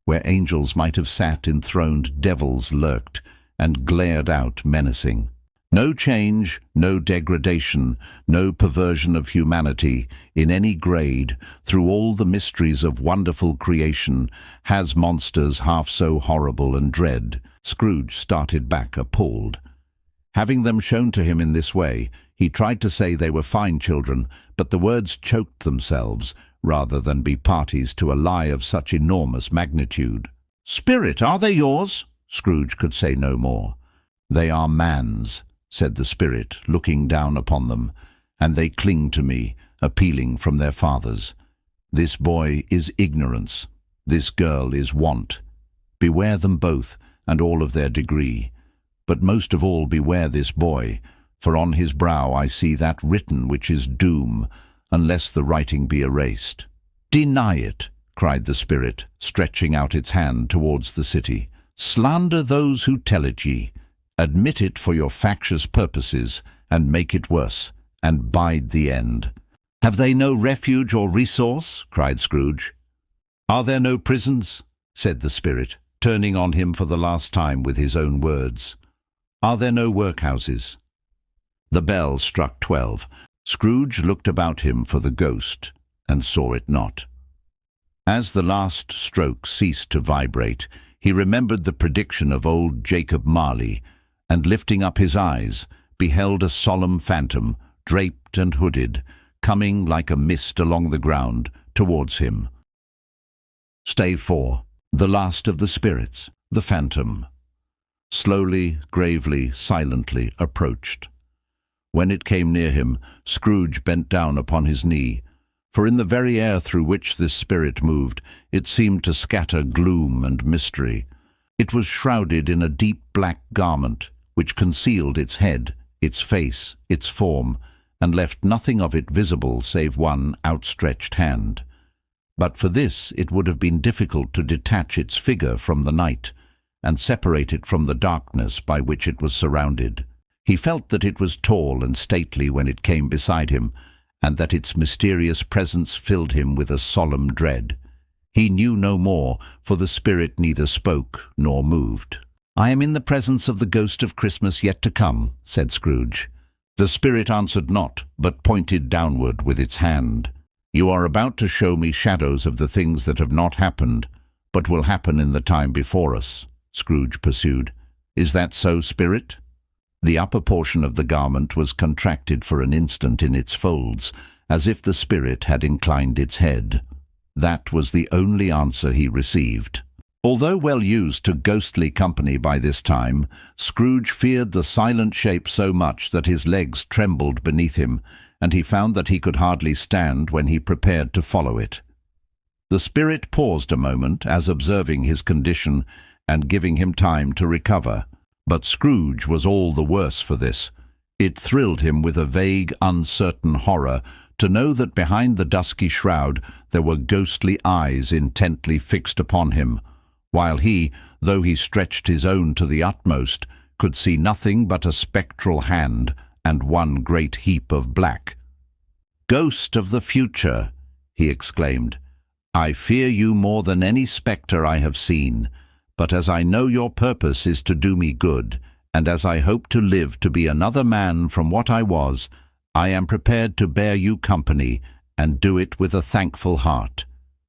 Where angels might have sat enthroned, devils lurked and glared out menacing. No change, no degradation, no perversion of humanity in any grade, through all the mysteries of wonderful creation, has monsters half so horrible and dread. Scrooge started back appalled. Having them shown to him in this way, he tried to say they were fine children, but the words choked themselves, rather than be parties to a lie of such enormous magnitude. "Spirit, are they yours?" Scrooge could say no more. "They are man's," said the spirit, looking down upon them, "and they cling to me, appealing from their fathers. This boy is ignorance, this girl is want. Beware them both, and all of their degree. But most of all beware this boy, for on his brow I see that written which is doom, unless the writing be erased." "Deny it," cried the spirit, stretching out its hand towards the city. "Slander those who tell it ye. Admit it for your factious purposes, and make it worse, and bide the end." "Have they no refuge or resource?" cried Scrooge. "Are there no prisons?" said the spirit, turning on him for the last time with his own words. "Are there no workhouses?" The bell struck 12. Scrooge looked about him for the ghost, and saw it not. As the last stroke ceased to vibrate, he remembered the prediction of old Jacob Marley, and lifting up his eyes, beheld a solemn phantom, draped and hooded, coming like a mist along the ground towards him. Stave 4. The last of the spirits, the phantom, slowly, gravely, silently approached. When it came near him, Scrooge bent down upon his knee, for in the very air through which this spirit moved, it seemed to scatter gloom and mystery. It was shrouded in a deep black garment, which concealed its head, its face, its form, and left nothing of it visible save one outstretched hand. But for this it would have been difficult to detach its figure from the night, and separate it from the darkness by which it was surrounded. He felt that it was tall and stately when it came beside him, and that its mysterious presence filled him with a solemn dread. He knew no more, for the spirit neither spoke nor moved. "I am in the presence of the ghost of Christmas yet to come," said Scrooge. The spirit answered not, but pointed downward with its hand. "You are about to show me shadows of the things that have not happened, but will happen in the time before us," Scrooge pursued. "Is that so, spirit?" The upper portion of the garment was contracted for an instant in its folds, as if the spirit had inclined its head. That was the only answer he received. Although well used to ghostly company by this time, Scrooge feared the silent shape so much that his legs trembled beneath him, and he found that he could hardly stand when he prepared to follow it. The spirit paused a moment, as observing his condition and giving him time to recover. But Scrooge was all the worse for this. It thrilled him with a vague, uncertain horror to know that behind the dusky shroud there were ghostly eyes intently fixed upon him, while he, though he stretched his own to the utmost, could see nothing but a spectral hand and one great heap of black. "Ghost of the future," he exclaimed, "I fear you more than any spectre I have seen. But as I know your purpose is to do me good, and as I hope to live to be another man from what I was, I am prepared to bear you company, and do it with a thankful heart.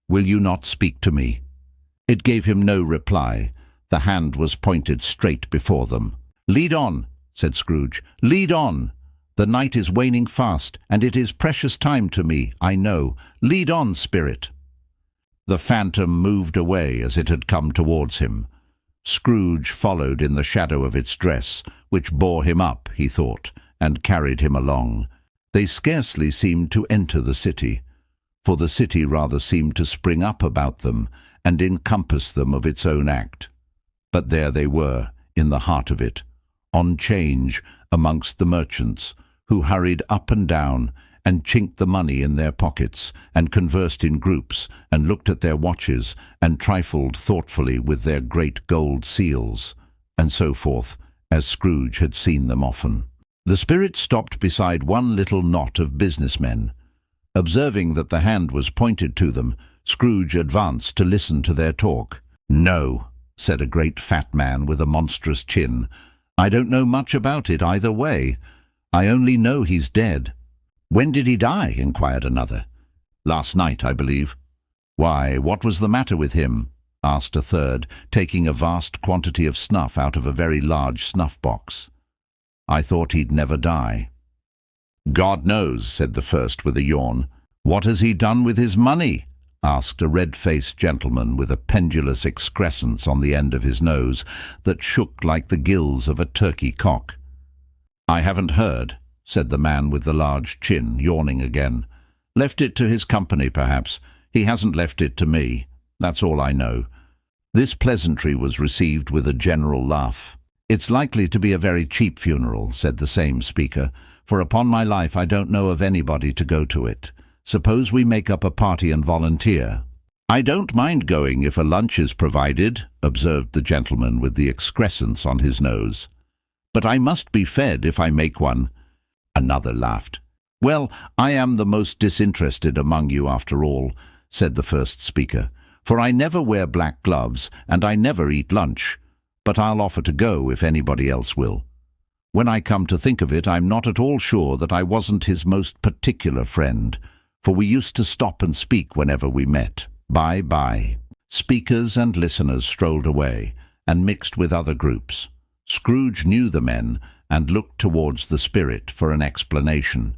Will you not speak to me?" It gave him no reply. The hand was pointed straight before them. "Lead on," said Scrooge. "Lead on. The night is waning fast, and it is precious time to me, I know. Lead on, spirit." The phantom moved away as it had come towards him. Scrooge followed in the shadow of its dress, which bore him up, he thought, and carried him along. They scarcely seemed to enter the city, for the city rather seemed to spring up about them and encompass them of its own act. But there they were, in the heart of it, on change amongst the merchants, who hurried up and down, and chinked the money in their pockets, and conversed in groups, and looked at their watches, and trifled thoughtfully with their great gold seals, and so forth, as Scrooge had seen them often. The spirit stopped beside one little knot of businessmen. Observing that the hand was pointed to them, Scrooge advanced to listen to their talk. "No," said a great fat man with a monstrous chin. "I don't know much about it either way. I only know he's dead." "When did he die?" inquired another. "Last night, I believe." "Why, what was the matter with him?" asked a third, taking a vast quantity of snuff out of a very large snuff-box. "I thought he'd never die." "God knows," said the first with a yawn. "What has he done with his money?" asked a red-faced gentleman with a pendulous excrescence on the end of his nose that shook like the gills of a turkey cock. "I haven't heard," said the man with the large chin, yawning again. "Left it to his company, perhaps. He hasn't left it to me. That's all I know." This pleasantry was received with a general laugh. "It's likely to be a very cheap funeral," said the same speaker, "for upon my life I don't know of anybody to go to it. Suppose we make up a party and volunteer?" "I don't mind going if a lunch is provided," observed the gentleman with the excrescence on his nose. "But I must be fed if I make one." Another laughed. "Well, I am the most disinterested among you after all," said the first speaker, "for I never wear black gloves and I never eat lunch, but I'll offer to go if anybody else will. When I come to think of it, I'm not at all sure that I wasn't his most particular friend, for we used to stop and speak whenever we met. Bye-bye." Speakers and listeners strolled away and mixed with other groups. Scrooge knew the men, and looked towards the spirit for an explanation.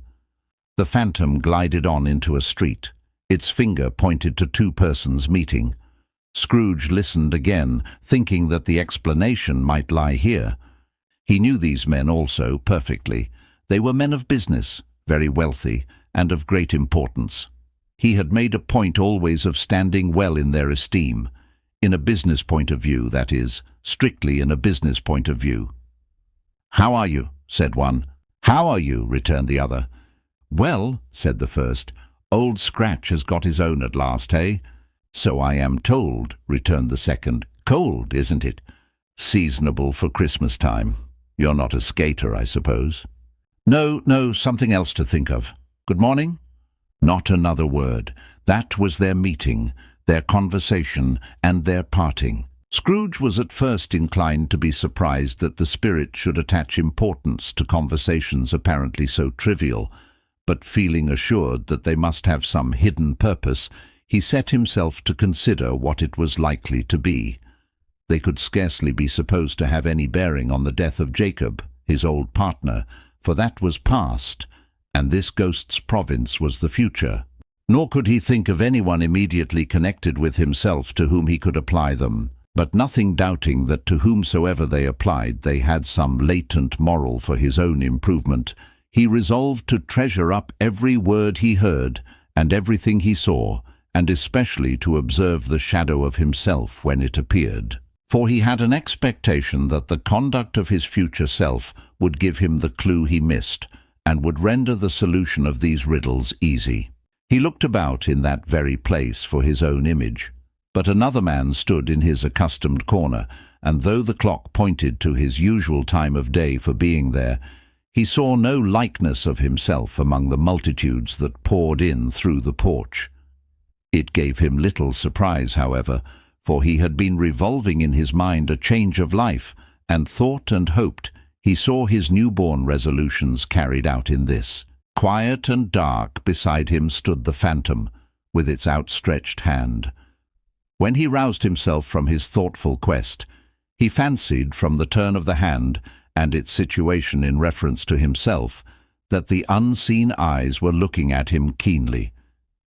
The phantom glided on into a street. Its finger pointed to two persons meeting. Scrooge listened again, thinking that the explanation might lie here. He knew these men also perfectly. They were men of business, very wealthy, and of great importance. He had made a point always of standing well in their esteem. In a business point of view, that is, strictly in a business point of view. "How are you?" said one. "How are you?" returned the other. "Well," said the first, "Old Scratch has got his own at last, eh?" "So I am told," returned the second. "Cold, isn't it?" "Seasonable for Christmas time. You're not a skater, I suppose?" No, something else to think of. Good morning." Not another word. That was their meeting, their conversation, and their parting. Scrooge was at first inclined to be surprised that the spirit should attach importance to conversations apparently so trivial, but feeling assured that they must have some hidden purpose, he set himself to consider what it was likely to be. They could scarcely be supposed to have any bearing on the death of Jacob, his old partner, for that was past, and this ghost's province was the future. Nor could he think of anyone immediately connected with himself to whom he could apply them. But nothing doubting that to whomsoever they applied they had some latent moral for his own improvement, he resolved to treasure up every word he heard and everything he saw, and especially to observe the shadow of himself when it appeared. For he had an expectation that the conduct of his future self would give him the clue he missed, and would render the solution of these riddles easy. He looked about in that very place for his own image. But another man stood in his accustomed corner, and though the clock pointed to his usual time of day for being there, he saw no likeness of himself among the multitudes that poured in through the porch. It gave him little surprise, however, for he had been revolving in his mind a change of life, and thought and hoped he saw his newborn resolutions carried out in this. Quiet and dark beside him stood the phantom, with its outstretched hand. When he roused himself from his thoughtful quest, he fancied from the turn of the hand and its situation in reference to himself that the unseen eyes were looking at him keenly.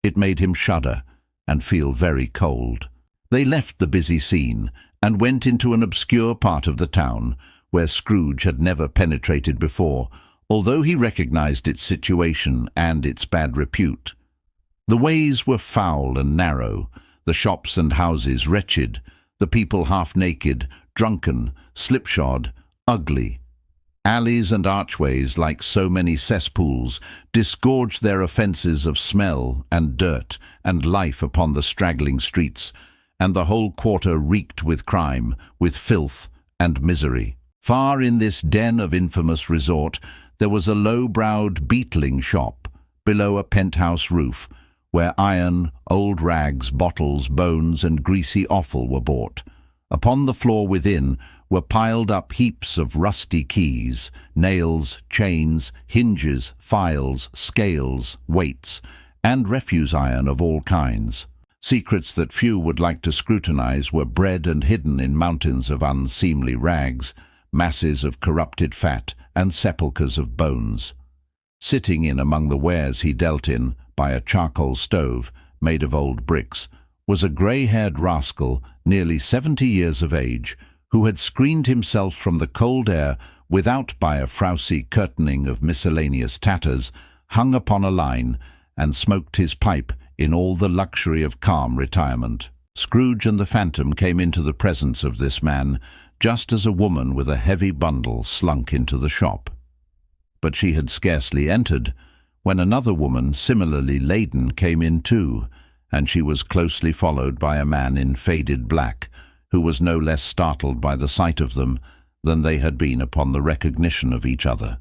It made him shudder and feel very cold. They left the busy scene and went into an obscure part of the town where Scrooge had never penetrated before, although he recognized its situation and its bad repute. The ways were foul and narrow, the shops and houses wretched, the people half-naked, drunken, slipshod, ugly. Alleys and archways, like so many cesspools, disgorged their offences of smell and dirt and life upon the straggling streets, and the whole quarter reeked with crime, with filth and misery. Far in this den of infamous resort there was a low-browed beetling shop, below a penthouse roof, where iron, old rags, bottles, bones, and greasy offal were bought. Upon the floor within were piled up heaps of rusty keys, nails, chains, hinges, files, scales, weights, and refuse iron of all kinds. Secrets that few would like to scrutinize were bred and hidden in mountains of unseemly rags, masses of corrupted fat, and sepulchres of bones. Sitting in among the wares he dealt in, by a charcoal stove made of old bricks, was a grey-haired rascal nearly 70 years of age, who had screened himself from the cold air without by a frowsy curtaining of miscellaneous tatters, hung upon a line, and smoked his pipe in all the luxury of calm retirement. Scrooge and the phantom came into the presence of this man, just as a woman with a heavy bundle slunk into the shop. But she had scarcely entered when another woman, similarly laden, came in too, and she was closely followed by a man in faded black, who was no less startled by the sight of them than they had been upon the recognition of each other.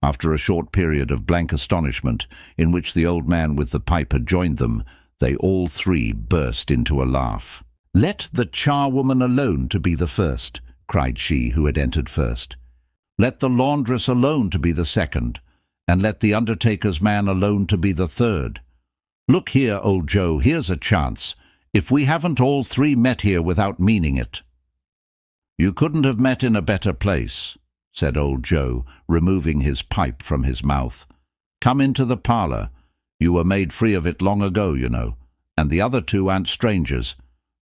After a short period of blank astonishment, in which the old man with the pipe had joined them, they all three burst into a laugh. "Let the charwoman alone to be the first," cried she who had entered first. "Let the laundress alone to be the second, and let the undertaker's man alone to be the third. Look here, old Joe, here's a chance, if we haven't all three met here without meaning it." "You couldn't have met in a better place. said old Joe, removing his pipe from his mouth. "Come into the parlour. You were made free of it long ago, you know, and the other two aren't strangers.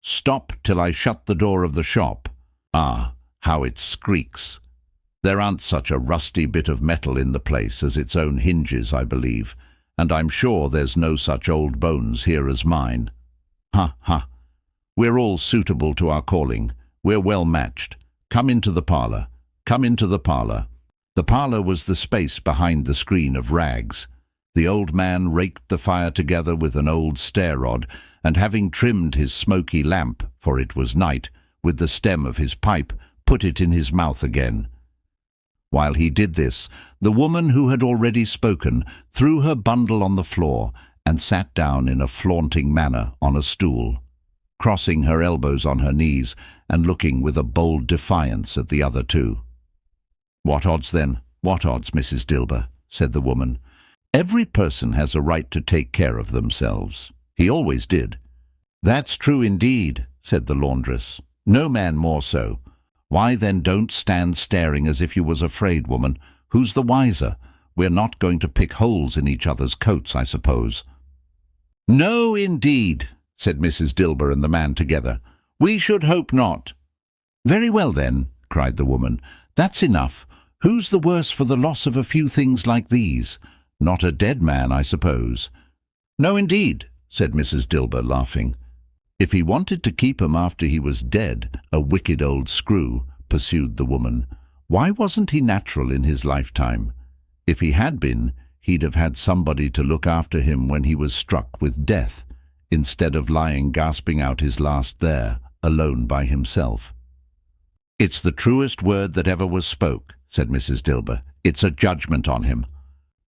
Stop till I shut the door of the shop. Ah, how it squeaks! There aren't such a rusty bit of metal in the place as its own hinges, I believe, and I'm sure there's no such old bones here as mine. Ha, ha! We're all suitable to our calling. We're well matched. Come into the parlour. Come into the parlour." The parlour was the space behind the screen of rags. The old man raked the fire together with an old stair-rod, and having trimmed his smoky lamp, for it was night, with the stem of his pipe, put it in his mouth again. While he did this, the woman who had already spoken threw her bundle on the floor and sat down in a flaunting manner on a stool, crossing her elbows on her knees and looking with a bold defiance at the other two. "What odds, then? What odds, Mrs. Dilber?" said the woman. "Every person has a right to take care of themselves. He always did." "That's true indeed," said the laundress. "No man more so. Why then don't stand staring as if you was afraid, woman. Who's the wiser? We're not going to pick holes in each other's coats, I suppose." "No, indeed," said Mrs. Dilber and the man together. "We should hope not." "Very well then," cried the woman. "That's enough. Who's the worse for the loss of a few things like these? Not a dead man, I suppose." "No, indeed," said Mrs. Dilber, laughing. "If he wanted to keep 'em after he was dead, a wicked old screw," pursued the woman, "why wasn't he natural in his lifetime? If he had been, he'd have had somebody to look after him when he was struck with death, instead of lying gasping out his last there, alone by himself." "It's the truest word that ever was spoke," said Mrs. Dilber. "It's a judgment on him."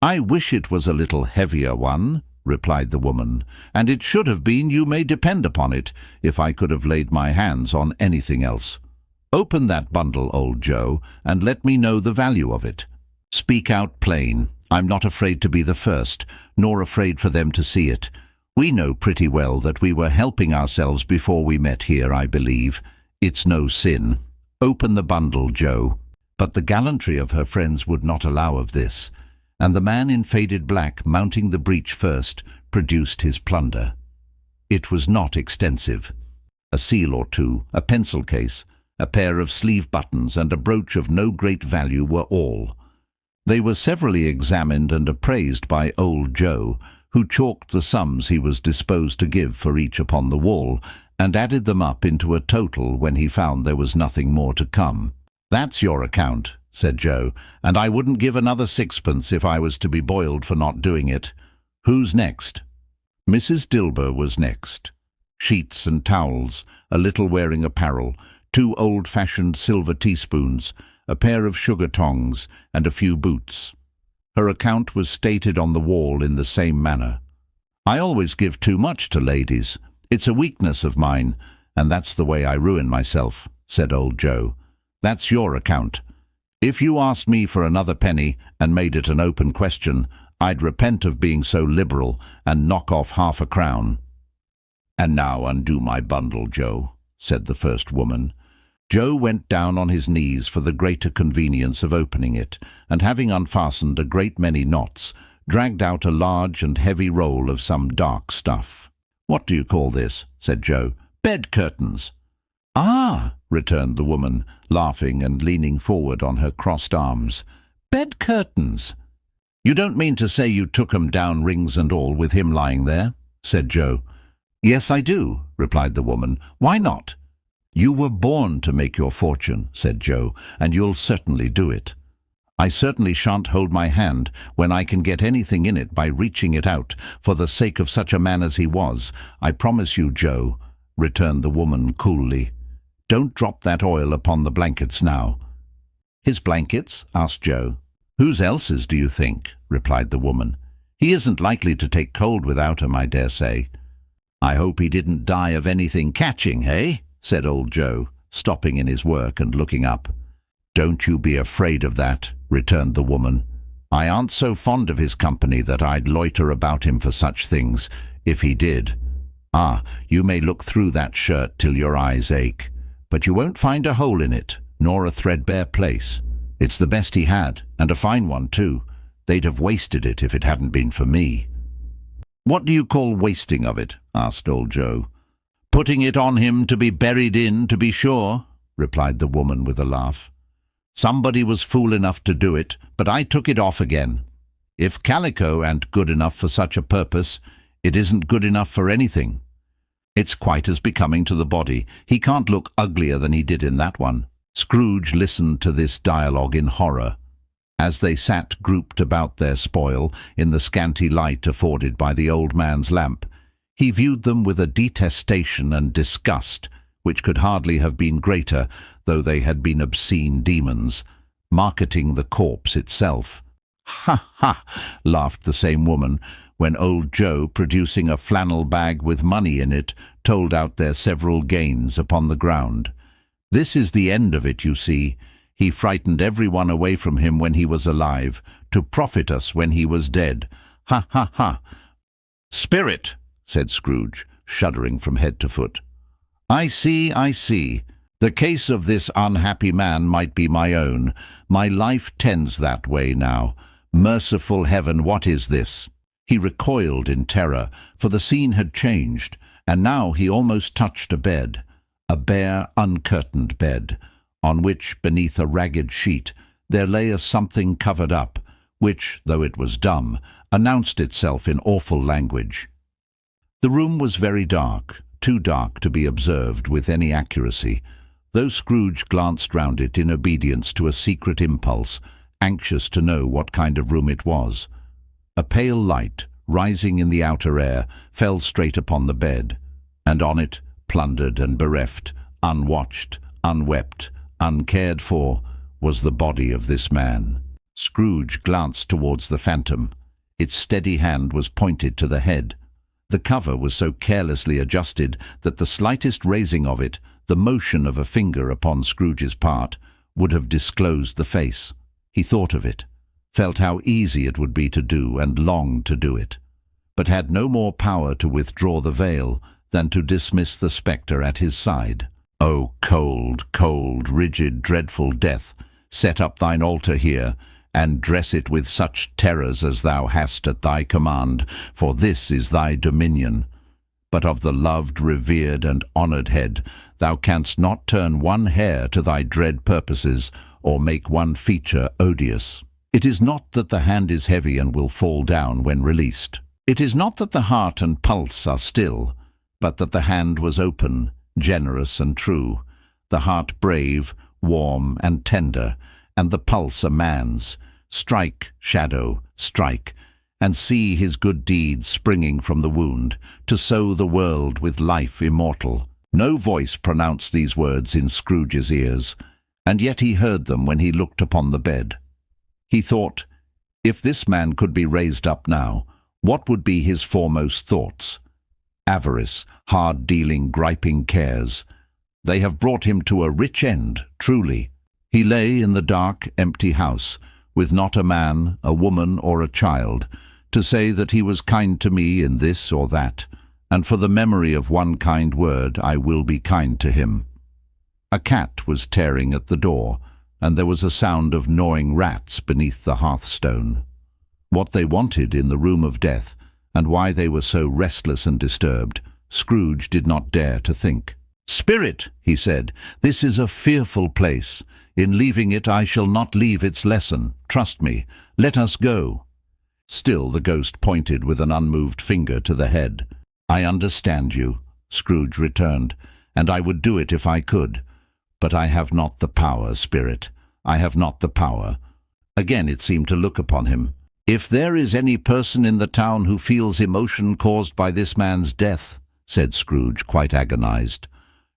"I wish it was a little heavier one," replied the woman, "and it should have been, you may depend upon it, if I could have laid my hands on anything else. Open that bundle, old Joe, and let me know the value of it. Speak out plain. I'm not afraid to be the first, nor afraid for them to see it. We know pretty well that we were helping ourselves before we met here, I believe. It's no sin. Open the bundle, Joe." But the gallantry of her friends would not allow of this, and the man in faded black, mounting the breech first, produced his plunder. It was not extensive. A seal or two, a pencil case, a pair of sleeve buttons, and a brooch of no great value were all. They were severally examined and appraised by old Joe, who chalked the sums he was disposed to give for each upon the wall, and added them up into a total when he found there was nothing more to come. "That's your account," said Joe, "and I wouldn't give another sixpence if I was to be boiled for not doing it. Who's next?" Mrs. Dilber was next. Sheets and towels, a little wearing apparel, 2 old-fashioned silver teaspoons, a pair of sugar tongs, and a few boots. Her account was stated on the wall in the same manner. "I always give too much to ladies. It's a weakness of mine, and that's the way I ruin myself," said old Joe. "That's your account. If you asked me for another penny and made it an open question, I'd repent of being so liberal and knock off half a crown." "And now undo my bundle, Joe," said the first woman. Joe went down on his knees for the greater convenience of opening it, and having unfastened a great many knots, dragged out a large and heavy roll of some dark stuff. "What do you call this?" said Joe. "Bed curtains." "Ah," returned the woman, laughing and leaning forward on her crossed arms. "Bed curtains. You don't mean to say you took 'em down, rings and all, with him lying there?" said Joe. "Yes, I do," replied the woman. "Why not?" "You were born to make your fortune," said Joe, "and you'll certainly do it." "I certainly shan't hold my hand when I can get anything in it by reaching it out, for the sake of such a man as he was. I promise you, Joe," returned the woman coolly. "Don't drop that oil upon the blankets now." "His blankets?" asked Joe. "Whose else's, do you think?" replied the woman. "He isn't likely to take cold without 'em, I dare say." "I hope he didn't die of anything catching, eh?" said old Joe, stopping in his work and looking up. "Don't you be afraid of that," returned the woman. "I aren't so fond of his company that I'd loiter about him for such things, if he did. Ah, you may look through that shirt till your eyes ache, but you won't find a hole in it, nor a threadbare place. It's the best he had, and a fine one too. They'd have wasted it if it hadn't been for me." "What do you call wasting of it?" asked old Joe. "Putting it on him to be buried in, to be sure," replied the woman with a laugh. "Somebody was fool enough to do it, but I took it off again. If calico ain't good enough for such a purpose, it isn't good enough for anything. It's quite as becoming to the body. He can't look uglier than he did in that one." Scrooge listened to this dialogue in horror. As they sat grouped about their spoil in the scanty light afforded by the old man's lamp, he viewed them with a detestation and disgust which could hardly have been greater, though they had been obscene demons, marketing the corpse itself. "Ha, ha!" laughed the same woman, when old Joe, producing a flannel bag with money in it, told out their several gains upon the ground. "This is the end of it, you see. He frightened everyone away from him when he was alive, to profit us when he was dead. Ha, ha, ha!" "Spirit!" said Scrooge, shuddering from head to foot. I see. The case of this unhappy man might be my own. My life tends that way now. Merciful heaven, what is this?" He recoiled in terror, for the scene had changed, and now he almost touched a bed, a bare, uncurtained bed, on which, beneath a ragged sheet, there lay a something covered up, which, though it was dumb, announced itself in awful language. The room was very dark, too dark to be observed with any accuracy, though Scrooge glanced round it in obedience to a secret impulse, anxious to know what kind of room it was. A pale light, rising in the outer air, fell straight upon the bed, and on it, plundered and bereft, unwatched, unwept, uncared for, was the body of this man. Scrooge glanced towards the phantom. Its steady hand was pointed to the head. The cover was so carelessly adjusted that the slightest raising of it, the motion of a finger upon Scrooge's part, would have disclosed the face. He thought of it, felt how easy it would be to do, and longed to do it, but had no more power to withdraw the veil than to dismiss the spectre at his side. "O cold, cold, rigid, dreadful death, set up thine altar here, and dress it with such terrors as thou hast at thy command, for this is thy dominion. But of the loved, revered, and honoured head thou canst not turn one hair to thy dread purposes, or make one feature odious. It is not that the hand is heavy and will fall down when released. It is not that the heart and pulse are still, but that the hand was open, generous and true, the heart brave, warm and tender, and the pulse a man's. Strike, shadow, strike, and see his good deeds springing from the wound, to sow the world with life immortal." No voice pronounced these words in Scrooge's ears, and yet he heard them when he looked upon the bed. He thought, if this man could be raised up now, what would be his foremost thoughts? Avarice, hard-dealing, griping cares. They have brought him to a rich end, truly. He lay in the dark, empty house, with not a man, a woman, or a child, to say that he was kind to me in this or that, and for the memory of one kind word I will be kind to him. A cat was tearing at the door, and there was a sound of gnawing rats beneath the hearthstone. What they wanted in the room of death, and why they were so restless and disturbed, Scrooge did not dare to think. "Spirit," he said, "this is a fearful place. In leaving it I shall not leave its lesson. Trust me. Let us go." Still the ghost pointed with an unmoved finger to the head. "I understand you," Scrooge returned, "and I would do it if I could. But I have not the power, Spirit. I have not the power." Again it seemed to look upon him. "If there is any person in the town who feels emotion caused by this man's death," said Scrooge, quite agonized,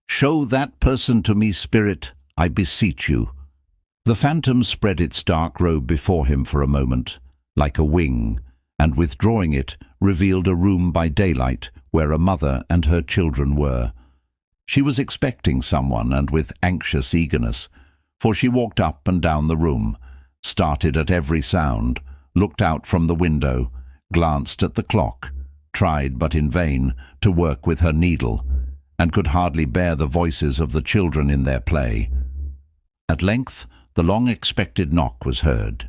"show that person to me, Spirit, I beseech you." The phantom spread its dark robe before him for a moment, like a wing, and withdrawing it, revealed a room by daylight where a mother and her children were. She was expecting someone, and with anxious eagerness, for she walked up and down the room, started at every sound, looked out from the window, glanced at the clock, tried, but in vain, to work with her needle, and could hardly bear the voices of the children in their play. At length the long-expected knock was heard.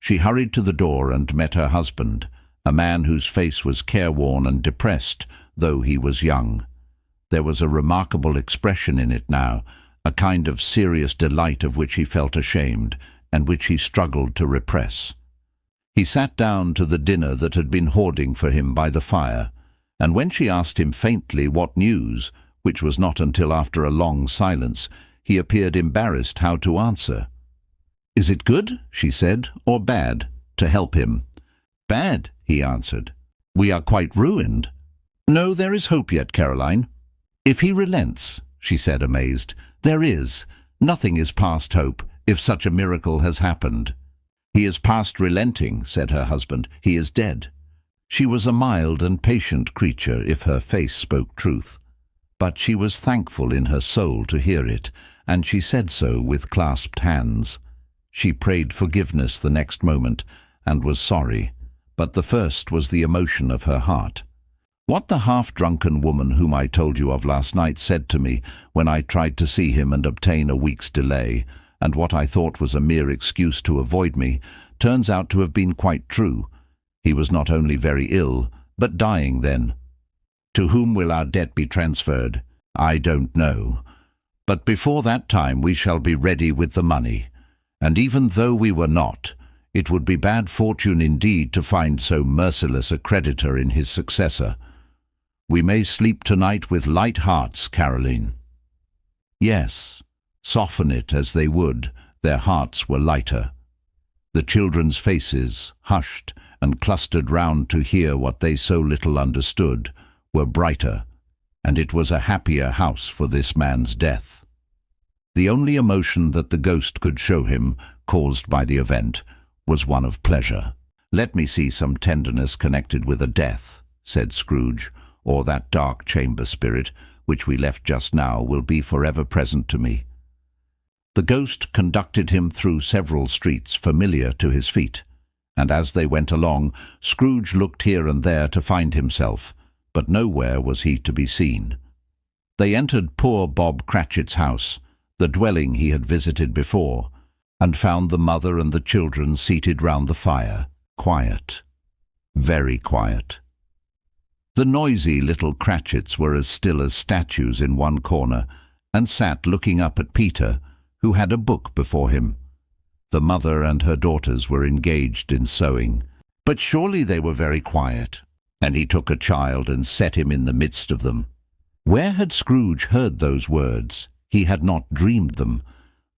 She hurried to the door and met her husband, a man whose face was careworn and depressed, though he was young. There was a remarkable expression in it now, a kind of serious delight of which he felt ashamed, and which he struggled to repress. He sat down to the dinner that had been hoarding for him by the fire, and when she asked him faintly what news, which was not until after a long silence, he appeared embarrassed how to answer. "Is it good," she said, "or bad, to help him?" "Bad," he answered. "We are quite ruined." "No, there is hope yet, Caroline." "If he relents," she said, amazed. "There is. Nothing is past hope, if such a miracle has happened." "He is past relenting," said her husband. "He is dead." She was a mild and patient creature, if her face spoke truth. But she was thankful in her soul to hear it, and she said so with clasped hands. She prayed forgiveness the next moment, and was sorry, but the first was the emotion of her heart. What the half-drunken woman whom I told you of last night said to me when I tried to see him and obtain a week's delay, and what I thought was a mere excuse to avoid me, turns out to have been quite true. He was not only very ill, but dying then. To whom will our debt be transferred? I don't know. But before that time we shall be ready with the money. And even though we were not, it would be bad fortune indeed to find so merciless a creditor in his successor. We may sleep tonight with light hearts, Caroline. Yes, soften it as they would, their hearts were lighter. The children's faces, hushed and clustered round to hear what they so little understood, were brighter, and it was a happier house for this man's death. The only emotion that the ghost could show him, caused by the event, was one of pleasure. "Let me see some tenderness connected with a death," said Scrooge, "or that dark chamber spirit, which we left just now, will be forever present to me." The ghost conducted him through several streets familiar to his feet, and as they went along, Scrooge looked here and there to find himself, but nowhere was he to be seen. They entered poor Bob Cratchit's house, the dwelling he had visited before, and found the mother and the children seated round the fire, quiet, very quiet. The noisy little Cratchits were as still as statues in one corner, and sat looking up at Peter, who had a book before him. The mother and her daughters were engaged in sewing, but surely they were very quiet, and he took a child and set him in the midst of them. Where had Scrooge heard those words? He had not dreamed them.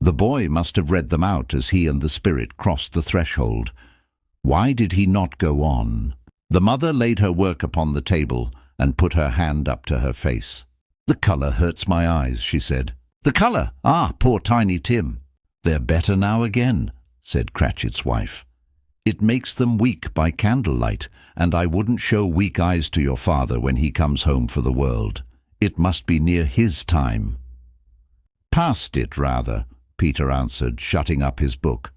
The boy must have read them out as he and the spirit crossed the threshold. Why did he not go on? The mother laid her work upon the table and put her hand up to her face. "The colour hurts my eyes," she said. "The colour? Ah, poor Tiny Tim." "They're better now again," said Cratchit's wife. "It makes them weak by candlelight, and I wouldn't show weak eyes to your father when he comes home for the world. It must be near his time." "Past it, rather," Peter answered, shutting up his book.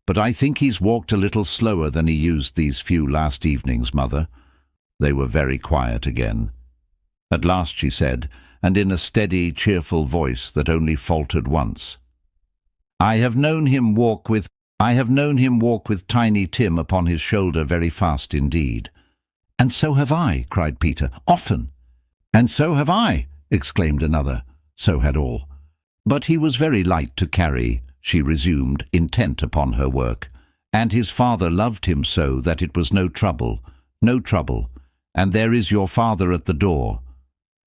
"But I think he's walked a little slower than he used these few last evenings, Mother." They were very quiet again. At last she said, and in a steady, cheerful voice that only faltered once, I have known him walk with Tiny Tim upon his shoulder very fast indeed." "And so have I," cried Peter. "Often." "And so have I," exclaimed another. So had all. "But he was very light to carry," she resumed, intent upon her work, "and his father loved him so that it was no trouble, and there is your father at the door."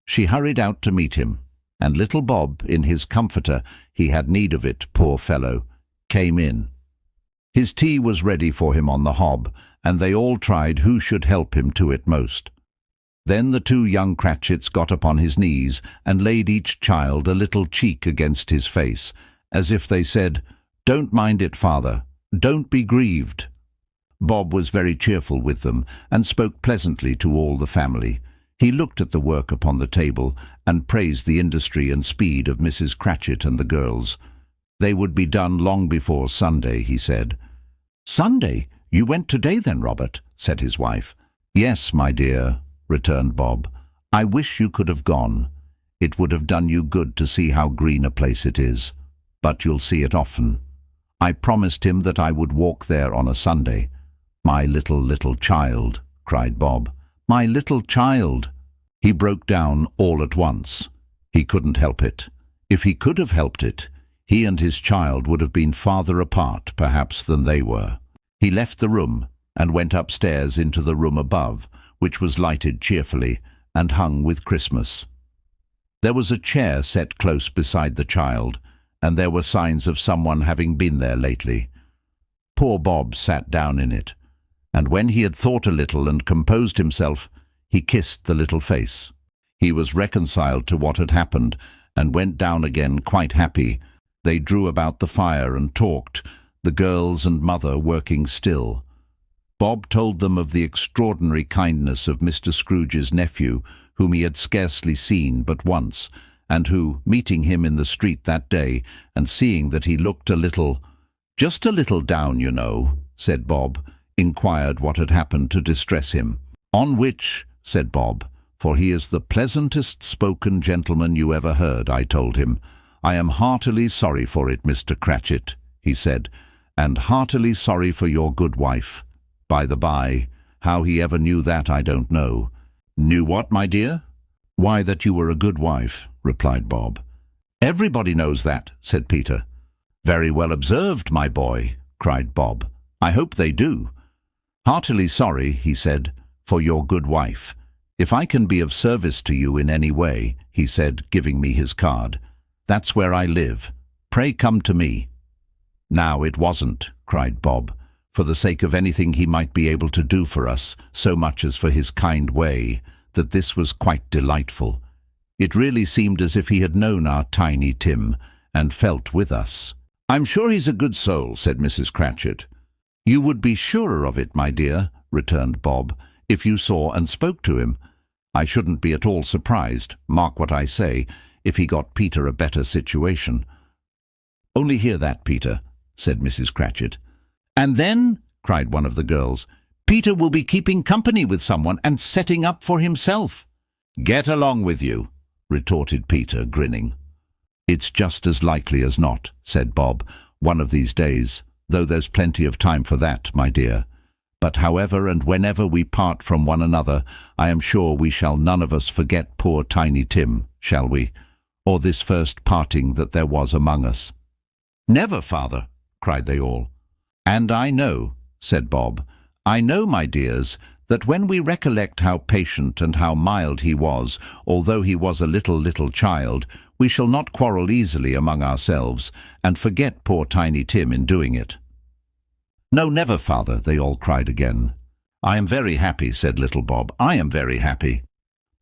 She hurried out to meet him, and little Bob, in his comforter, he had need of it, poor fellow, came in. His tea was ready for him on the hob, and they all tried who should help him to it most. Then the two young Cratchits got upon his knees and laid each child a little cheek against his face, as if they said, "Don't mind it, father, don't be grieved." Bob was very cheerful with them, and spoke pleasantly to all the family. He looked at the work upon the table, and praised the industry and speed of Mrs. Cratchit and the girls. They would be done long before Sunday, he said. "Sunday? You went today then, Robert?" said his wife. "Yes, my dear," returned Bob. "I wish you could have gone. It would have done you good to see how green a place it is. But you'll see it often." I promised him that I would walk there on a Sunday. My little child, cried Bob. My little child. He broke down all at once. He couldn't help it. If he could have helped it, he and his child would have been farther apart, perhaps, than they were. He left the room and went upstairs into the room above, which was lighted cheerfully and hung with Christmas. There was a chair set close beside the child, and there were signs of someone having been there lately. Poor Bob sat down in it, and when he had thought a little and composed himself, he kissed the little face. He was reconciled to what had happened, and went down again quite happy. They drew about the fire and talked, the girls and mother working still. Bob told them of the extraordinary kindness of Mr. Scrooge's nephew, whom he had scarcely seen but once, and who, meeting him in the street that day, and seeing that he looked just a little down, you know, said Bob, inquired what had happened to distress him. On which, said Bob, for he is the pleasantest spoken gentleman you ever heard, I told him, I am heartily sorry for it, Mr. Cratchit, he said, and heartily sorry for your good wife. By the by, how he ever knew that I don't know. Knew what, my dear? Why, that you were a good wife, replied Bob. Everybody knows that, said Peter. Very well observed, my boy, cried Bob. I hope they do. Heartily sorry, he said, for your good wife. If I can be of service to you in any way, he said, giving me his card, that's where I live. Pray come to me. Now it wasn't, cried Bob, for the sake of anything he might be able to do for us, so much as for his kind way, that this was quite delightful. It really seemed as if he had known our Tiny Tim, and felt with us. I'm sure he's a good soul, said Mrs. Cratchit. You would be surer of it, my dear, returned Bob, if you saw and spoke to him. I shouldn't be at all surprised, mark what I say, if he got Peter a better situation. Only hear that, Peter, said Mrs. Cratchit. And then, cried one of the girls, Peter will be keeping company with someone and setting up for himself. Get along with you, retorted Peter, grinning. It's just as likely as not, said Bob, one of these days, though there's plenty of time for that, my dear. But however and whenever we part from one another, I am sure we shall none of us forget poor Tiny Tim, shall we? Or this first parting that there was among us. Never, father, cried they all. And I know, said Bob, I know, my dears, that when we recollect how patient and how mild he was, although he was a little child, we shall not quarrel easily among ourselves, and forget poor Tiny Tim in doing it. No, never, father, they all cried again. I am very happy, said little Bob, I am very happy.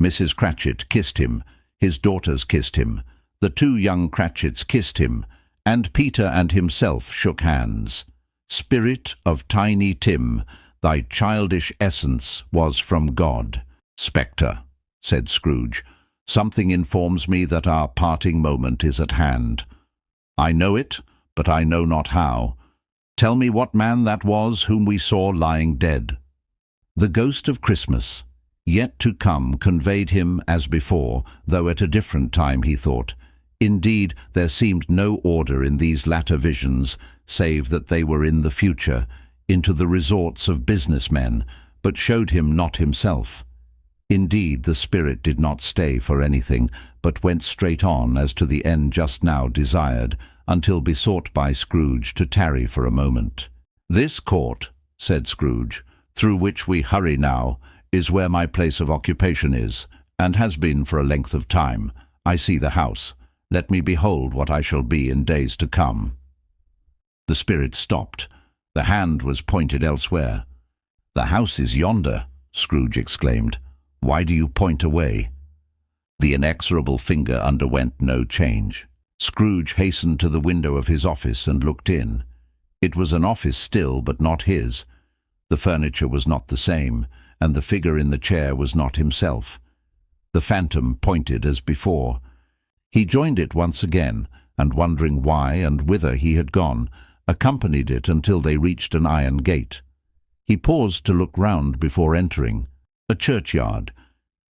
Mrs. Cratchit kissed him, his daughters kissed him, the two young Cratchits kissed him, and Peter and himself shook hands. Spirit of Tiny Tim, thy childish essence was from God. Spectre, said Scrooge, something informs me that our parting moment is at hand. I know it, but I know not how. Tell me what man that was whom we saw lying dead. The ghost of Christmas, yet to come, conveyed him as before, though at a different time, he thought. Indeed, there seemed no order in these latter visions, save that they were in the future, into the resorts of business men, but showed him not himself. Indeed, the spirit did not stay for anything, but went straight on as to the end just now desired, until besought by Scrooge to tarry for a moment. This court, said Scrooge, through which we hurry now, is where my place of occupation is, and has been for a length of time. I see the house. Let me behold what I shall be in days to come. The spirit stopped. The hand was pointed elsewhere. The house is yonder, Scrooge exclaimed. Why do you point away? The inexorable finger underwent no change. Scrooge hastened to the window of his office and looked in. It was an office still, but not his. The furniture was not the same, and the figure in the chair was not himself. The phantom pointed as before. He joined it once again, and wondering why and whither he had gone, accompanied it until they reached an iron gate. He paused to look round before entering. A churchyard.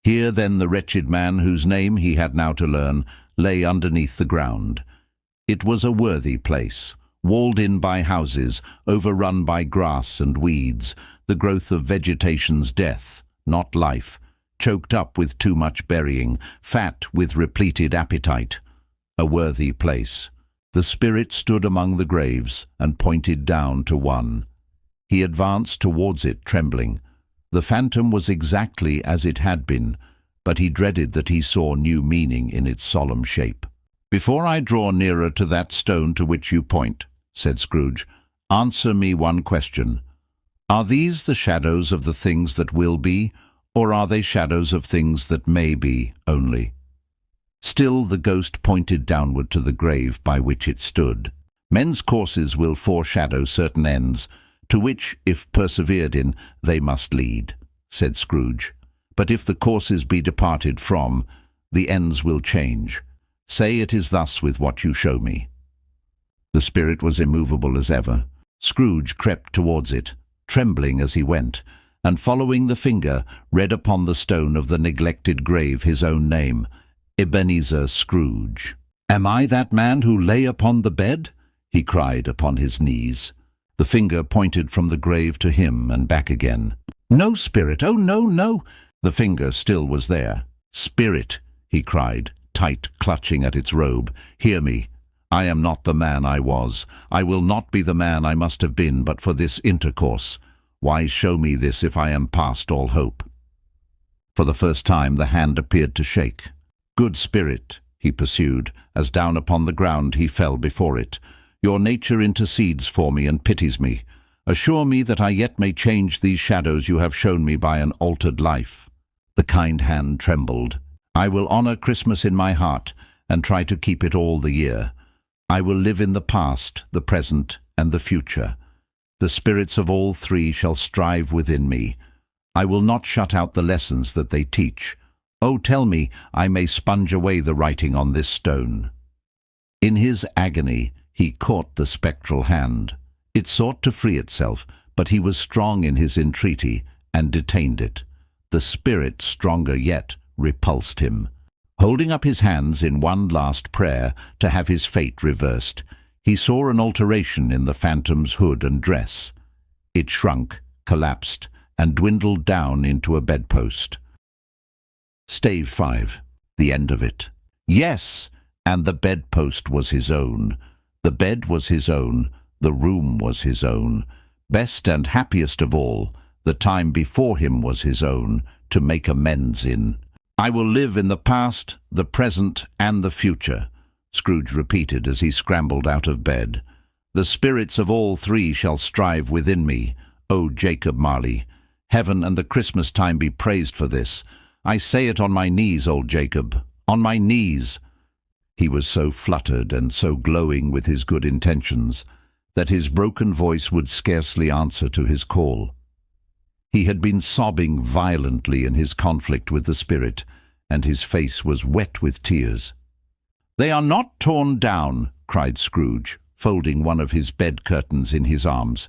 Here then the wretched man, whose name he had now to learn, lay underneath the ground. It was a worthy place, walled in by houses, overrun by grass and weeds, the growth of vegetation's death, not life, choked up with too much burying, fat with repleted appetite. A worthy place. The spirit stood among the graves and pointed down to one. He advanced towards it, trembling. The phantom was exactly as it had been, but he dreaded that he saw new meaning in its solemn shape. "Before I draw nearer to that stone to which you point," said Scrooge, "answer me one question. Are these the shadows of the things that will be, or are they shadows of things that may be only?" Still the ghost pointed downward to the grave by which it stood. "Men's courses will foreshadow certain ends, to which, if persevered in, they must lead," said Scrooge. "But if the courses be departed from, the ends will change. Say it is thus with what you show me." The spirit was immovable as ever. Scrooge crept towards it, trembling as he went, and following the finger, read upon the stone of the neglected grave his own name, Ebenezer Scrooge. "Am I that man who lay upon the bed?" he cried upon his knees. The finger pointed from the grave to him and back again. "No, spirit, oh no, no!" The finger still was there. "Spirit," he cried, tight clutching at its robe, "hear me. I am not the man I was. I will not be the man I must have been but for this intercourse. Why show me this if I am past all hope?" For the first time the hand appeared to shake. "Good spirit," he pursued, as down upon the ground he fell before it, "your nature intercedes for me and pities me. Assure me that I yet may change these shadows you have shown me by an altered life." The kind hand trembled. "I will honor Christmas in my heart, and try to keep it all the year. I will live in the past, the present, and the future. The spirits of all three shall strive within me. I will not shut out the lessons that they teach. Oh, tell me, I may sponge away the writing on this stone." In his agony, he caught the spectral hand. It sought to free itself, but he was strong in his entreaty, and detained it. The spirit, stronger yet, repulsed him. Holding up his hands in one last prayer to have his fate reversed, he saw an alteration in the phantom's hood and dress. It shrunk, collapsed, and dwindled down into a bedpost. Stave 5. The end of it. Yes, and the bedpost was his own. The bed was his own. The room was his own. Best and happiest of all, the time before him was his own, to make amends in. "I will live in the past, the present, and the future," Scrooge repeated as he scrambled out of bed. "The spirits of all three shall strive within me, O Jacob Marley. Heaven and the Christmas time be praised for this. I say it on my knees, old Jacob, on my knees." He was so fluttered and so glowing with his good intentions that his broken voice would scarcely answer to his call. He had been sobbing violently in his conflict with the spirit, and his face was wet with tears. "They are not torn down," cried Scrooge, folding one of his bed curtains in his arms.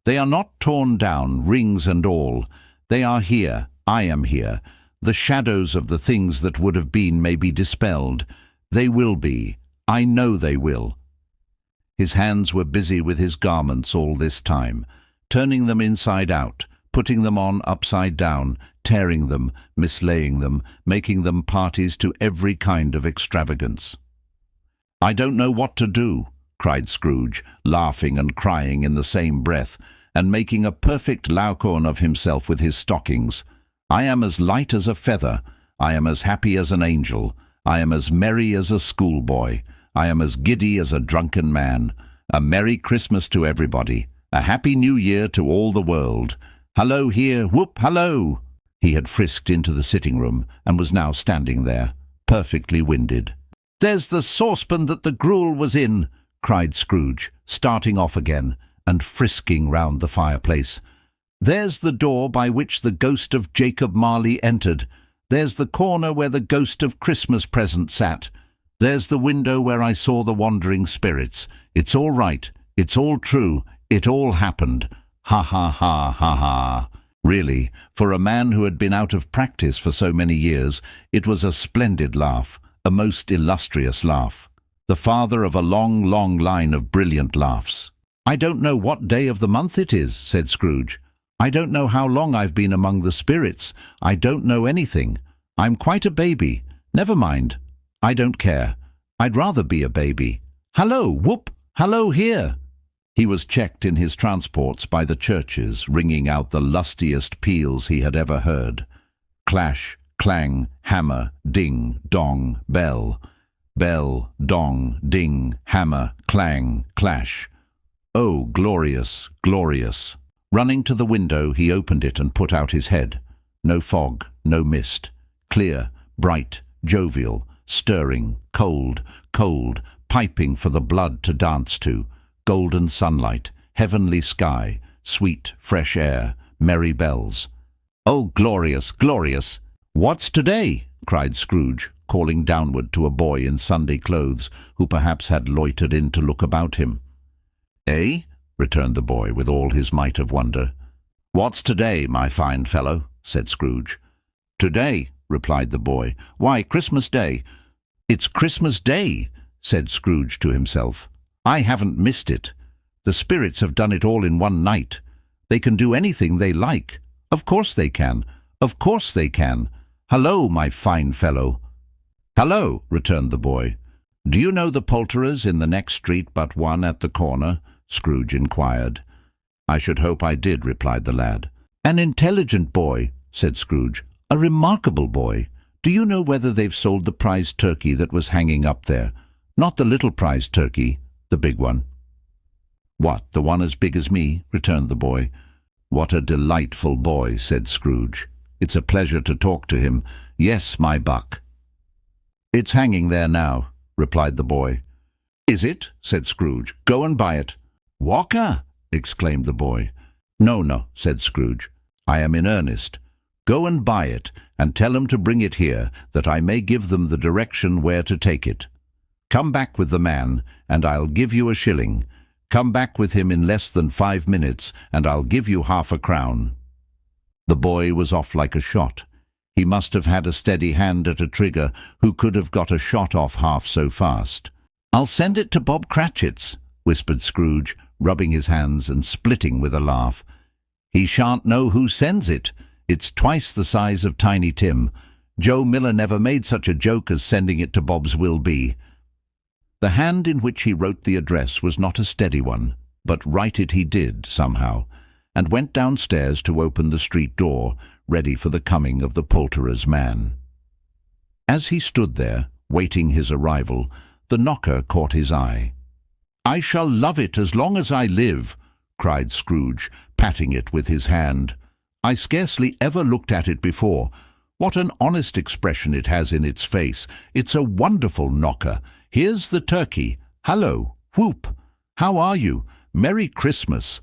"They are not torn down, rings and all. They are here. I am here. The shadows of the things that would have been may be dispelled. They will be. I know they will." His hands were busy with his garments all this time, turning them inside out, putting them on upside down, tearing them, mislaying them, making them parties to every kind of extravagance. "I don't know what to do," cried Scrooge, laughing and crying in the same breath, and making a perfect Laocoon of himself with his stockings. "I am as light as a feather. I am as happy as an angel. I am as merry as a schoolboy. I am as giddy as a drunken man. A Merry Christmas to everybody. A Happy New Year to all the world. Hello here, whoop, hello!" He had frisked into the sitting-room, and was now standing there, perfectly winded. "There's the saucepan that the gruel was in," cried Scrooge, starting off again, and frisking round the fireplace. "There's the door by which the ghost of Jacob Marley entered. There's the corner where the ghost of Christmas present sat. There's the window where I saw the wandering spirits. It's all right. It's all true. It all happened. Ha, ha, ha, ha, ha." Really, for a man who had been out of practice for so many years, it was a splendid laugh, a most illustrious laugh. the father of a long, long line of brilliant laughs. "I don't know what day of the month it is," said Scrooge. "I don't know how long I've been among the spirits. I don't know anything. I'm quite a baby. Never mind. I don't care. I'd rather be a baby. Hallo, whoop! Hallo here!" He was checked in his transports by the churches, ringing out the lustiest peals he had ever heard. Clash, clang, hammer, ding, dong, bell. Bell, dong, ding, hammer, clang, clash. Oh, glorious, glorious! Running to the window, he opened it and put out his head. No fog, no mist. Clear, bright, jovial, stirring, cold, cold, piping for the blood to dance to. Golden sunlight, heavenly sky, sweet, fresh air, merry bells. "Oh, glorious, glorious! What's today?" cried Scrooge, calling downward to a boy in Sunday clothes who perhaps had loitered in to look about him. "Eh?" returned the boy with all his might of wonder. "What's today, my fine fellow?" said Scrooge. "Today," replied the boy. "Why, Christmas Day." "It's Christmas Day," said Scrooge to himself. "I haven't missed it. The spirits have done it all in one night. They can do anything they like. Of course they can. Of course they can. Hello, my fine fellow." "Hello," returned the boy. "Do you know the poulterers in the next street but one at the corner?" Scrooge inquired. "I should hope I did," replied the lad. "An intelligent boy," said Scrooge. "A remarkable boy. Do you know whether they've sold the prize turkey that was hanging up there? Not the little prize turkey, the big one." "What, the one as big as me?" returned the boy. "What a delightful boy," said Scrooge. "It's a pleasure to talk to him. Yes, my buck." "It's hanging there now," replied the boy. "Is it?" said Scrooge. "Go and buy it." "Walker!" exclaimed the boy. No, said Scrooge. "I am in earnest. Go and buy it, and tell 'em to bring it here, that I may give them the direction where to take it. Come back with the man, and I'll give you a shilling. Come back with him in less than 5 minutes, and I'll give you half a crown." The boy was off like a shot. He must have had a steady hand at a trigger who could have got a shot off half so fast. "I'll send it to Bob Cratchit's," whispered Scrooge, rubbing his hands and splitting with a laugh. "He shan't know who sends it. It's twice the size of Tiny Tim. Joe Miller never made such a joke as sending it to Bob's will be." The hand in which he wrote the address was not a steady one, but write it he did, somehow, and went downstairs to open the street door, ready for the coming of the poulterer's man. As he stood there, waiting his arrival, the knocker caught his eye. "I shall love it as long as I live," cried Scrooge, patting it with his hand. "I scarcely ever looked at it before. What an honest expression it has in its face. It's a wonderful knocker. Here's the turkey. Hallo, whoop. How are you? Merry Christmas."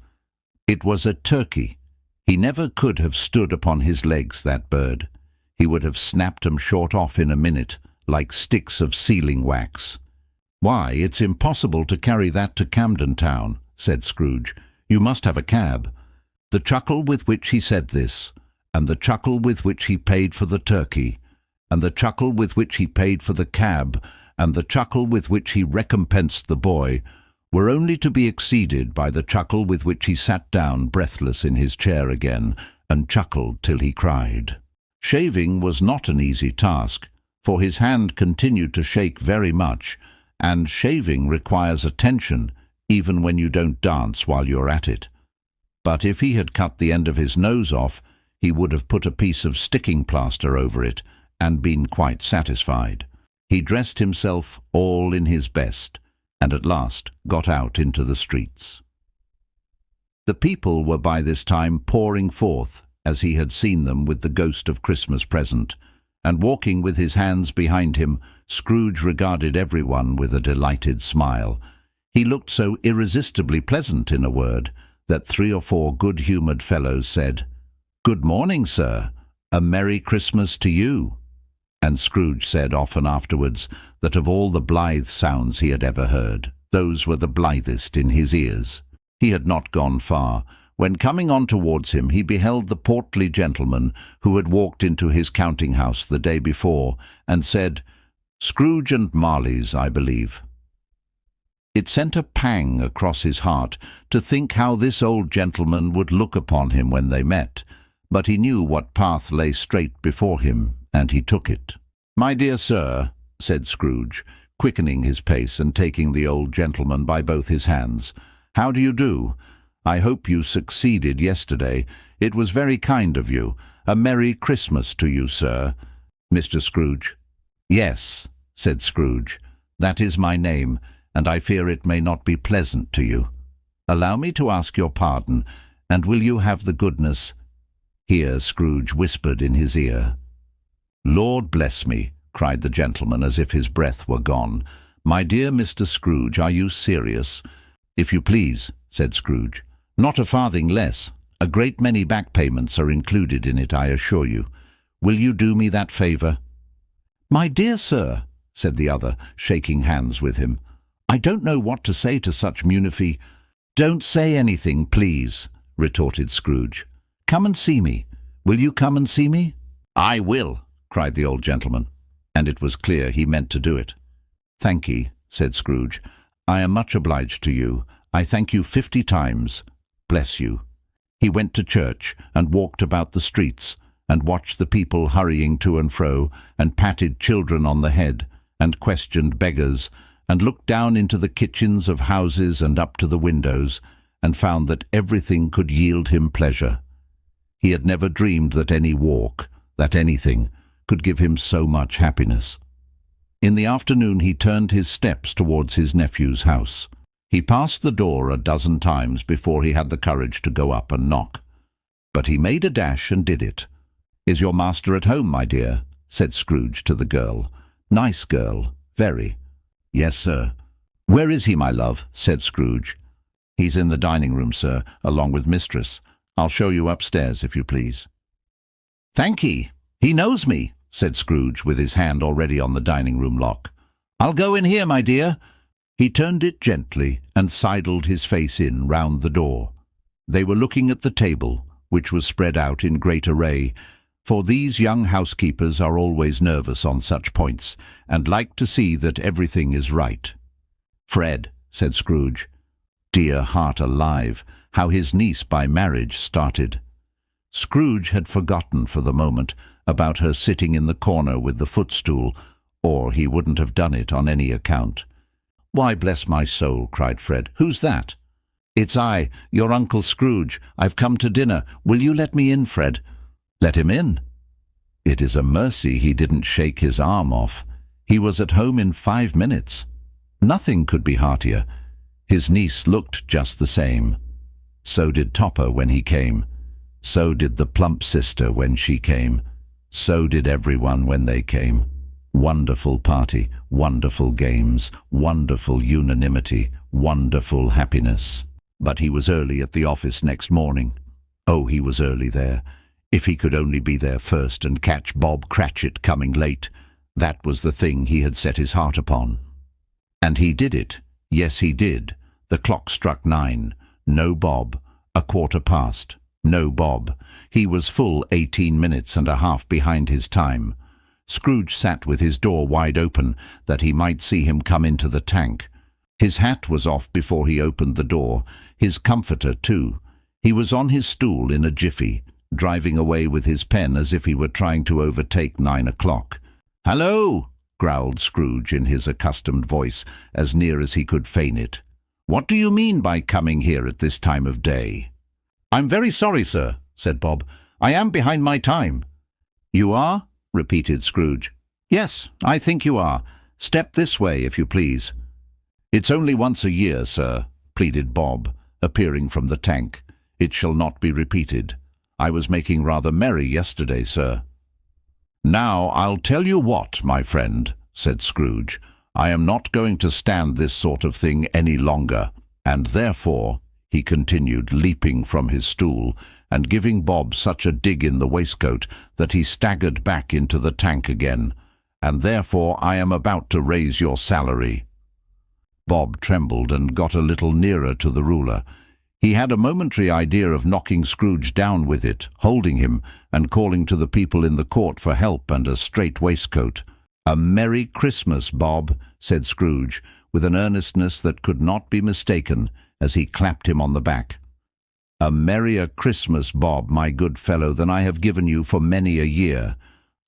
It was a turkey. He never could have stood upon his legs, that bird. He would have snapped 'em short off in a minute, like sticks of sealing wax. "Why, it's impossible to carry that to Camden Town," said Scrooge. "You must have a cab." The chuckle with which he said this, and the chuckle with which he paid for the turkey, and the chuckle with which he paid for the cab, and the chuckle with which he recompensed the boy, were only to be exceeded by the chuckle with which he sat down breathless in his chair again, and chuckled till he cried. Shaving was not an easy task, for his hand continued to shake very much, and shaving requires attention, even when you don't dance while you're at it. But if he had cut the end of his nose off, he would have put a piece of sticking plaster over it, and been quite satisfied. He dressed himself all in his best, and at last got out into the streets. The people were by this time pouring forth, as he had seen them with the ghost of Christmas present, and walking with his hands behind him, Scrooge regarded everyone with a delighted smile. He looked so irresistibly pleasant, in a word, that 3 or 4 good-humoured fellows said, "Good morning, sir. A Merry Christmas to you." And Scrooge said often afterwards that of all the blithe sounds he had ever heard, those were the blithest in his ears. He had not gone far, when coming on towards him he beheld the portly gentleman who had walked into his counting-house the day before, and said, "Scrooge and Marley's, I believe." It sent a pang across his heart to think how this old gentleman would look upon him when they met, but he knew what path lay straight before him, and he took it. "My dear sir," said Scrooge, quickening his pace and taking the old gentleman by both his hands, "how do you do? I hope you succeeded yesterday. It was very kind of you. A Merry Christmas to you, sir." "Mr. Scrooge?" "Yes," said Scrooge. "That is my name, and I fear it may not be pleasant to you. Allow me to ask your pardon, and will you have the goodness—" Here Scrooge whispered in his ear. "Lord bless me," cried the gentleman as if his breath were gone. "My dear Mr. Scrooge, are you serious?" "If you please," said Scrooge. "Not a farthing less. A great many back payments are included in it, I assure you. Will you do me that favour?" "My dear sir," said the other, shaking hands with him, "I don't know what to say to such munifi—" "Don't say anything, please," retorted Scrooge. "Come and see me. Will you come and see me?" "I will," cried the old gentleman, and it was clear he meant to do it. "Thank ye," said Scrooge. "I am much obliged to you. I thank you 50 times. Bless you." He went to church and walked about the streets and watched the people hurrying to and fro, and patted children on the head, and questioned beggars, and looked down into the kitchens of houses and up to the windows, and found that everything could yield him pleasure. He had never dreamed that any walk, that anything, could give him so much happiness. In the afternoon he turned his steps towards his nephew's house. He passed the door a dozen times before he had the courage to go up and knock. But he made a dash and did it. "Is your master at home, my dear?" said Scrooge to the girl. "Nice girl, very." "Yes, sir." "Where is he, my love?" said Scrooge. "He's in the dining-room, sir, along with mistress. I'll show you upstairs, if you please." "Thank ye. He knows me," said Scrooge, with his hand already on the dining-room lock. "I'll go in here, my dear." He turned it gently and sidled his face in round the door. They were looking at the table, which was spread out in great array, for these young housekeepers are always nervous on such points, and like to see that everything is right. "Fred," said Scrooge. Dear heart alive, how his niece by marriage started. Scrooge had forgotten for the moment about her sitting in the corner with the footstool, or he wouldn't have done it on any account. "Why, bless my soul," cried Fred. "Who's that?" "It's I, your Uncle Scrooge. I've come to dinner. Will you let me in, Fred?" "Let him in." It is a mercy he didn't shake his arm off. He was at home in 5 minutes. Nothing could be heartier. His niece looked just the same. So did Topper when he came. So did the plump sister when she came. So did everyone when they came. Wonderful party, wonderful games, wonderful unanimity, wonderful happiness. But he was early at the office next morning. Oh, he was early there. If he could only be there first and catch Bob Cratchit coming late, that was the thing he had set his heart upon. And he did it. Yes, he did. The clock struck 9. No Bob. 1:15. No Bob. He was full 18 minutes and a half behind his time. Scrooge sat with his door wide open, that he might see him come into the tank. His hat was off before he opened the door, his comforter too. He was on his stool in a jiffy, driving away with his pen as if he were trying to overtake 9 o'clock. "Hello!" growled Scrooge in his accustomed voice, as near as he could feign it. "What do you mean by coming here at this time of day?" "I'm very sorry, sir," said Bob. "I am behind my time." "You are?" repeated Scrooge. "Yes, I think you are. Step this way, if you please." "It's only once a year, sir," pleaded Bob, appearing from the tank. "It shall not be repeated. I was making rather merry yesterday, sir." "Now, I'll tell you what, my friend," said Scrooge. "I am not going to stand this sort of thing any longer, and therefore," he continued, leaping from his stool, and giving Bob such a dig in the waistcoat that he staggered back into the tank again, "and therefore I am about to raise your salary." Bob trembled and got a little nearer to the ruler. He had a momentary idea of knocking Scrooge down with it, holding him, and calling to the people in the court for help and a straight waistcoat. "A Merry Christmas, Bob," said Scrooge, with an earnestness that could not be mistaken, as he clapped him on the back. "A merrier Christmas, Bob, my good fellow, than I have given you for many a year.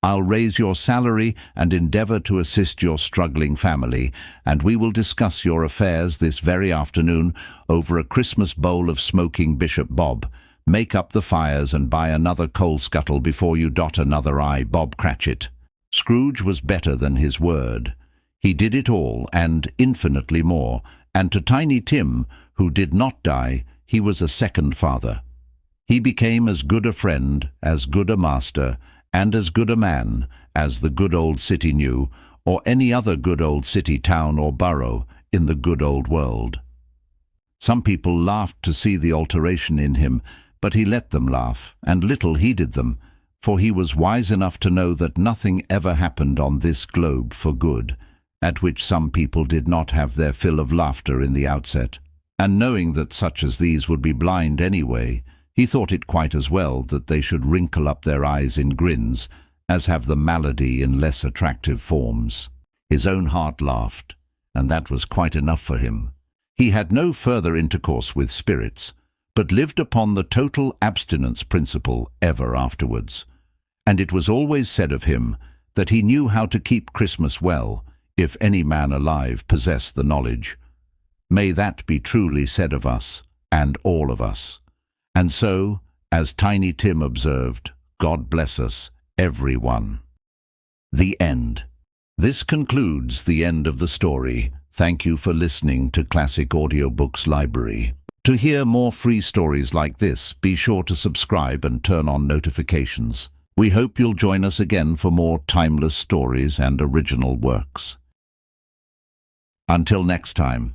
I'll raise your salary and endeavour to assist your struggling family, and we will discuss your affairs this very afternoon over a Christmas bowl of smoking Bishop Bob. Make up the fires and buy another coal scuttle before you dot another I, Bob Cratchit." Scrooge was better than his word. He did it all, and infinitely more, and to Tiny Tim, who did not die, he was a second father. He became as good a friend, as good a master, and as good a man as the good old city knew, or any other good old city, town, or borough in the good old world. Some people laughed to see the alteration in him, but he let them laugh, and little heeded them, for he was wise enough to know that nothing ever happened on this globe for good, at which some people did not have their fill of laughter in the outset. And knowing that such as these would be blind anyway, he thought it quite as well that they should wrinkle up their eyes in grins, as have the malady in less attractive forms. His own heart laughed, and that was quite enough for him. He had no further intercourse with spirits, but lived upon the total abstinence principle ever afterwards. And it was always said of him that he knew how to keep Christmas well, if any man alive possessed the knowledge. May that be truly said of us, and all of us. And so, as Tiny Tim observed, God bless us, every one. The end. This concludes the end of the story. Thank you for listening to Classic Audiobooks Library. To hear more free stories like this, be sure to subscribe and turn on notifications. We hope you'll join us again for more timeless stories and original works. Until next time.